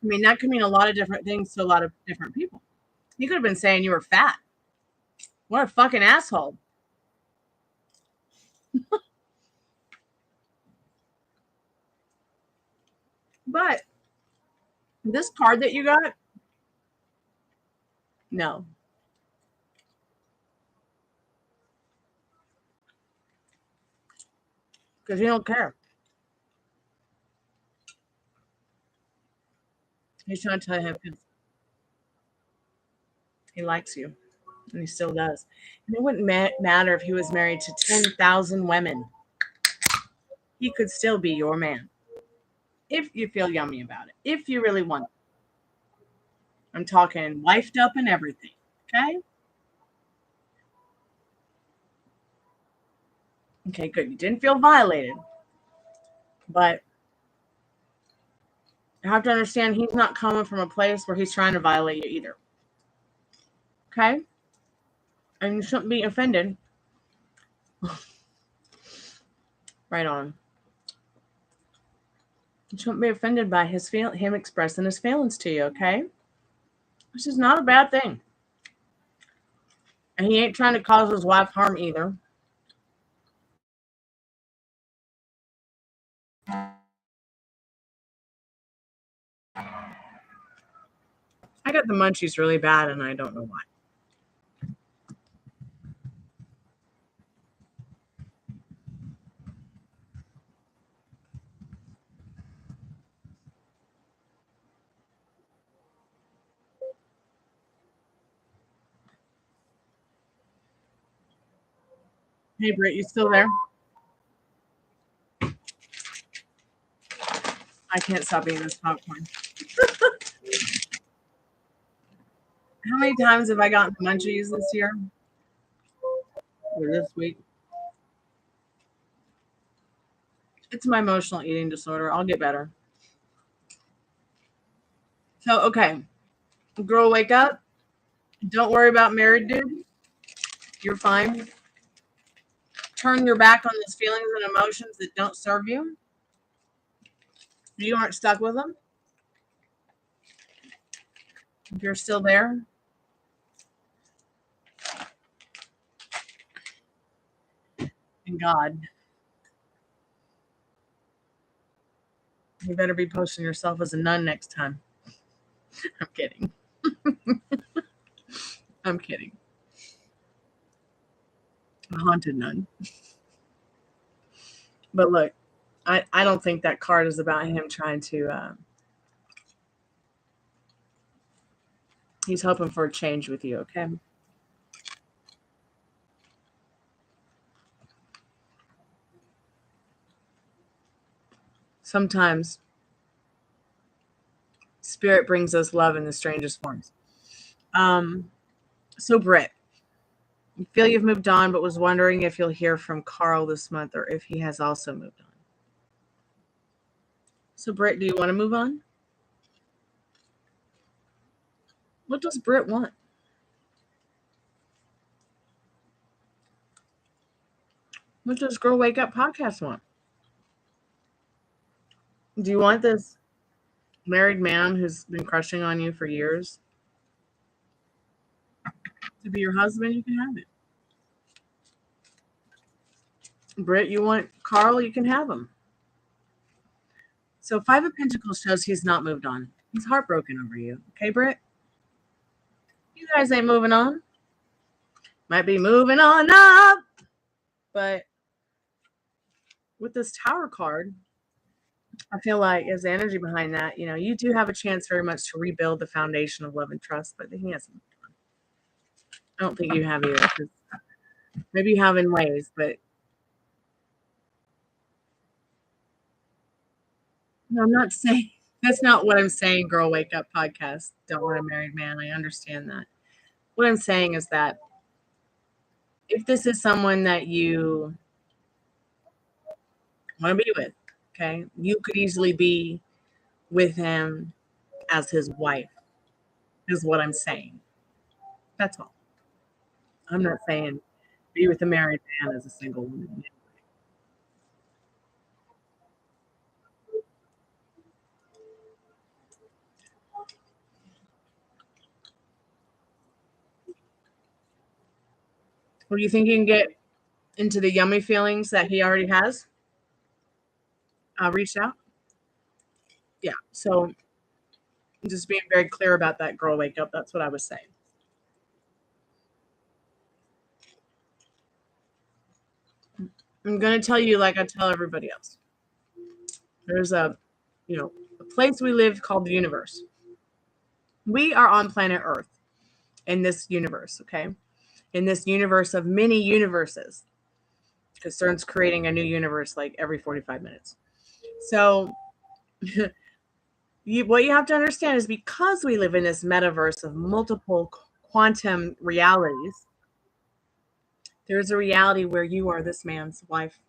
I mean, that could mean a lot of different things to a lot of different people. He could have been saying you were fat. What a fucking asshole. But this card that you got, no. Because you don't care. He's trying to tell you how he likes you. And he still does. And it wouldn't matter if he was married to 10,000 women. He could still be your man. If you feel yummy about it. If you really want it. I'm talking wifed up and everything. Okay? Okay, good. You didn't feel violated. But you have to understand he's not coming from a place where he's trying to violate you either. Okay? And you shouldn't be offended. Right on. You shouldn't be offended by him expressing his feelings to you, okay? This is not a bad thing. And he ain't trying to cause his wife harm either. I got the munchies really bad, and I don't know why. Hey, Britt, you still there? I can't stop eating this popcorn. How many times have I gotten munchies this year? Or this week? It's my emotional eating disorder. I'll get better. So, okay. Girl, wake up. Don't worry about married dude. You're fine. Turn your back on these feelings and emotions that don't serve you. You aren't stuck with them. If you're still there, and God, you better be posting yourself as a nun next time. I'm kidding. I'm kidding. A haunted nun. But look, I don't think that card is about him trying to he's hoping for a change with you, okay? Sometimes spirit brings us love in the strangest forms. So, Britt, you feel you've moved on, but was wondering if you'll hear from Carl this month or if he has also moved on. So, Britt, do you want to move on? What does Britt want? What does Girl Wake Up podcast want? Do you want this married man who's been crushing on you for years to be your husband? You can have it. Britt, you want Carl? You can have him. So 5 of Pentacles shows he's not moved on. He's heartbroken over you. Okay, Britt? You guys ain't moving on. Might be moving on up. But with this Tower card, I feel like as the energy behind that, you do have a chance very much to rebuild the foundation of love and trust, but he hasn't moved on. I don't think you have either. Maybe you have in ways, but no, I'm not saying that's not what I'm saying. Girl Wake Up podcast. Don't want a married man. I understand that. What I'm saying is that if this is someone that you want to be with, okay, you could easily be with him as his wife, is what I'm saying. That's all. I'm not saying be with a married man as a single woman. Well, do you think you can get into the yummy feelings that he already has? Reached out? Yeah. So just being very clear about that, Girl Wake Up. That's what I was saying. I'm going to tell you like I tell everybody else. There's a place we live called the universe. We are on planet Earth in this universe, okay? In this universe of many universes. Because CERN's creating a new universe like every 45 minutes. So what you have to understand is because we live in this metaverse of multiple quantum realities, there's a reality where you are this man's wife.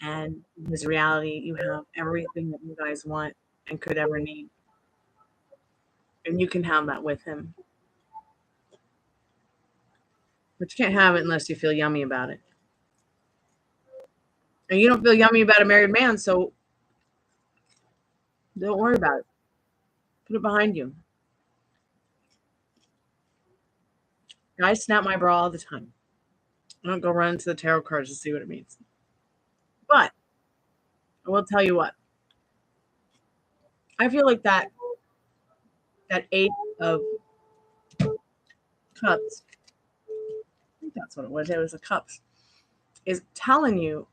And in this reality, you have everything that you guys want and could ever need. And you can have that with him. But you can't have it unless you feel yummy about it. And you don't feel yummy about a married man, so don't worry about it. Put it behind you. I snap my bra all the time. I don't go run to the tarot cards to see what it means. But I will tell you what. I feel like that 8 of cups, I think that's what it was. It was the cups. Is telling you,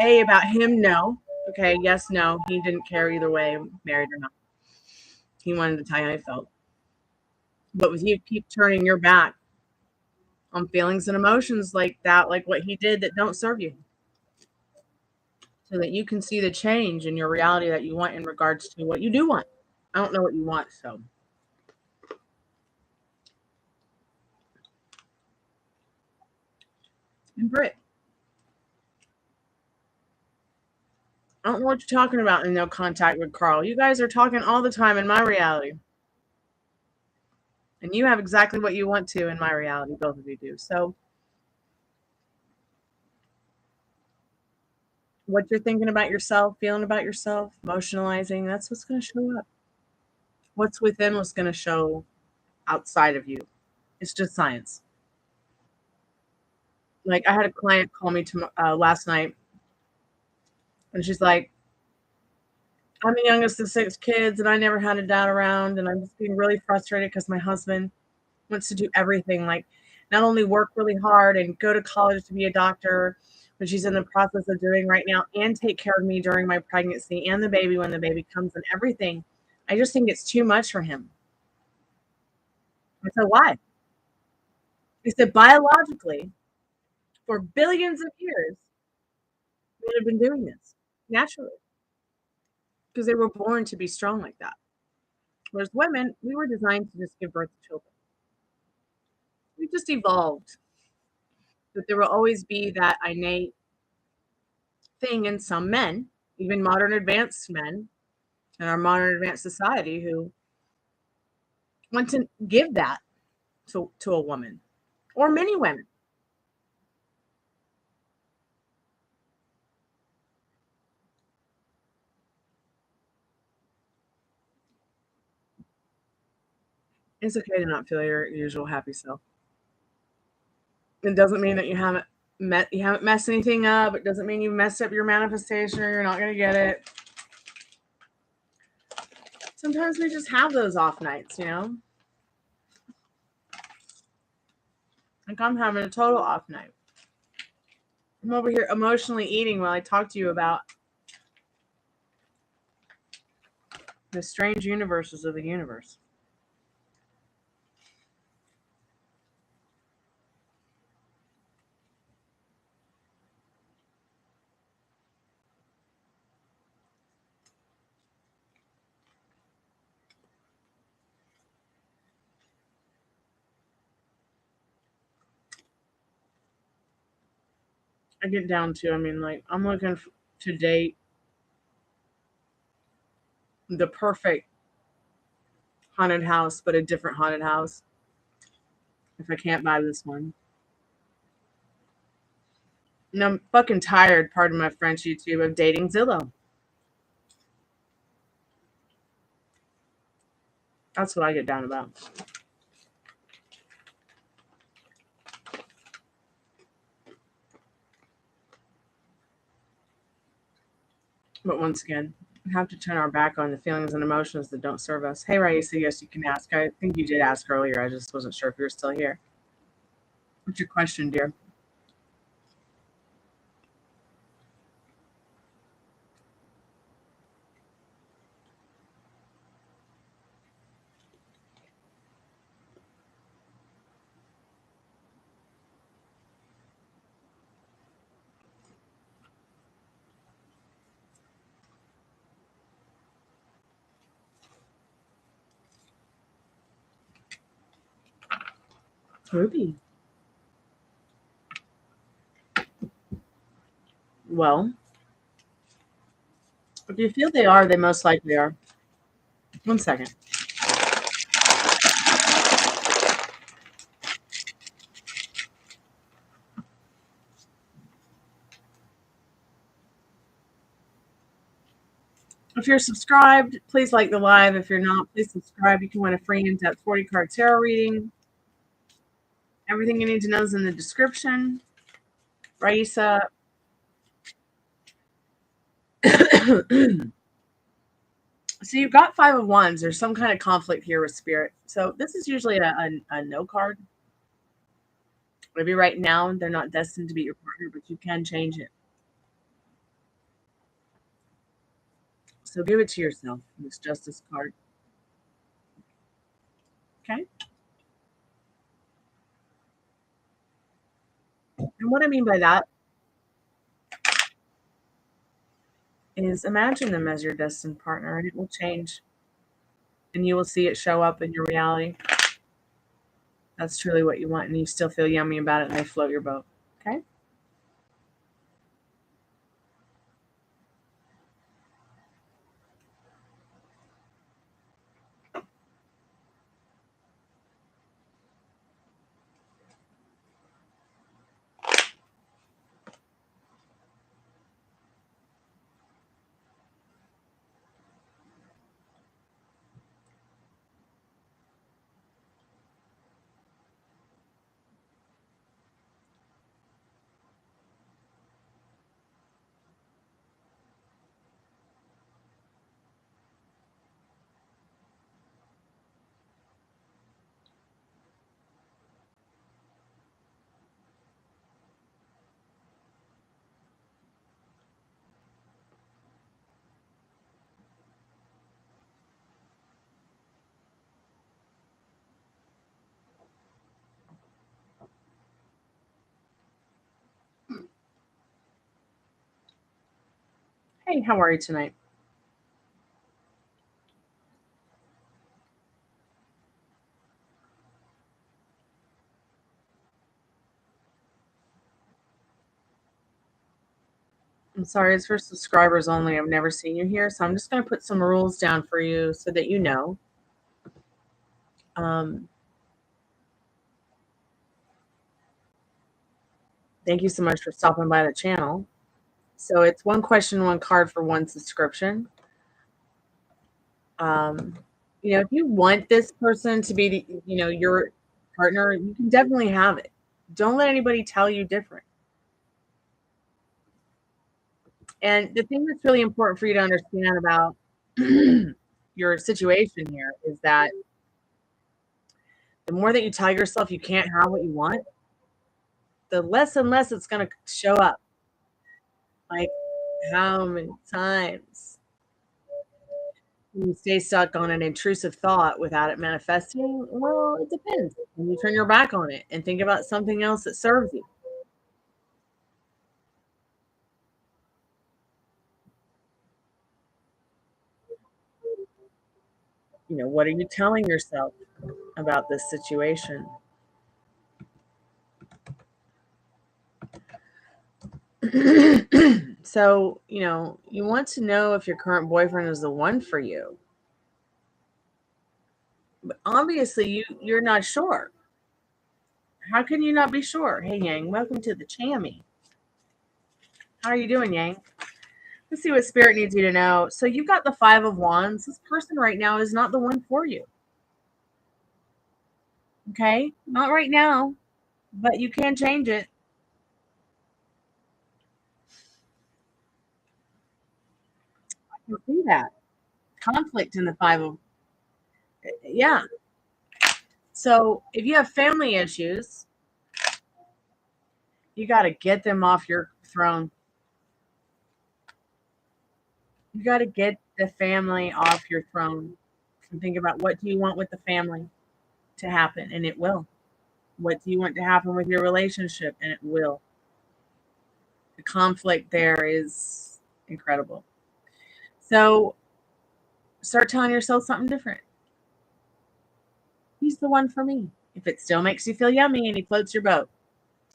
A, about him, no. Okay, yes, no. He didn't care either way, married or not. He wanted to tell you how he felt. But with you keep turning your back on feelings and emotions like that, like what he did that don't serve you. So that you can see the change in your reality that you want in regards to what you do want. I don't know what you want, so. And Britt, I don't know what you're talking about in no contact with Carl. You guys are talking all the time in my reality. And you have exactly what you want to in my reality. Both of you do. So what you're thinking about yourself, feeling about yourself, emotionalizing, that's what's going to show up. What's within what's going to show outside of you. It's just science. Like I had a client call me last night. And she's like, I'm the youngest of 6 kids and I never had a dad around. And I'm just being really frustrated because my husband wants to do everything, like not only work really hard and go to college to be a doctor, which she's in the process of doing right now, and take care of me during my pregnancy and the baby when the baby comes and everything. I just think it's too much for him. I said, why? He said, biologically, for billions of years, men have been doing this naturally because they were born to be strong like that. Whereas women, we were designed to just give birth to children. We just evolved. But there will always be that innate thing in some men, even modern advanced men in our modern advanced society, who want to give that to a woman or many women. It's okay to not feel your usual happy self. It doesn't mean that you haven't messed anything up. It doesn't mean you messed up your manifestation or you're not going to get it. Sometimes we just have those off nights, you know? Like I'm having a total off night. I'm over here emotionally eating while I talk to you about the strange universes of the universe. I get down to, I mean, like, I'm looking to date the perfect haunted house, but a different haunted house. If I can't buy this one. And I'm fucking tired, pardon my French YouTube, of dating Zillow. That's what I get down about. But once again, we have to turn our back on the feelings and emotions that don't serve us. Hey, Raisa, yes, you can ask. I think you did ask earlier. I just wasn't sure if you were still here. What's your question, dear? Ruby. Well, if you feel they are, they most likely are. 1 second. If you're subscribed, please like the live. If you're not, please subscribe. You can win a free in-depth 40 card tarot reading. Everything you need to know is in the description. Raisa. So you've got 5 of Wands. There's some kind of conflict here with spirit. So this is usually a no card. Maybe right now they're not destined to be your partner, but you can change it. So give it to yourself. This Justice card. Okay. And what I mean by that is imagine them as your destined partner and it will change. And you will see it show up in your reality. That's truly what you want. And you still feel yummy about it and they float your boat. Okay. Hey, how are you tonight? I'm sorry, it's for subscribers only. I've never seen you here, so I'm just going to put some rules down for you so that you know. Thank you so much for stopping by the channel. So it's one question, one card for one subscription. You know, if you want this person to be, you know, your partner, you can definitely have it. Don't let anybody tell you different. And the thing that's really important for you to understand about your situation here is that the more that you tell yourself you can't have what you want, the less and less it's going to show up. Like, how many times you stay stuck on an intrusive thought without it manifesting? Well, it depends. When you turn your back on it and think about something else that serves you. You know, what are you telling yourself about this situation? So, you know, you want to know if your current boyfriend is the one for you. But obviously, you're not sure. How can you not be sure? Hey, Yang, welcome to the Chammy. How are you doing, Yang? Let's see what Spirit needs you to know. So you've got the Five of Wands. This person right now is not the one for you. Okay? Not right now, but you can change it. I can see that. Conflict in the Five of... Yeah. So if you have family issues, you got to get them off your throne. You got to get the family off your throne and think about, what do you want with the family to happen? And it will. What do you want to happen with your relationship? And it will. The conflict there is incredible. So start telling yourself something different. He's the one for me. If it still makes you feel yummy and he floats your boat.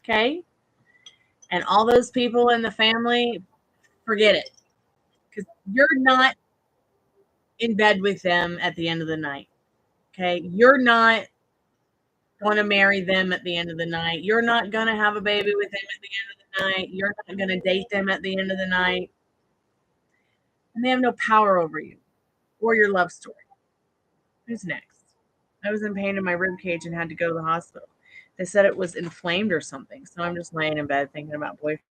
Okay? And all those people in the family, forget it. Because you're not in bed with them at the end of the night. Okay? You're not going to marry them at the end of the night. You're not going to have a baby with them at the end of the night. You're not going to date them at the end of the night. And they have no power over you or your love story. Who's next? I was in pain in my rib cage and had to go to the hospital. They said it was inflamed or something. So I'm just laying in bed thinking about boyfriend.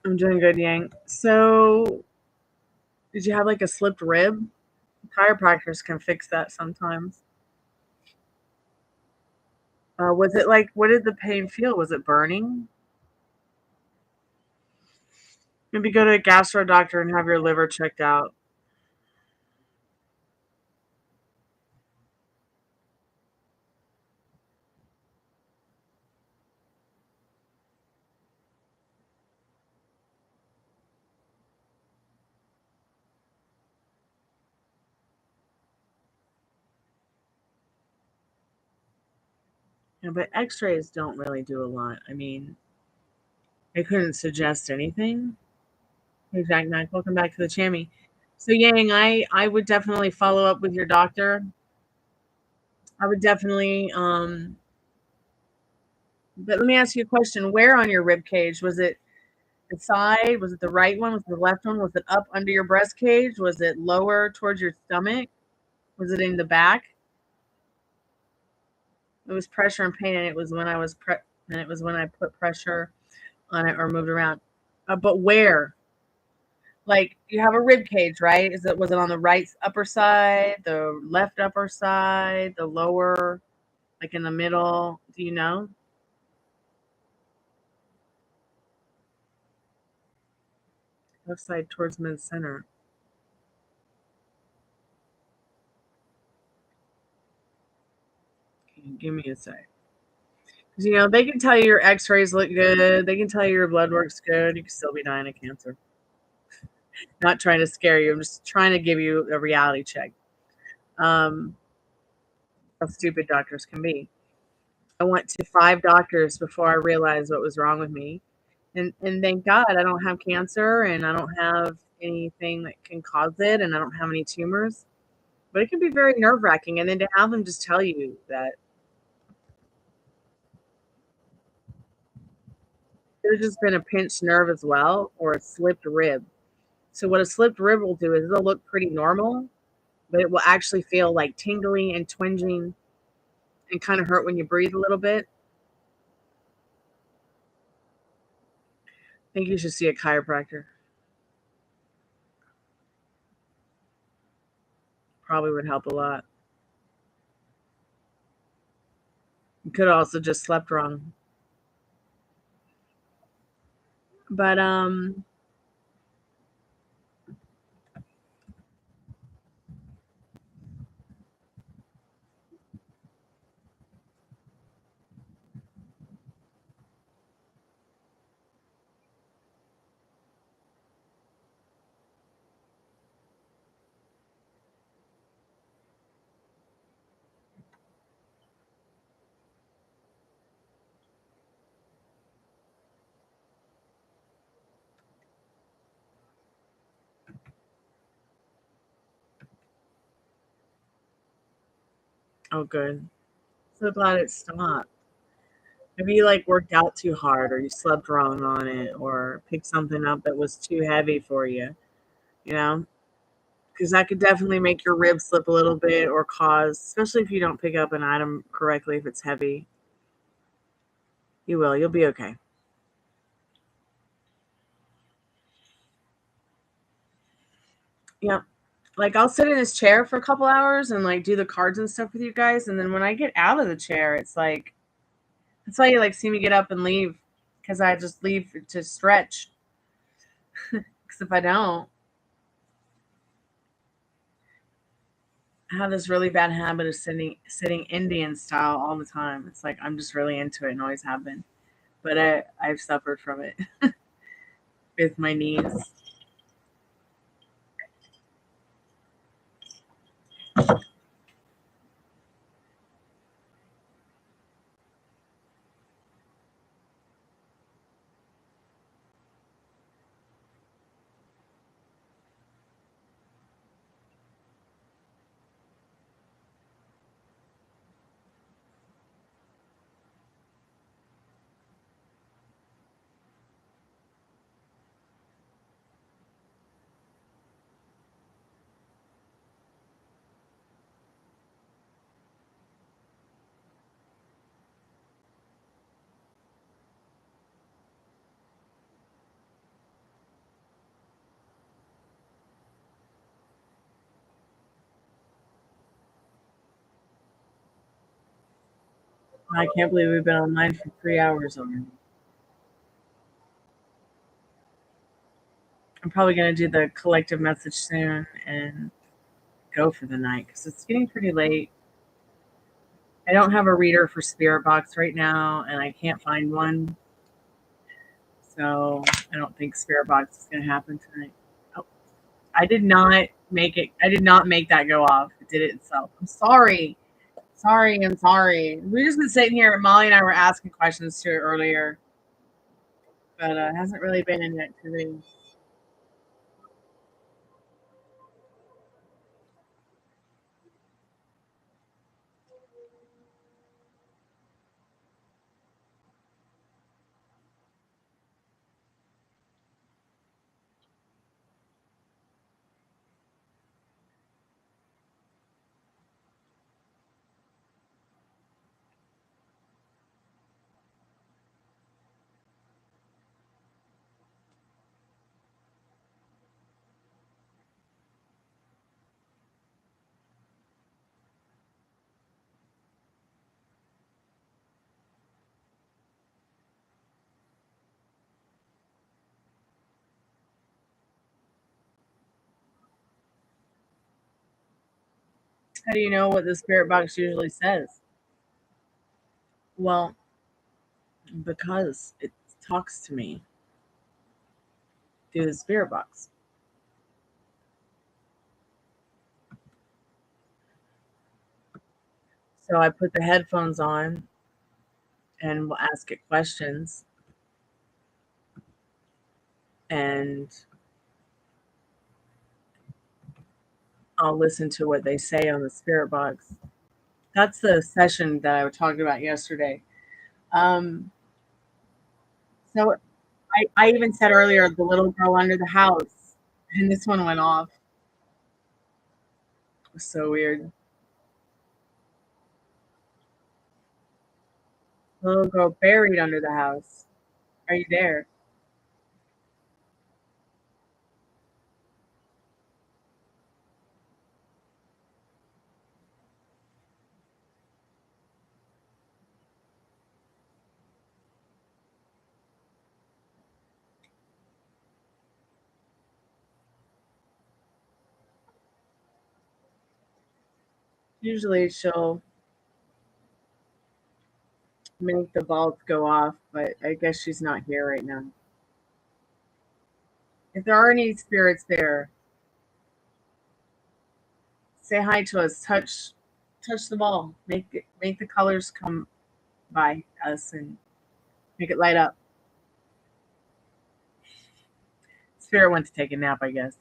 I'm doing good, Yang. So, did you have like a slipped rib? Chiropractors can fix that sometimes. Was it like, what did the pain feel? Was it burning? Maybe go to a gastro doctor and have your liver checked out. Yeah, but x-rays don't really do a lot. I mean, they couldn't suggest anything. Hey, Jack Mac, welcome back to the Chammy. So, Yang, I would definitely follow up with your doctor. I would definitely, but let me ask you a question. Where on your rib cage? Was it the side? Was it the right one? Was it the left one? Was it up under your breast cage? Was it lower towards your stomach? Was it in the back? It was pressure and pain, and it was when I was and it was when I put pressure on it or moved around. But where? Like, you have a rib cage, right? Was it on the right upper side, the left upper side, the lower, like in the middle? Do you know? Left side towards mid-center. Okay, give me a sec. Because, you know, they can tell you your x-rays look good. They can tell you your blood work's good. You can still be dying of cancer. Not trying to scare you. I'm just trying to give you a reality check. How stupid doctors can be. I went to 5 doctors before I realized what was wrong with me. And thank God I don't have cancer and I don't have anything that can cause it and I don't have any tumors. But it can be very nerve-wracking. And then to have them just tell you that there's just been a pinched nerve as well or a slipped rib. So what a slipped rib will do is it'll look pretty normal, but it will actually feel like tingling and twinging and kind of hurt when you breathe a little bit. I think you should see a chiropractor. Probably would help a lot. You could also just slept wrong. But oh good. So glad it stopped. Maybe you like worked out too hard or you slept wrong on it or picked something up that was too heavy for you, you know? Because that could definitely make your ribs slip a little bit or cause, especially if you don't pick up an item correctly, if it's heavy. You will. You'll be okay. Yeah. Like I'll sit in this chair for a couple hours and like do the cards and stuff with you guys. And then when I get out of the chair, it's like, that's why you like see me get up and leave because I just leave to stretch. Because if I don't, I have this really bad habit of sitting Indian style all the time. It's like I'm just really into it and always have been. But I've suffered from it with my knees. I can't believe we've been online for 3 hours already. I'm probably going to do the collective message soon and go for the night because it's getting pretty late. I don't have a reader for Spirit Box right now, and I can't find one. So I don't think Spirit Box is going to happen tonight. Oh, I did not make it. I did not make that go off. It did it itself. I'm sorry. I'm sorry. We've just been sitting here. Molly and I were asking questions to it earlier, but it hasn't really been any activity. How do you know what the spirit box usually says? Well, because it talks to me through the spirit box. So I put the headphones on and will ask it questions, and I'll listen to what they say on the spirit box. That's the session that I was talking about yesterday. So I even said earlier, the little girl under the house, and this one went off. It was so weird. The little girl buried under the house. Are you there? Usually she'll make the bulbs go off, but I guess she's not here right now. If there are any spirits there, say hi to us. Touch the ball. Make the colors come by us and make it light up. Spirit went to take a nap, I guess.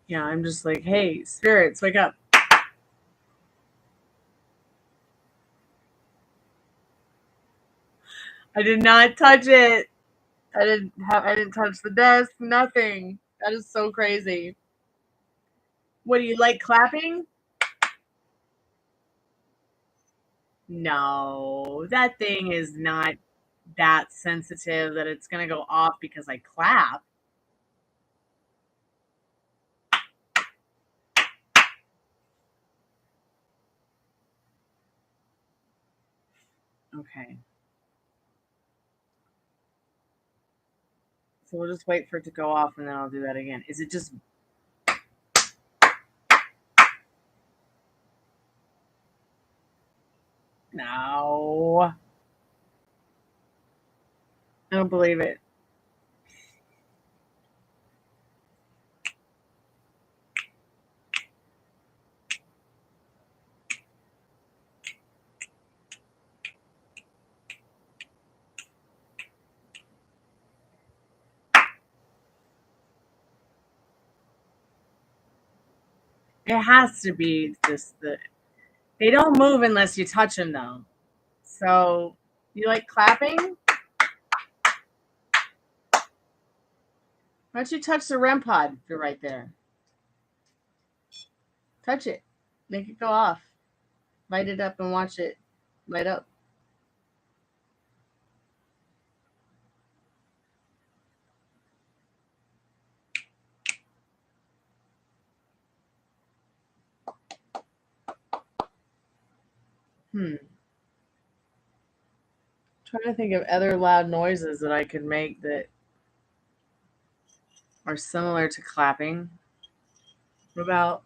Yeah, I'm just like, hey, spirits, wake up. I did not touch it. I didn't touch the desk, nothing. That is so crazy. What do you like clapping? No, that thing is not that sensitive that it's gonna go off because I clap. Okay. So we'll just wait for it to go off and then I'll do that again. Is it just no? I don't believe it. It has to be just they don't move unless you touch them though. So you like clapping? Why don't you touch the REM pod if you're right there? Touch it. Make it go off. Light it up and watch it light up. Trying to think of other loud noises that I could make that are similar to clapping. What about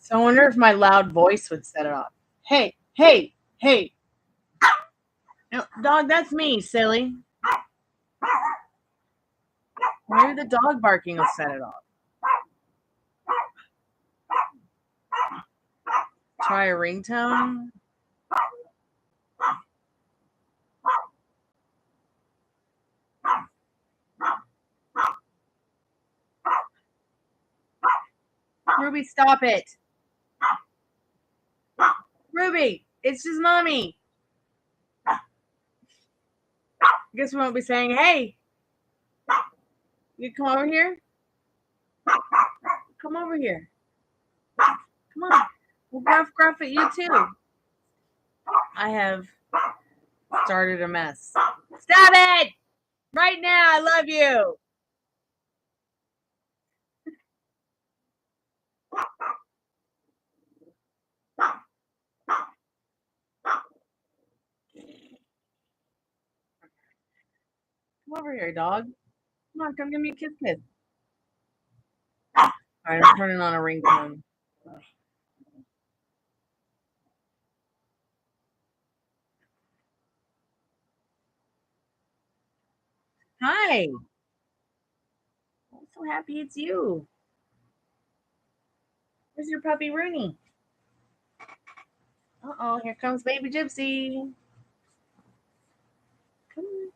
So I wonder if my loud voice would set it off. Hey, hey, hey. No, dog, that's me, silly. Maybe the dog barking will set it off. Try a ringtone. Ruby, stop it. Ruby, it's just mommy. I guess we won't be saying, hey, you come over here. Come over here. Come on. We'll gruff at you too. I have started a mess. Stop it! Right now, I love you. Come over here, dog. Come on, come give me a kiss. All right, I'm turning on a ringtone. Hi. I'm so happy it's you. Where's your puppy Rooney? Uh-oh, here comes baby Gypsy. Come on.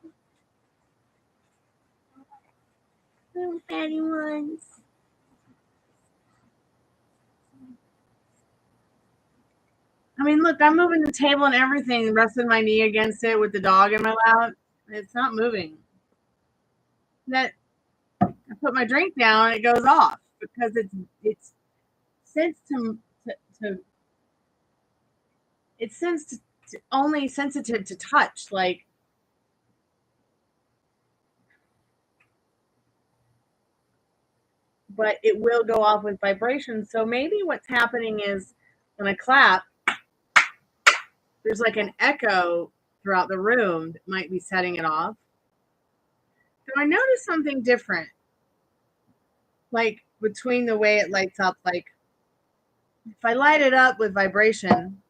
Little fatty ones. I mean, look, I'm moving the table and everything, resting my knee against it with the dog in my lap. It's not moving. That I put my drink down and it goes off because it's only sensitive to touch, like. But it will go off with vibration. So maybe what's happening is when I clap, there's like an echo throughout the room that might be setting it off. So I noticed something different, like between the way it lights up. Like if I light it up with vibration,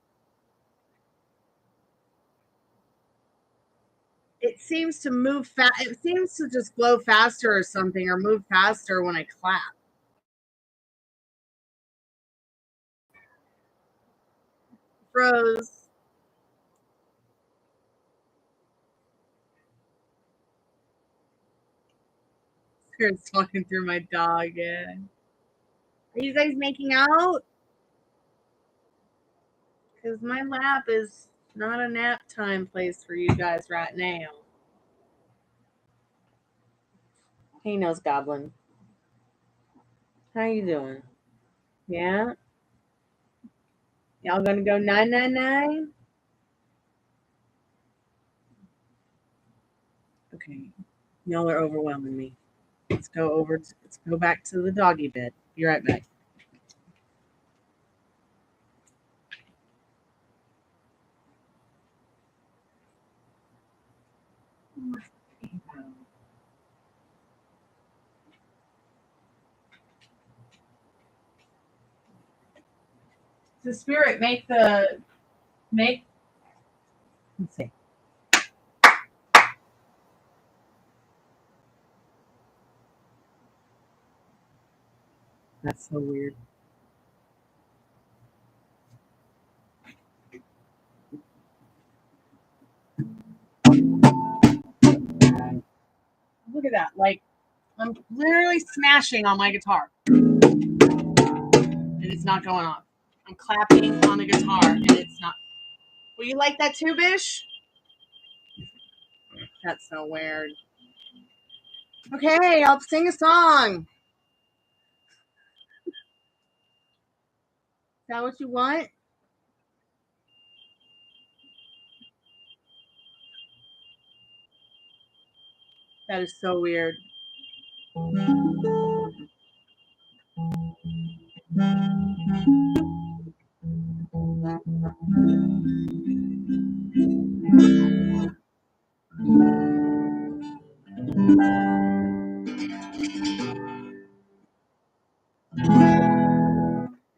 it seems to move fast. It seems to just glow faster or something, or move faster when I clap. Froze. Spirit's talking through my dog. Yeah. Are you guys making out? Because my lap is not a nap time place for you guys right now. Hey, Nose Goblin. How you doing? Yeah? Y'all gonna go 999? Okay. Y'all are overwhelming me. Let's go back to the doggy bed. Be right back. The spirit let's see. That's so weird. Look at that. Like, I'm literally smashing on my guitar. And it's not going off. I'm clapping on the guitar and it's not. Will you like that too, Bish? That's so weird. Okay, I'll sing a song. Is that what you want? That is so weird.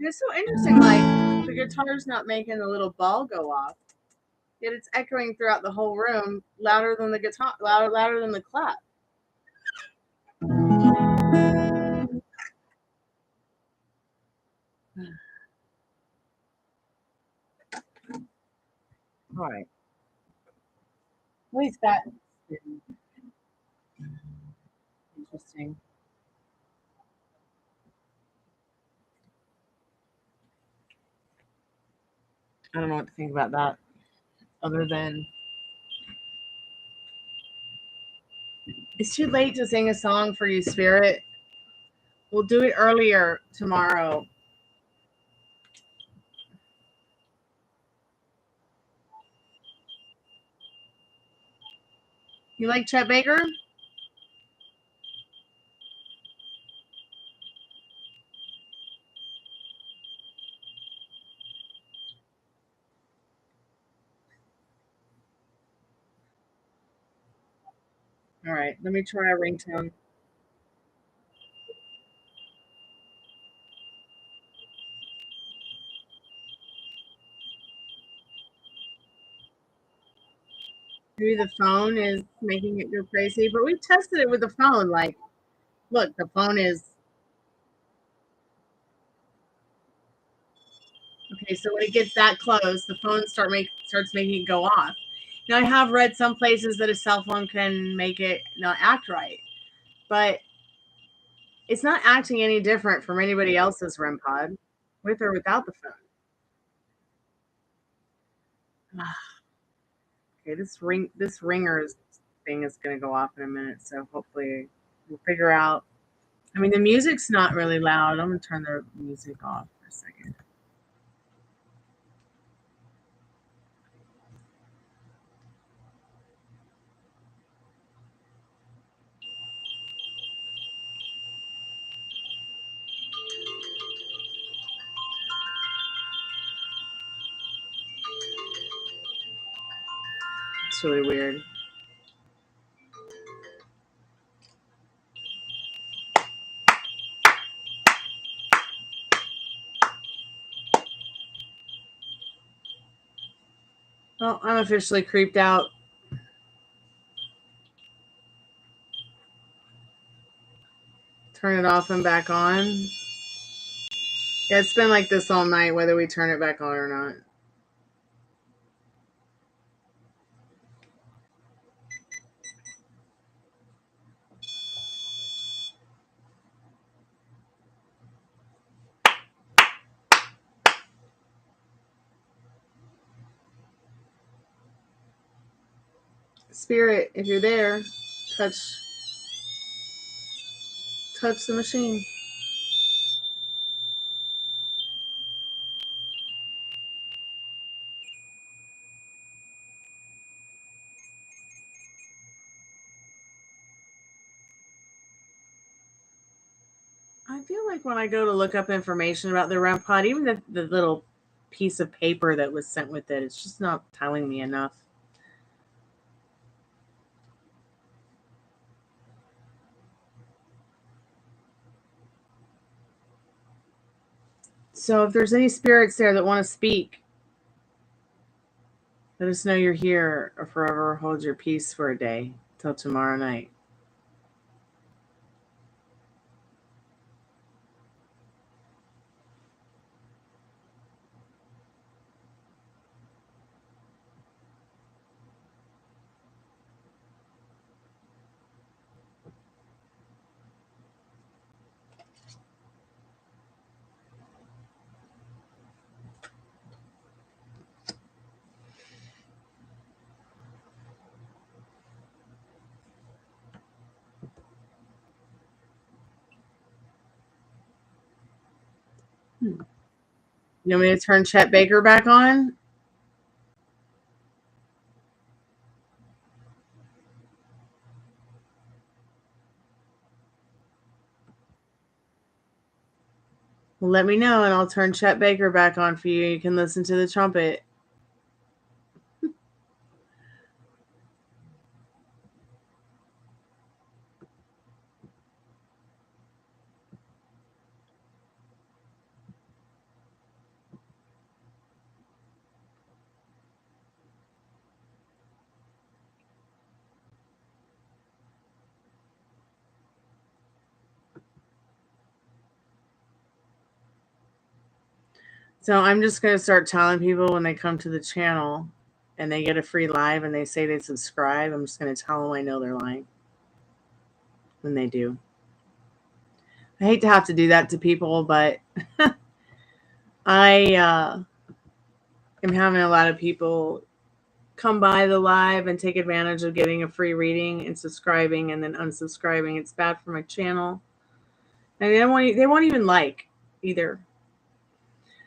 It's so interesting, like the guitar's not making the little ball go off, yet it's echoing throughout the whole room, louder than the guitar, louder than the clap. All right. At least that's interesting. I don't know what to think about that, other than it's too late to sing a song for you, Spirit. We'll do it earlier tomorrow. You like Chet Baker? All right, let me try a ringtone. Maybe the phone is making it go crazy, but we tested it with the phone. Like, look, the phone is okay. So when it gets that close, the phone starts making it go off. Now, I have read some places that a cell phone can make it not act right, but it's not acting any different from anybody else's REM pod, with or without the phone. Okay, this ringers thing is going to go off in a minute, so hopefully we'll figure out. I mean, the music's not really loud. I'm going to turn the music off for a second. It's really weird. Well, I'm officially creeped out. Turn it off and back on. Yeah, it's been like this all night, whether we turn it back on or not. Spirit, if you're there, touch the machine. I feel like when I go to look up information about the REM pod, even the little piece of paper that was sent with it, it's just not telling me enough. So if there's any spirits there that want to speak, let us know you're here, or forever hold your peace for a day till tomorrow night. You want me to turn Chet Baker back on? Well, let me know, and I'll turn Chet Baker back on for you. You can listen to the trumpet. So I'm just going to start telling people when they come to the channel and they get a free live and they say they subscribe, I'm just going to tell them I know they're lying when they do. I hate to have to do that to people, but I am having a lot of people come by the live and take advantage of getting a free reading and subscribing and then unsubscribing. It's bad for my channel. And they won't even like either.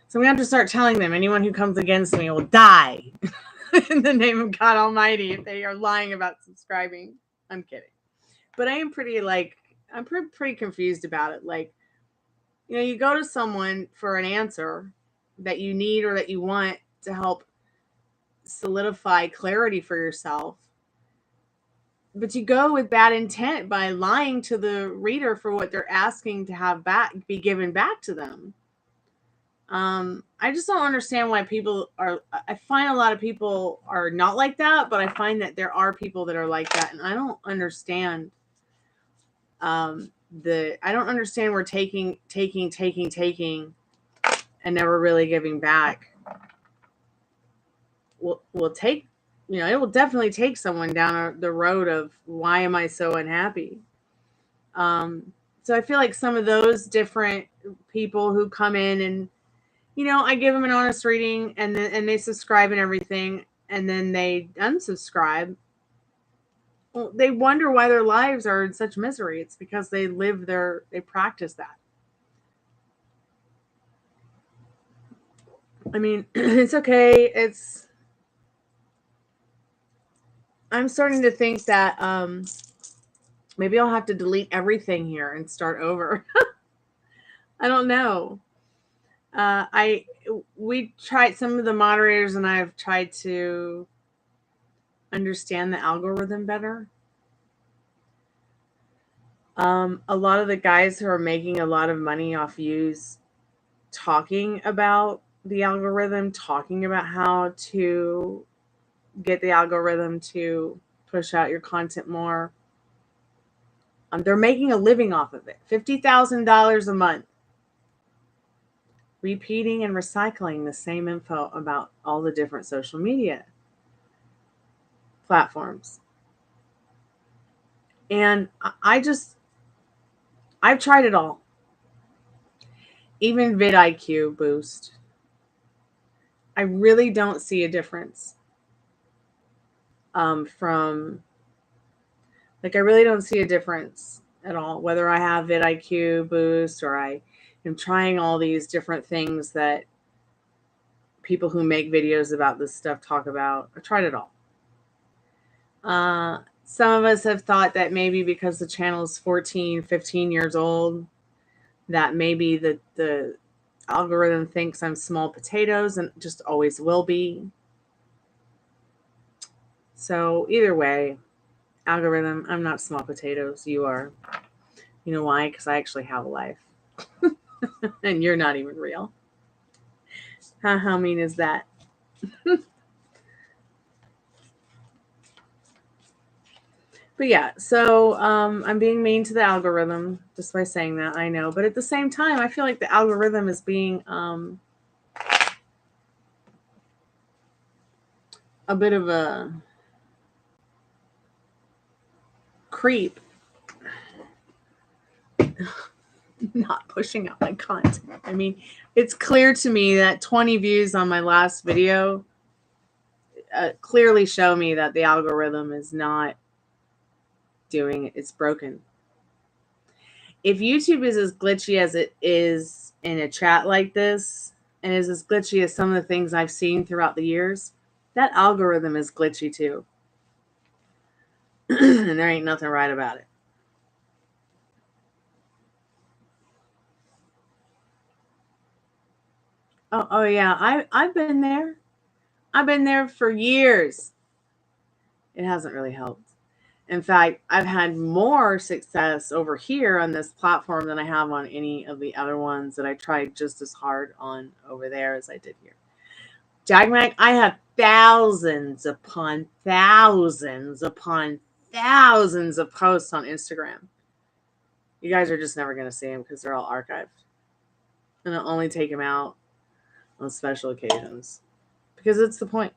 So I'm going to have to start telling them anyone who comes against me will die in the name of God Almighty if they are lying about subscribing. I'm kidding. But I am pretty I'm pretty confused about it. Like, you know, you go to someone for an answer that you need or that you want to help solidify clarity for yourself. But you go with bad intent by lying to the reader for what they're asking to have be given back to them. I just don't understand why people are. I find a lot of people are not like that, but I find that there are people that are like that, and I don't understand. I don't understand we're taking, and never really giving back. We'll take, you know, it will definitely take someone down the road of why am I so unhappy? So I feel like some of those different people who come in and, you know, I give them an honest reading and they subscribe and everything, and then they unsubscribe. Well, they wonder why their lives are in such misery. It's because they practice that. I mean, it's okay. I'm starting to think that maybe I'll have to delete everything here and start over. I don't know. We tried, some of the moderators and I have tried to understand the algorithm better. A lot of the guys who are making a lot of money off views talking about the algorithm, talking about how to get the algorithm to push out your content more. They're making a living off of it. $50,000 a month. Repeating and recycling the same info about all the different social media platforms. And I've tried it all. Even vidIQ boost. I really don't see a difference I really don't see a difference at all, whether I have vidIQ boost or I am trying all these different things that people who make videos about this stuff talk about. I tried it all. Some of us have thought that maybe because the channel is 14, 15 years old, that maybe the algorithm thinks I'm small potatoes and just always will be. So either way, algorithm, I'm not small potatoes. You are. You know why? Because I actually have a life. And you're not even real. How mean is that? But yeah, so I'm being mean to the algorithm just by saying that, I know. But at the same time, I feel like the algorithm is being a bit of a creep. Not pushing out my content. I mean, it's clear to me that 20 views on my last video clearly show me that the algorithm is not doing it. It's broken. If YouTube is as glitchy as it is in a chat like this, and is as glitchy as some of the things I've seen throughout the years, that algorithm is glitchy too. And there ain't nothing right about it. Oh yeah, I've been there. I've been there for years. It hasn't really helped. In fact, I've had more success over here on this platform than I have on any of the other ones that I tried just as hard on over there as I did here. Jagmag, I have thousands upon thousands upon thousands of posts on Instagram. You guys are just never going to see them because they're all archived. And I'll only take them out on special occasions because it's the point.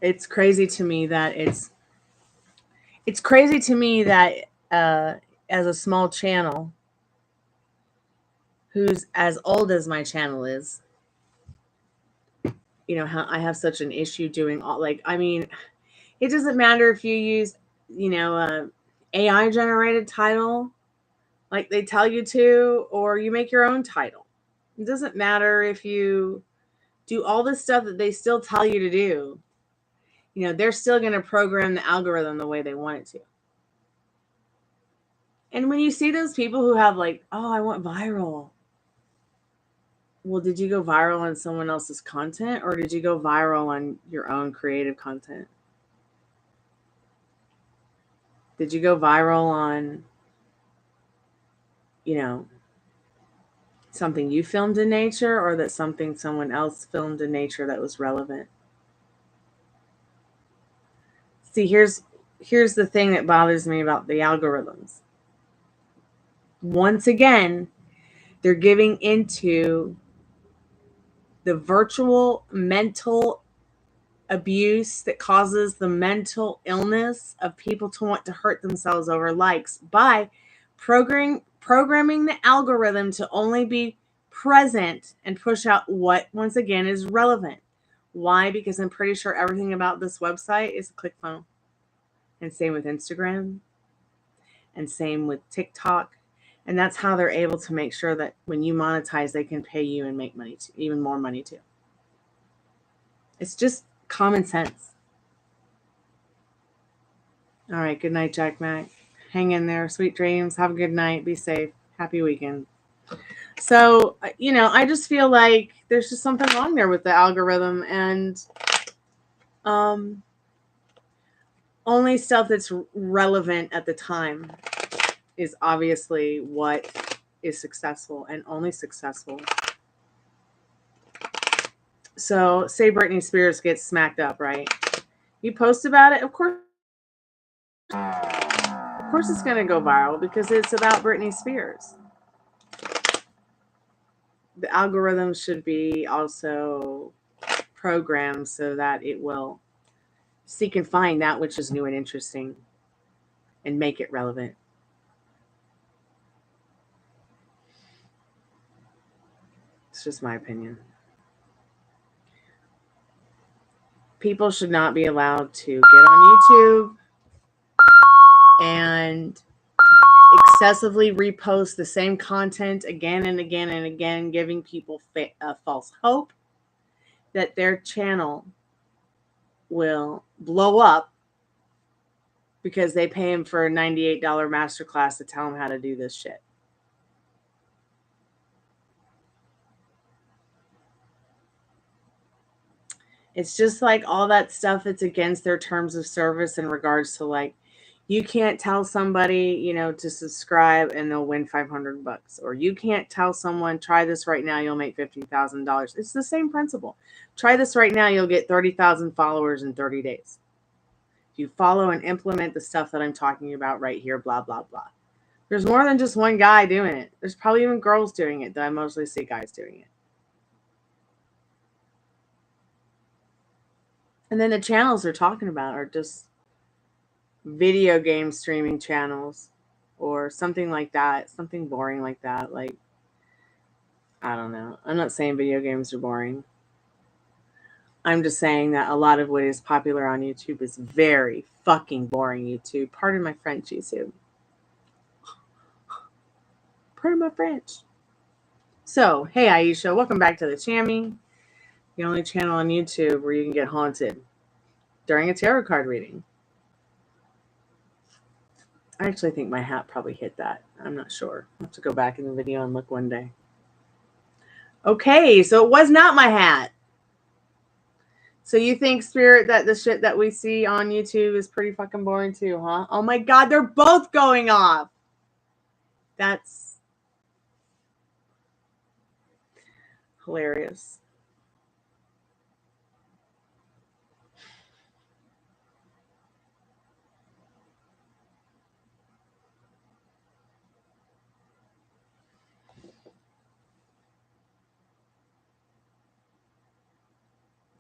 It's crazy to me that as a small channel who's as old as my channel is, you know, how I have such an issue doing all, like, I mean, it doesn't matter if you use, you know, AI generated title like they tell you to, or you make your own title. It doesn't matter if you do all the stuff that they still tell you to do. You know, they're still going to program the algorithm the way they want it to. And when you see those people who have like, oh, I want viral. Well, did you go viral on someone else's content, or did you go viral on your own creative content? Did you go viral on, you know, something you filmed in nature, or that something someone else filmed in nature that was relevant? See, here's the thing that bothers me about the algorithms. Once again, they're giving into the virtual mental abuse that causes the mental illness of people to want to hurt themselves over likes by programming the algorithm to only be present and push out what, once again, is relevant. Why? Because I'm pretty sure everything about this website is a click funnel. And same with Instagram. And same with TikTok. And that's how they're able to make sure that when you monetize, they can pay you and make money, too, even more money too. It's just common sense. All right. Good night, Jack Mac. Hang in there. Sweet dreams. Have a good night. Be safe. Happy weekend. So, you know, I just feel like there's just something wrong there with the algorithm, and only stuff that's relevant at the time is obviously what is successful, and only successful. So say Britney Spears gets smacked up, right? You post about it, of course it's going to go viral because it's about Britney Spears. The algorithm should be also programmed so that it will seek and find that which is new and interesting and make it relevant. It's just my opinion. People should not be allowed to get on YouTube and excessively repost the same content again and again and again, giving people false hope that their channel will blow up because they pay him for a $98 masterclass to tell them how to do this shit. It's just like all that stuff that's against their terms of service in regards to, like, you can't tell somebody, you know, to subscribe and they'll win $500, or you can't tell someone, try this right now, you'll make $50,000. It's the same principle. Try this right now, you'll get 30,000 followers in 30 days. If you follow and implement the stuff that I'm talking about right here, blah, blah, blah. There's more than just one guy doing it. There's probably even girls doing it, though I mostly see guys doing it. And then the channels they're talking about are just video game streaming channels or something like that, something boring like that. Like, I don't know. I'm not saying video games are boring. I'm just saying that a lot of what is popular on YouTube is very fucking boring YouTube. Pardon my French, YouTube. Pardon my French. So, hey Aisha, welcome back to the Chammy, the only channel on YouTube where you can get haunted during a tarot card reading. I actually think my hat probably hit that. I'm not sure. I'll have to go back in the video and look one day. Okay, so it was not my hat. So you think, Spirit, that the shit that we see on YouTube is pretty fucking boring too, huh? Oh my God, they're both going off. That's hilarious.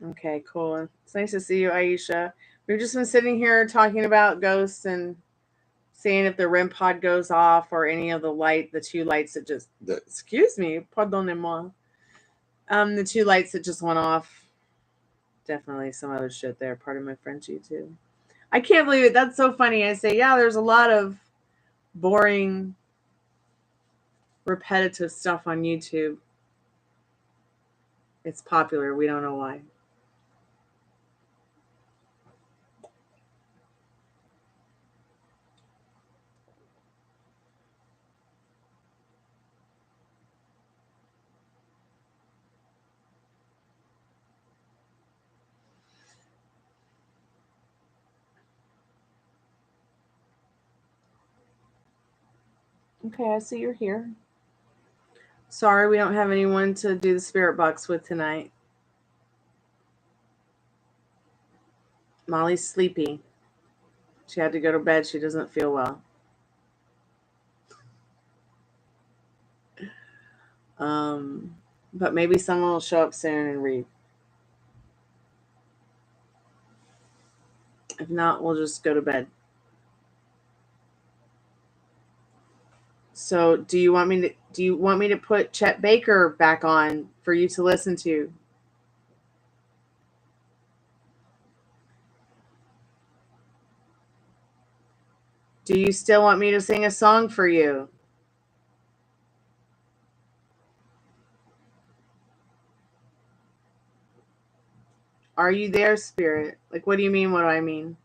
Okay, cool. It's nice to see you, Aisha. We've just been sitting here talking about ghosts and seeing if the REM pod goes off or any of the two lights that just, excuse me, pardonnez-moi. The two lights that just went off. Definitely some other shit there. Pardon my Frenchie too. I can't believe it. That's so funny. I say, yeah, there's a lot of boring, repetitive stuff on YouTube. It's popular. We don't know why. Okay, I see you're here. Sorry, we don't have anyone to do the spirit box with tonight. Molly's sleepy. She had to go to bed. She doesn't feel well. But maybe someone will show up soon and read. If not, we'll just go to bed. So, do you want me to put Chet Baker back on for you to listen to? Do you still want me to sing a song for you? Are you there, Spirit? Like, what do you mean? What do I mean?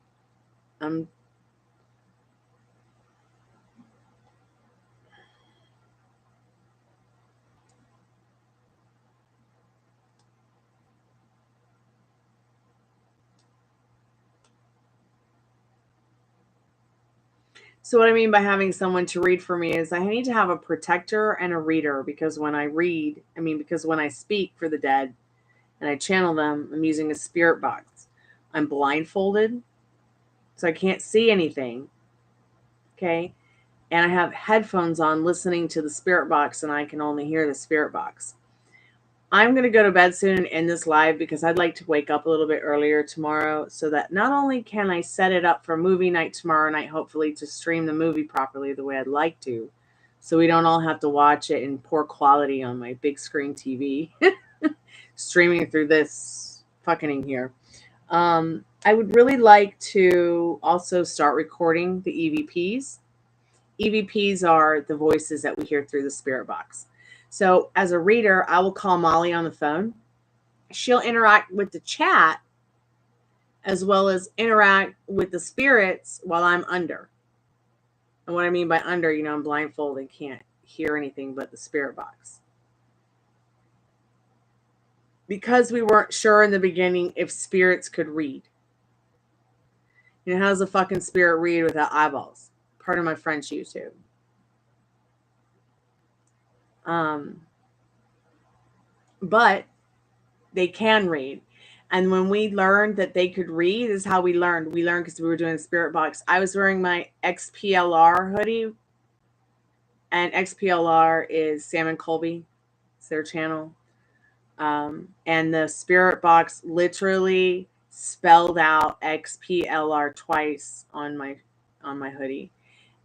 So what I mean by having someone to read for me is I need to have a protector and a reader, because when I speak for the dead and I channel them, I'm using a spirit box. I'm blindfolded, so I can't see anything. Okay. And I have headphones on listening to the spirit box, and I can only hear the spirit box. I'm going to go to bed soon and end this live because I'd like to wake up a little bit earlier tomorrow so that not only can I set it up for movie night tomorrow night, hopefully to stream the movie properly the way I'd like to, so we don't all have to watch it in poor quality on my big screen TV, streaming through this fucking here. I would really like to also start recording the EVPs. EVPs are the voices that we hear through the spirit box. So as a reader, I will call Molly on the phone. She'll interact with the chat as well as interact with the spirits while I'm under. And what I mean by under, I'm blindfolded, can't hear anything but the spirit box. Because we weren't sure in the beginning if spirits could read. How does a fucking spirit read without eyeballs? Part of my French YouTube. But they can read. And when we learned that they could read, this is how we learned. We learned because we were doing a spirit box. I was wearing my XPLR hoodie. And XPLR is Sam and Colby. It's their channel. And the spirit box literally spelled out XPLR twice on my hoodie.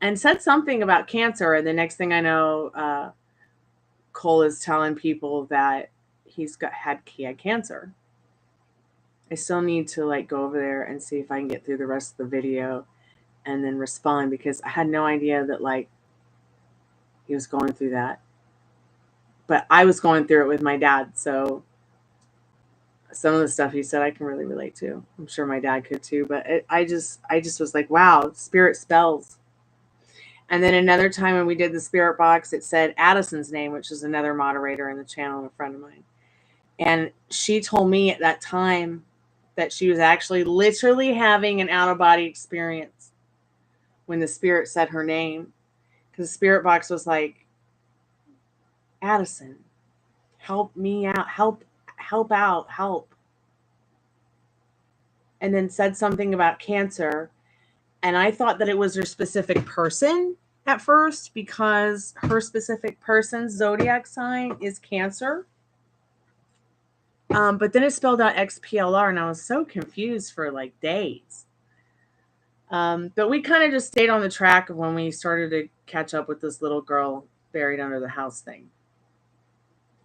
And said something about cancer. And the next thing I know, Cole is telling people that he had cancer. I still need to go over there and see if I can get through the rest of the video and then respond, because I had no idea that he was going through that. But I was going through it with my dad, so some of the stuff he said I can really relate to. I'm sure my dad could too, but I just was like, wow, spirit spells. And then another time when we did the spirit box, it said Addison's name, which is another moderator in the channel and a friend of mine. And she told me at that time that she was actually literally having an out-of-body experience when the spirit said her name. Because the spirit box was like, Addison, help me out, help out, help. And then said something about cancer. And I thought that it was her specific person at first, because her specific person's zodiac sign is Cancer. But then it spelled out XPLR, and I was so confused for like days. But we kind of just stayed on the track of when we started to catch up with this little girl buried under the house thing.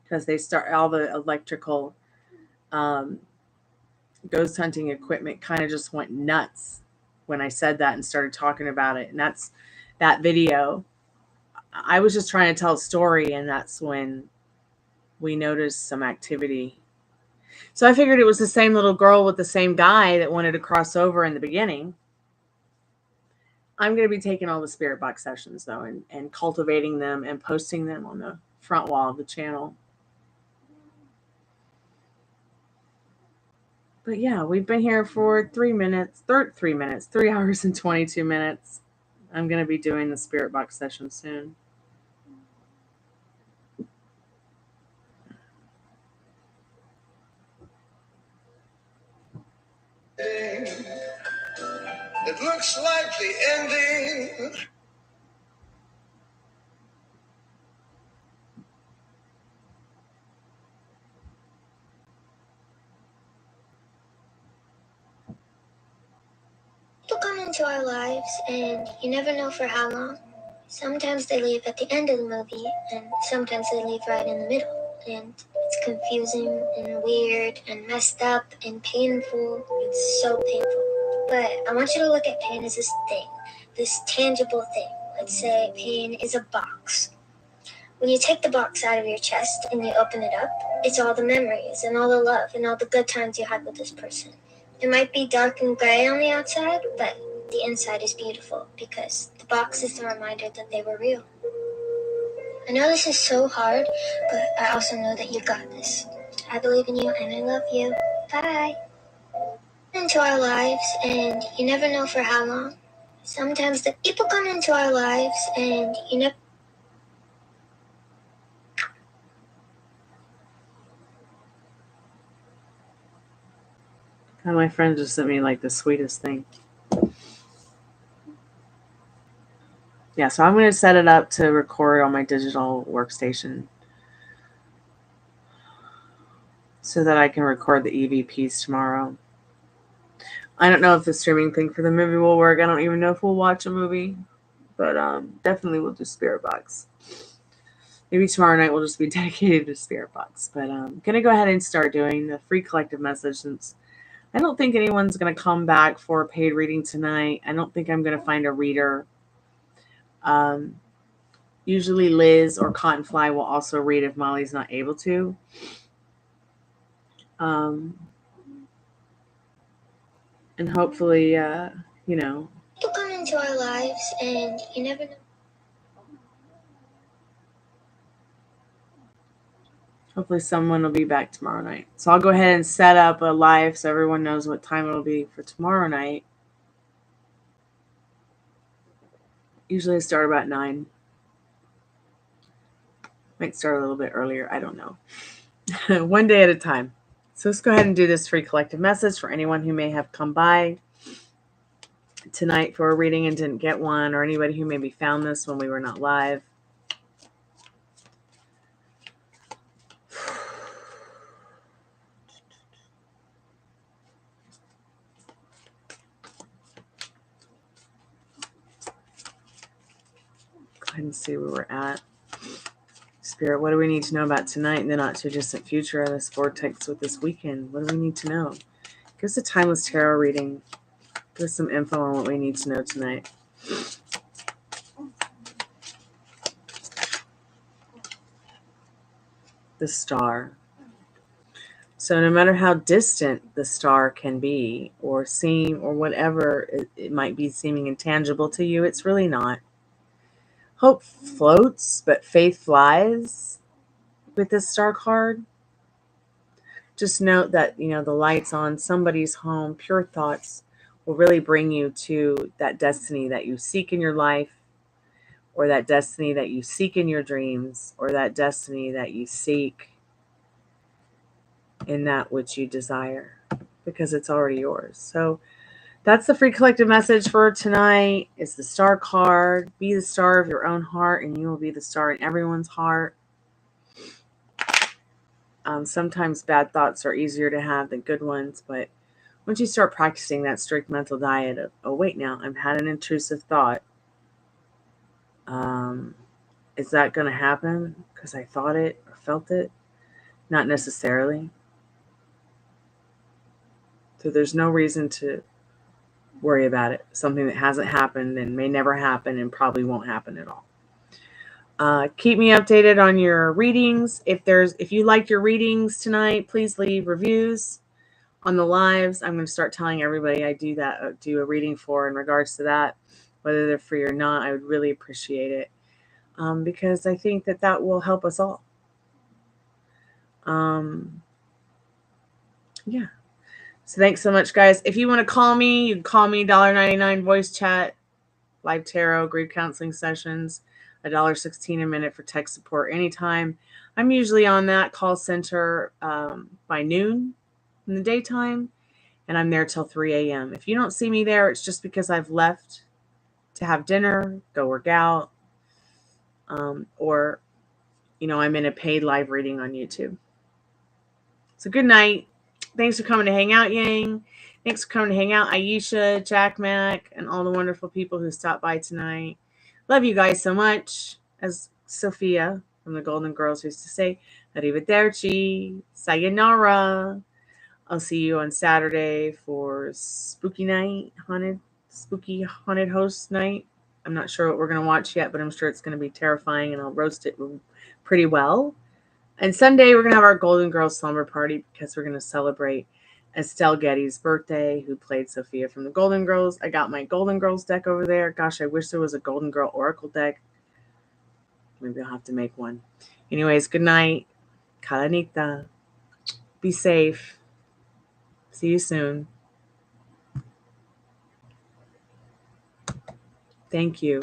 Because they start all the electrical ghost hunting equipment kind of just went nuts when I said that and started talking about it. And that's that video. I was just trying to tell a story, and that's when we noticed some activity. So I figured it was the same little girl with the same guy that wanted to cross over in the beginning. I'm going to be taking all the spirit box sessions, though, and cultivating them and posting them on the front wall of the channel. But yeah, we've been here for 3 hours and 22 minutes. I'm going to be doing the spirit box session soon. It looks like the ending. People come into our lives, and you never know for how long. Sometimes they leave at the end of the movie, and sometimes they leave right in the middle. And it's confusing and weird and messed up and painful. It's so painful. But I want you to look at pain as this thing, this tangible thing. Let's say pain is a box. When you take the box out of your chest and you open it up, it's all the memories and all the love and all the good times you had with this person. It might be dark and gray on the outside, but the inside is beautiful because the box is the reminder that they were real. I know this is so hard, but I also know that you got this. I believe in you and I love you. Bye. Into our lives, and you never know for how long. Sometimes the people come into our lives, and you never. And my friend just sent me like the sweetest thing. Yeah, so I'm going to set it up to record on my digital workstation so that I can record the EVPs tomorrow. I don't know if the streaming thing for the movie will work. I don't even know if we'll watch a movie, but definitely we'll do Spirit Box. Maybe tomorrow night will just be dedicated to Spirit Box. But I'm going to go ahead and start doing the free collective message since I don't think anyone's going to come back for a paid reading tonight. I don't think I'm going to find a reader. Usually Liz or Cottonfly will also read if Molly's not able to. And hopefully, People come into our lives, and you never know. Hopefully someone will be back tomorrow night. So I'll go ahead and set up a live so everyone knows what time it'll be for tomorrow night. Usually I start about 9. Might start a little bit earlier. I don't know. One day at a time. So let's go ahead and do this free collective message for anyone who may have come by tonight for a reading and didn't get one, or anybody who maybe found this when we were not live. Go ahead and see where we're at. Spirit, what do we need to know about tonight and the not too distant future of this vortex with this weekend? What do we need to know? Give us a timeless tarot reading. Give us some info on what we need to know tonight. The star. So no matter how distant the star can be or seem or whatever it might be seeming intangible to you, it's really not. Hope floats, but faith flies with this star card. Just note that, the lights on somebody's home, pure thoughts will really bring you to that destiny that you seek in your life, or that destiny that you seek in your dreams, or that destiny that you seek in that which you desire, because it's already yours. So that's the free collective message for tonight. It's the star card. Be the star of your own heart, and you will be the star in everyone's heart. Sometimes bad thoughts are easier to have than good ones, but once you start practicing that strict mental diet of, oh, wait, now I've had an intrusive thought. Is that going to happen because I thought it or felt it? Not necessarily. So there's no reason to worry about it. Something that hasn't happened and may never happen and probably won't happen at all. Keep me updated on your readings. If you like your readings tonight, please leave reviews on the lives. I'm going to start telling everybody I do a reading for in regards to that, whether they're free or not. I would really appreciate it because I think that will help us all. Yeah. So thanks so much, guys. If you want to call me, you can call me $1.99 voice chat, live tarot, grief counseling sessions, $1.16 a minute for tech support anytime. I'm usually on that call center by noon in the daytime, and I'm there till 3 a.m. If you don't see me there, it's just because I've left to have dinner, go work out, or, I'm in a paid live reading on YouTube. So good night. Thanks for coming to hang out, Yang. Thanks for coming to hang out, Aisha, Jack Mac, and all the wonderful people who stopped by tonight. Love you guys so much. As Sophia from the Golden Girls used to say, arrivederci, sayonara. I'll see you on Saturday for spooky night, spooky haunted host night. I'm not sure what we're going to watch yet, but I'm sure it's going to be terrifying, and I'll roast it pretty well. And Sunday, we're going to have our Golden Girls slumber party because we're going to celebrate Estelle Getty's birthday, who played Sophia from the Golden Girls. I got my Golden Girls deck over there. Gosh, I wish there was a Golden Girl Oracle deck. Maybe I'll have to make one. Anyways, good night. Kalanita. Be safe. See you soon. Thank you.